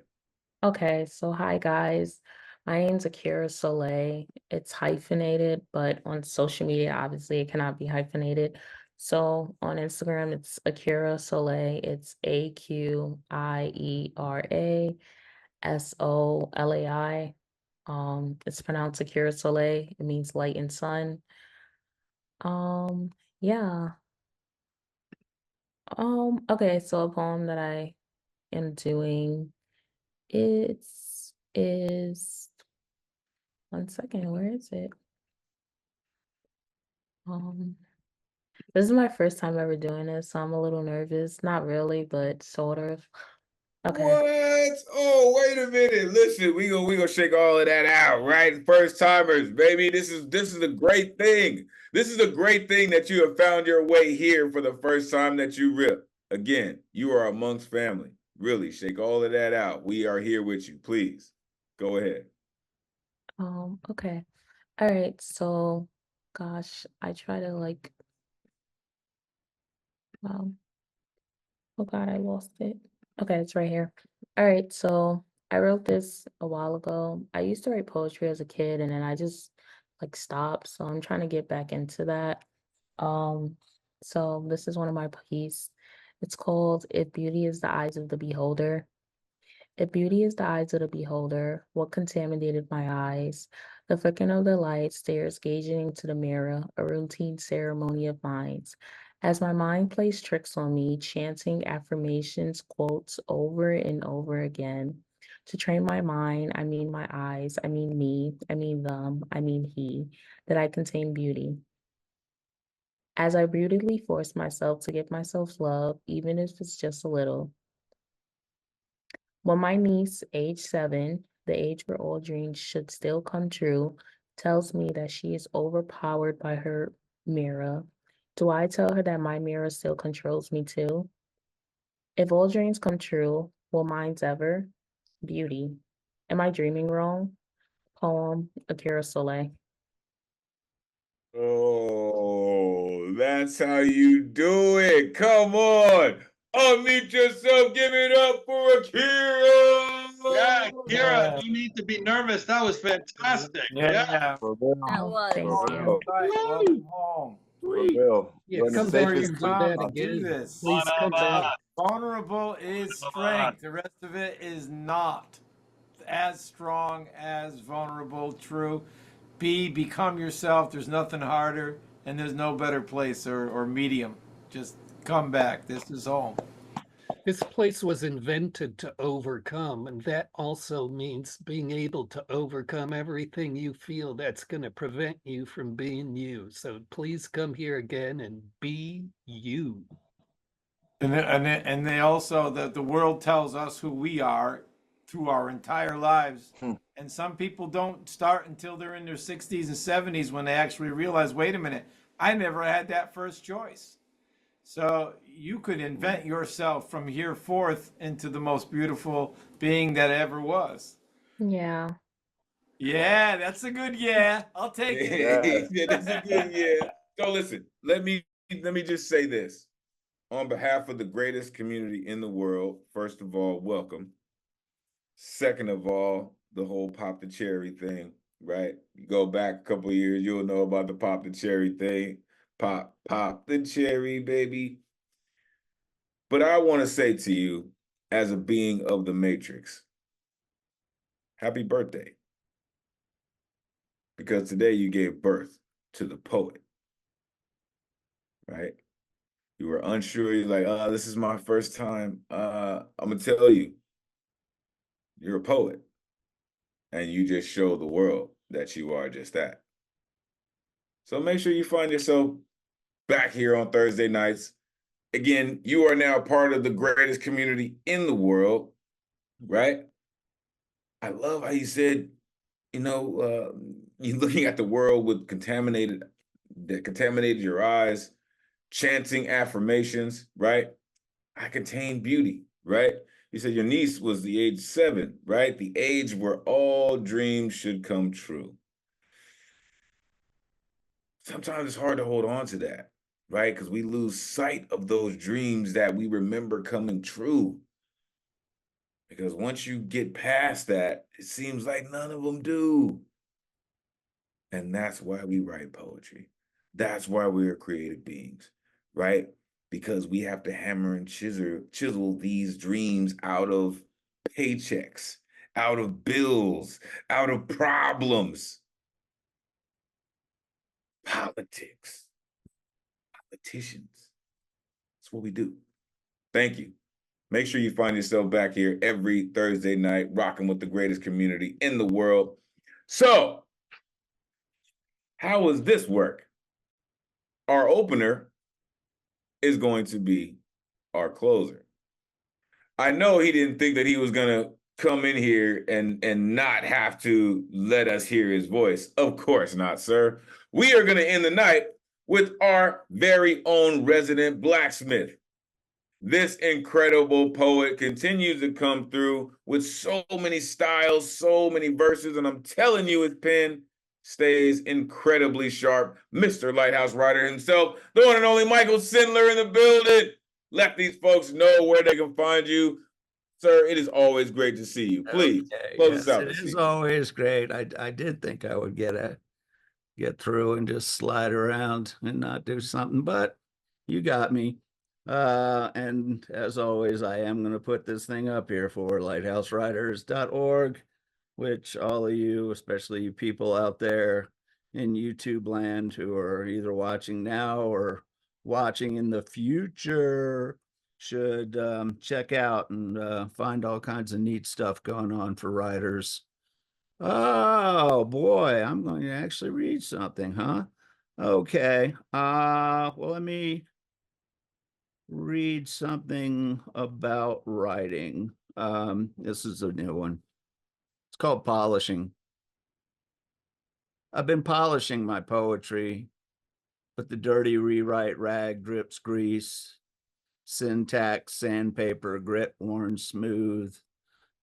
Okay, so hi guys. My name's Akira Soleil. It's hyphenated, but on social media, obviously, it cannot be hyphenated. So on Instagram, it's Akira Soleil. It's AQIERA SOLAI. It's pronounced Akira Soleil. It means light and sun. Yeah. Okay, so a poem that I am doing, is 1 second, where is it? This is my first time ever doing this, so I'm a little nervous. Not really, but sort of. Okay. What? Oh, wait a minute. Listen, we gonna shake all of that out, right? First timers, baby. This is a great thing. This is a great thing that you have found your way here for the first time that you rip. Again, you are amongst family. Really, shake all of that out. We are here with you. Please go ahead. Okay. All right, so gosh, I try to like oh God, I lost it. Okay, it's right here. All right, so I wrote this a while ago. I used to write poetry as a kid and then I just like stopped. So I'm trying to get back into that. So this is one of my pieces. It's called If Beauty is the Eyes of the Beholder. If beauty is the eyes of the beholder, what contaminated my eyes? The flickering of the light stares gazing into the mirror, a routine ceremony of minds. As my mind plays tricks on me, chanting affirmations, quotes over and over again. To train my mind, I mean my eyes, I mean me, I mean them, I mean he, that I contain beauty. As I brutally force myself to give myself love, even if it's just a little. When my niece, age 7, the age where all dreams should still come true, tells me that she is overpowered by her mirror, do I tell her that my mirror still controls me too? If all dreams come true, will mine's ever? Beauty. Am I dreaming wrong? Poem, Akira Soleil. Oh, that's how you do it. Come on. Unmute yourself. Give it up for Akira. Yeah, Akira, no need to be nervous. That was fantastic. Yeah. For real. That was. Thank For you. real. Right, welcome home. For real. Yeah, You're in the come back safest and place do that possible. Do again. this. Please come back. Vulnerable is strength. The rest of it is not as strong as vulnerable. True. Become yourself. There's nothing harder, and there's no better place or medium. Just come back. This is home. This place was invented to overcome, and that also means being able to overcome everything you feel that's going to prevent you from being you. So please come here again and be you. And they also the world tells us who we are through our entire lives. And some people don't start until they're in their 60s and 70s when they actually realize, wait a minute, I never had that first choice. So you could invent yourself from here forth into the most beautiful being that ever was. Yeah. Yeah, that's a good yeah. I'll take it. That's a good yeah. So listen, let me me just say this. On behalf of the greatest community in the world, first of all, welcome. Second of all, the whole pop the cherry thing, right? You go back a couple of years, you'll know about the pop the cherry thing. Pop the cherry, baby. But I want to say to you, as a being of the Matrix, happy birthday. Because today you gave birth to the poet, right? You were unsure, you're like, this is my first time. I'm gonna tell you, you're a poet. And you just show the world that you are just that. So make sure you find yourself back here on Thursday nights. Again, you are now part of the greatest community in the world, right? I love how you said, you're looking at the world with that contaminated your eyes, chanting affirmations, right? I contain beauty, right? You said your niece was the age 7, right? The age where all dreams should come true. Sometimes it's hard to hold on to that, right? Because we lose sight of those dreams that we remember coming true. Because once you get past that, it seems like none of them do. And that's why we write poetry. That's why we're creative beings, right? Because we have to hammer and chisel these dreams out of paychecks, out of bills, out of problems. Politics, politicians. That's what we do. Thank you. Make sure you find yourself back here every Thursday night, rocking with the greatest community in the world. So, how does this work? Our opener is going to be our closer. I know he didn't think that he was going to come in here and not have to let us hear his voice. Of course not, sir. We are going to end the night with our very own resident blacksmith. This incredible poet continues to come through with so many styles, so many verses, and I'm telling you, his pen stays incredibly sharp. Mr. Lighthouse Writer himself, the one and only Michael Sindler in the building. Let these folks know where they can find you. Sir, it is always great to see you. Please, close us out. It is always great. I did think I would get through and just slide around and not do something, but you got me. And as always, I am going to put this thing up here for lighthousewriters.org, which all of you, especially you people out there in YouTube land who are either watching now or watching in the future, should check out and find all kinds of neat stuff going on for writers. Oh boy, I'm going to actually read something, huh? Okay. Well, let me read something about writing. This is a new one. It's called polishing. I've been polishing my poetry, but the dirty rewrite rag drips grease, syntax, sandpaper, grit worn smooth,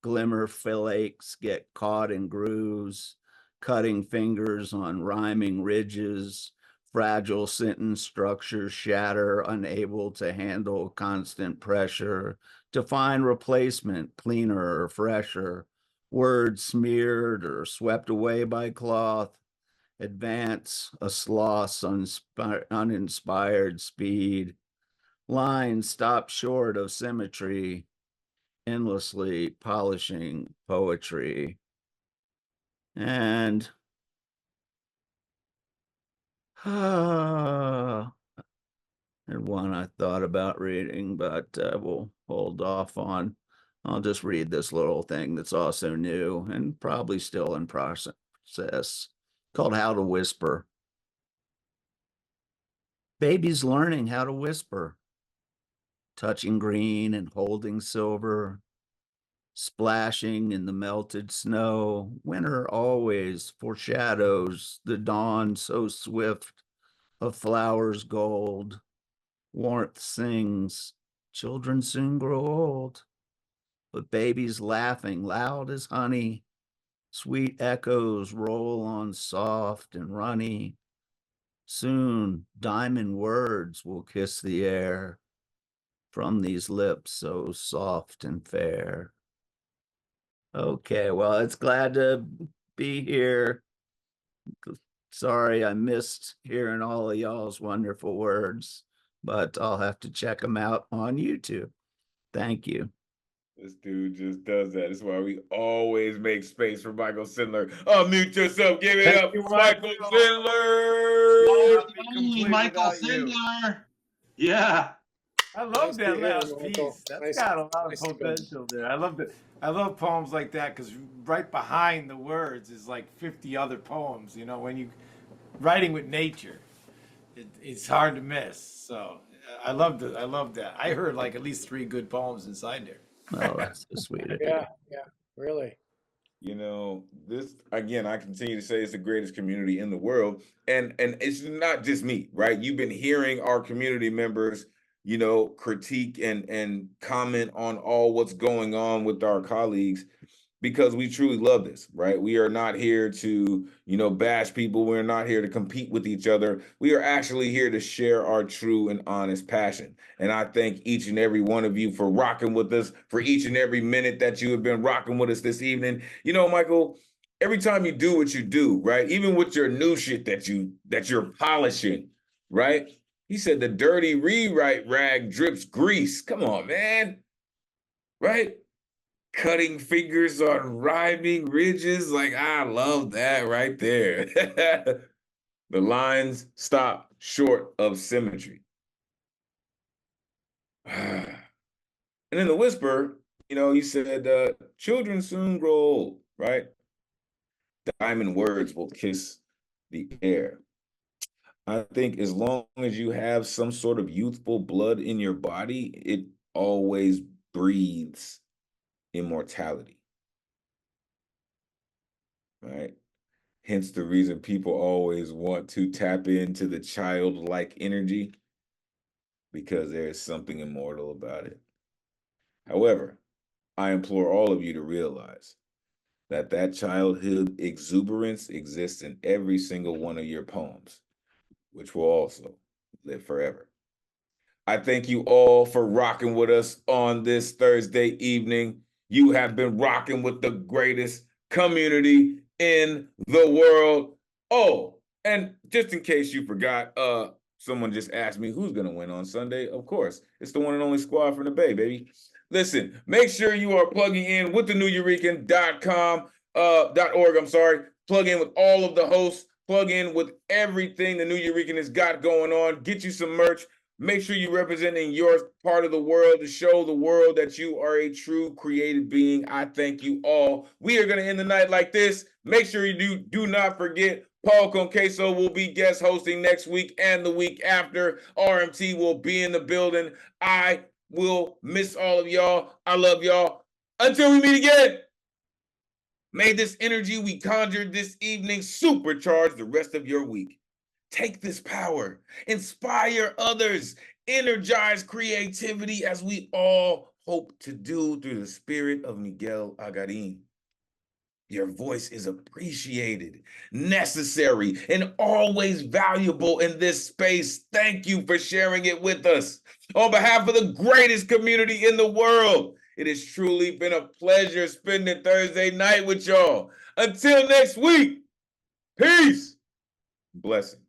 glimmer flakes get caught in grooves, cutting fingers on rhyming ridges, fragile sentence structures shatter, unable to handle constant pressure, to find replacement cleaner or fresher, words smeared or swept away by cloth, advance a sloth's uninspired speed, lines stop short of symmetry, endlessly polishing poetry. And one I thought about reading, but we'll hold off on. I'll just read this little thing that's also new and probably still in process, called How to Whisper. Baby's learning how to whisper, touching green and holding silver, splashing in the melted snow. Winter always foreshadows the dawn so swift of flowers gold. Warmth sings, children soon grow old, but babies laughing loud as honey. Sweet echoes roll on soft and runny. Soon diamond words will kiss the air from these lips so soft and fair. Okay, well, it's glad to be here. Sorry I missed hearing all of y'all's wonderful words, but I'll have to check them out on YouTube. Thank you. This dude just does that. That's why we always make space for Michael Sindler. Unmute yourself. Give it Thank up, you, Michael Michael. Sindler. Hey, Michael Sindler. Yeah. I love Nice to that hear, last Michael. piece. That's Nice- got a lot nice of to go. potential there. I love that. I love poems like that because right behind the words is like 50 other poems. You know, when you writing with nature, it's hard to miss. So I love that. I love that. I heard like at least 3 good poems inside there. Oh, that's so sweet of you. Yeah, really. You know, this again, I continue to say it's the greatest community in the world. And it's not just me, right? You've been hearing our community members, you know, critique and comment on all what's going on with our colleagues because we truly love this, right? We are not here to, you know, bash people. We're not here to compete with each other. We are actually here to share our true and honest passion. And I thank each and every one of you for rocking with us, for each and every minute that you have been rocking with us this evening. You know, Michael, every time you do what you do, right? Even with your new shit that you're polishing, right? He said the dirty rewrite rag drips grease. Come on, man. Right? Cutting fingers on rhyming ridges. Like, I love that right there. The lines stop short of symmetry. And in the whisper, you know, you said, children soon grow old, right? Diamond words will kiss the air. I think as long as you have some sort of youthful blood in your body, it always breathes immortality. Right? Hence the reason people always want to tap into the childlike energy because there is something immortal about it. However, I implore all of you to realize that that childhood exuberance exists in every single one of your poems, which will also live forever. I thank you all for rocking with us on this Thursday evening. You have been rocking with the greatest community in the world. Oh, and just in case you forgot, someone just asked me who's gonna win on Sunday. Of course, it's the one and only squad from the Bay, baby. Listen, make sure you are plugging in with the neweurekan.com, .org, I'm sorry. Plug in with all of the hosts, plug in with everything the New Eurekan has got going on, get you some merch. Make sure you're representing your part of the world to show the world that you are a true creative being. I thank you all. We are going to end the night like this. Make sure you do not forget, Paul Conqueso will be guest hosting next week and the week after. RMT will be in the building. I will miss all of y'all. I love y'all. Until we meet again. May this energy we conjured this evening supercharge the rest of your week. Take this power, inspire others, energize creativity as we all hope to do through the spirit of Miguel Agarin. Your voice is appreciated, necessary, and always valuable in this space. Thank you for sharing it with us. On behalf of the greatest community in the world, it has truly been a pleasure spending Thursday night with y'all. Until next week, peace, blessings.